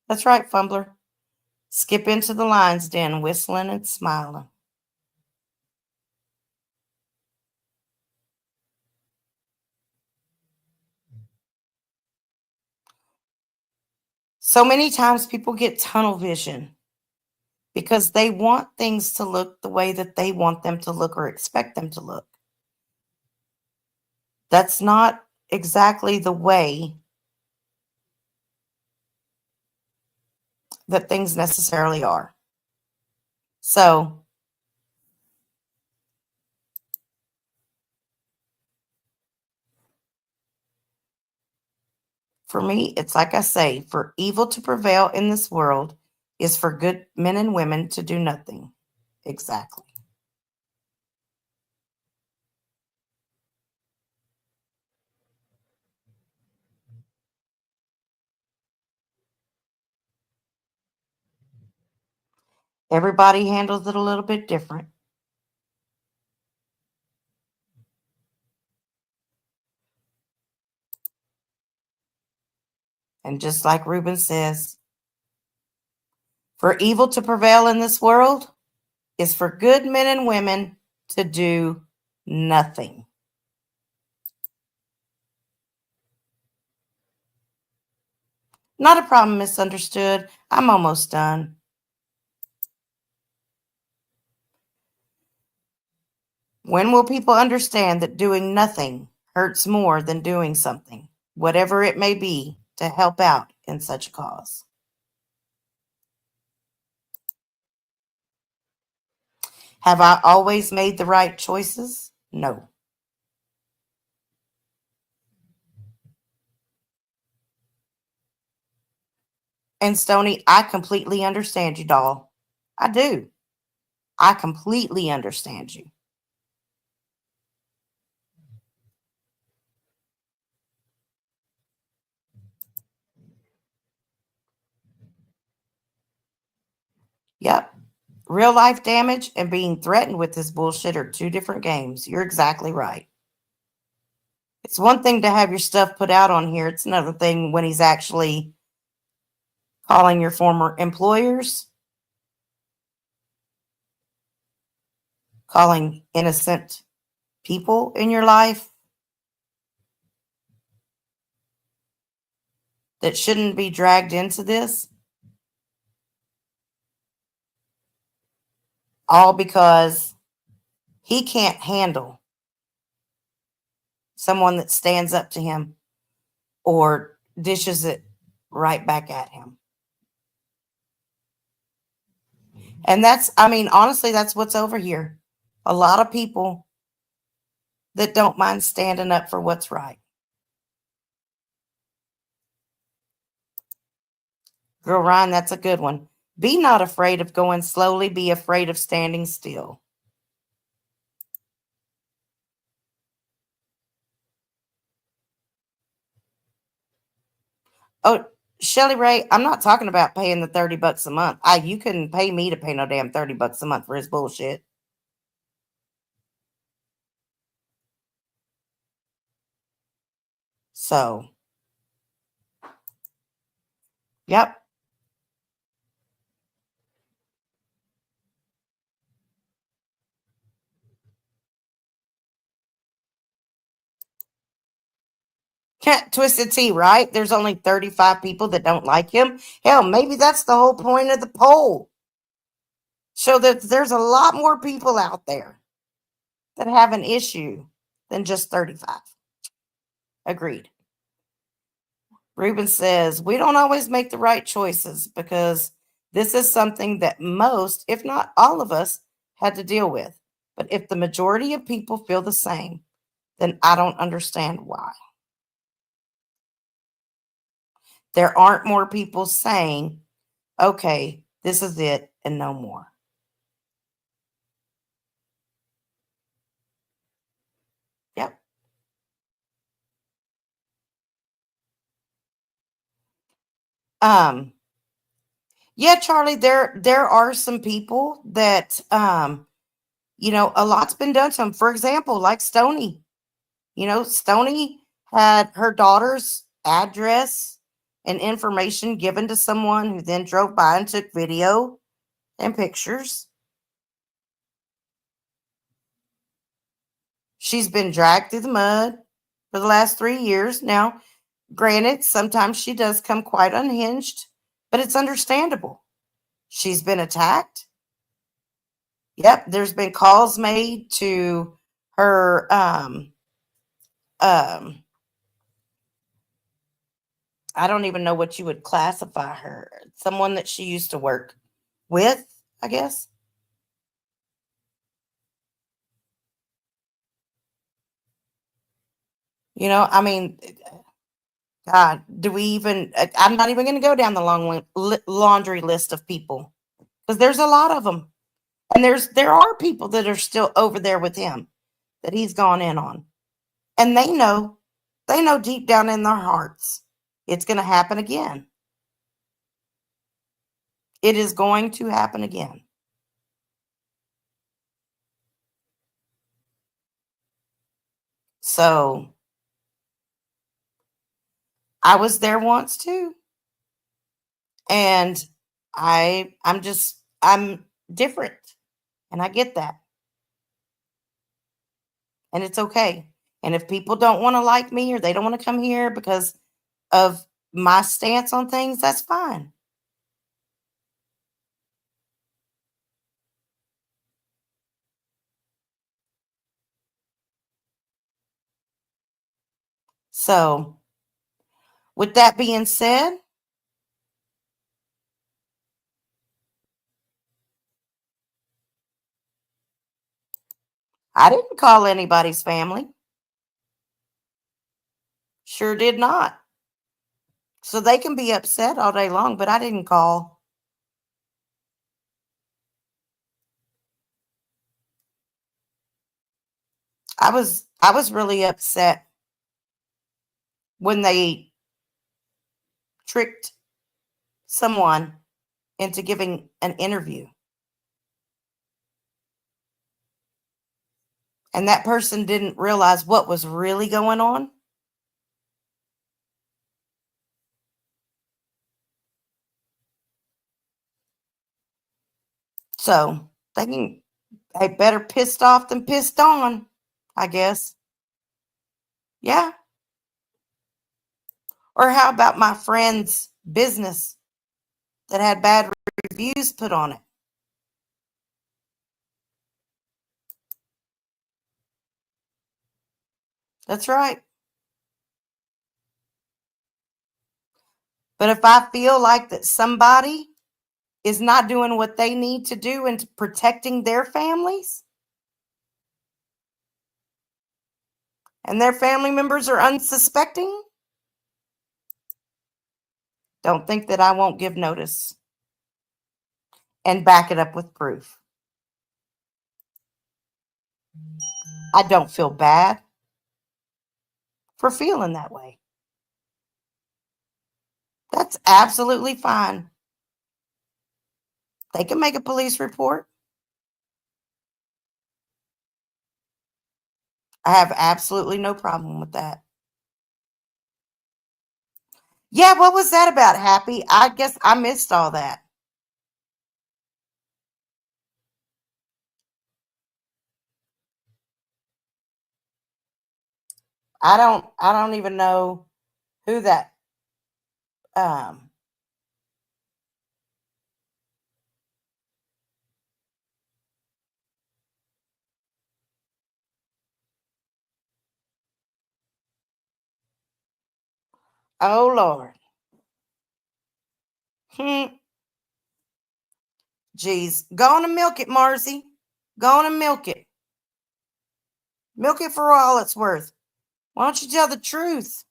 That's right, Fumbler. Skip into the lion's den, whistling and smiling. So many times people get tunnel vision because they want things to look the way that they want them to look or expect them to look. That's not exactly the way that things necessarily are. So, for me, it's like I say, for evil to prevail in this world is for good men and women to do nothing. Exactly. Everybody handles it a little bit different. And just like Reuben says, for evil to prevail in this world is for good men and women to do nothing. Not a problem, misunderstood. I'm almost done. When will people understand that doing nothing hurts more than doing something, whatever it may be, to help out in such a cause? Have I always made the right choices? No. And Stony, I completely understand you, doll. I do. I completely understand you. Yep. Real life damage and being threatened with this bullshit are two different games. You're exactly right. It's one thing to have your stuff put out on here. It's another thing when he's actually calling your former employers, calling innocent people in your life that shouldn't be dragged into this, all because he can't handle someone that stands up to him or dishes it right back at him. And that's, I mean, honestly, that's what's over here. A lot of people that don't mind standing up for what's right. Girl, Ryan, that's a good one. Be not afraid of going slowly. Be afraid of standing still. Oh, Shelly Ray, I'm not talking about paying the $30 a month. You couldn't pay me to pay no damn $30 a month for his bullshit. So, yep. Twisted Tea, right? There's only 35 people that don't like him. Hell, maybe that's the whole point of the poll. So that there's a lot more people out there that have an issue than just 35. Agreed. Ruben says, we don't always make the right choices because this is something that most, if not all of us, had to deal with. But if the majority of people feel the same, then I don't understand why. There aren't more people saying, okay, this is it and no more. Yep. Yeah, Charlie, there are some people that a lot's been done to them. For example, like Stony. Stony had her daughter's address and information given to someone who then drove by and took video and pictures. She's been dragged through the mud for the last 3 years. Now, granted, sometimes she does come quite unhinged, but it's understandable. She's been attacked. Yep, there's been calls made to her I don't even know what you would classify her. Someone that she used to work with, I guess. I mean, God, do we even? I'm not even going to go down the long laundry list of people because there's a lot of them, and there are people that are still over there with him that he's gone in on, and they know deep down in their hearts it's going to happen again. It is going to happen again. So I was there once too. And I'm different. And I get that. And it's okay. And if people don't want to like me or they don't want to come here because of my stance on things, that's fine. So, with that being said, I didn't call anybody's family. Sure did not. So they can be upset all day long, but I didn't call. I was really upset when they tricked someone into giving an interview. And that person didn't realize what was really going on. So they better pissed off than pissed on, I guess. Yeah. Or how about my friend's business that had bad reviews put on it? That's right. But if I feel like that somebody is not doing what they need to do in protecting their families, and their family members are unsuspecting, Don't think that I won't give notice and back it up with proof. I don't feel bad for feeling that way. That's absolutely fine. They can make a police report. I have absolutely no problem with that. Yeah, what was that about, Happy? I guess I missed all that. I don't even know who that oh Lord. Geez. Go on and milk it, Marcy. Go on and milk it. Milk it for all it's worth. Why don't you tell the truth?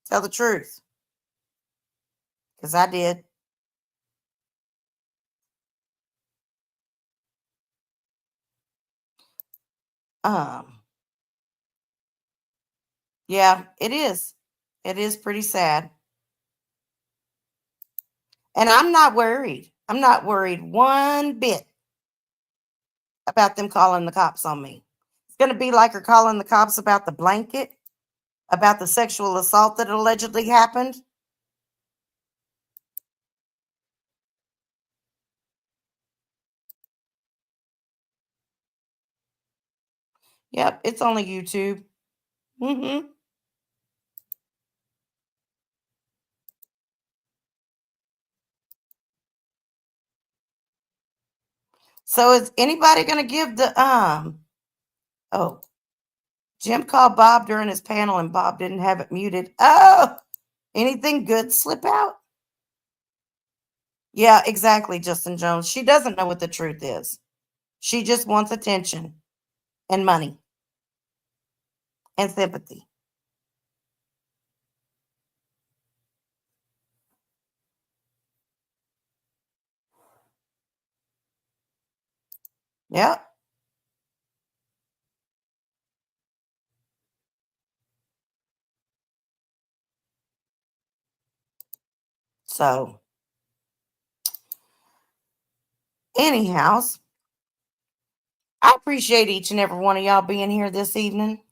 Tell the truth. Because I did. Yeah, it is. It is pretty sad. And I'm not worried. I'm not worried one bit about them calling the cops on me. It's going to be like her calling the cops about the blanket, about the sexual assault that allegedly happened. Yep, it's only YouTube. So is anybody going to give the oh, Jim called Bob during his panel and Bob didn't have it muted. Oh, anything good slip out? Yeah, exactly, Justin Jones. She doesn't know what the truth is. She just wants attention and money and sympathy. Yep. So, anyhow, I appreciate each and every one of y'all being here this evening.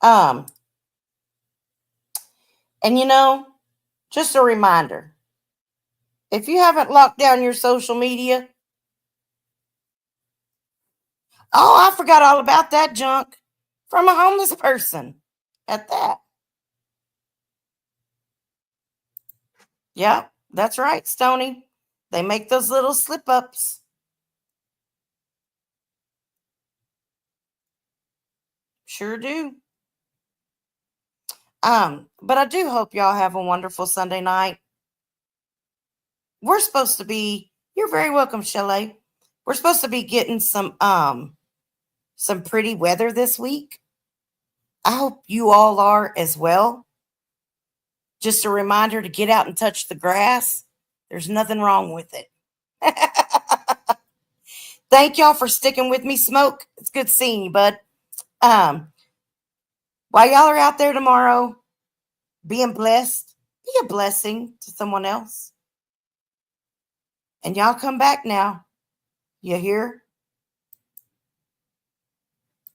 And you know, just a reminder, if you haven't locked down your social media, oh, I forgot all about that junk from a homeless person at that. Yeah, that's right, Stony. They make those little slip ups. Sure do. But I do hope y'all have a wonderful Sunday night. We're supposed to be, you're very welcome, Shelley. We're supposed to be getting some pretty weather this week. I hope you all are as well. Just a reminder to get out and touch the grass. There's nothing wrong with it. Thank y'all for sticking with me, Smoke. It's good seeing you, bud. While y'all are out there tomorrow being blessed, be a blessing to someone else. And y'all come back now. You hear?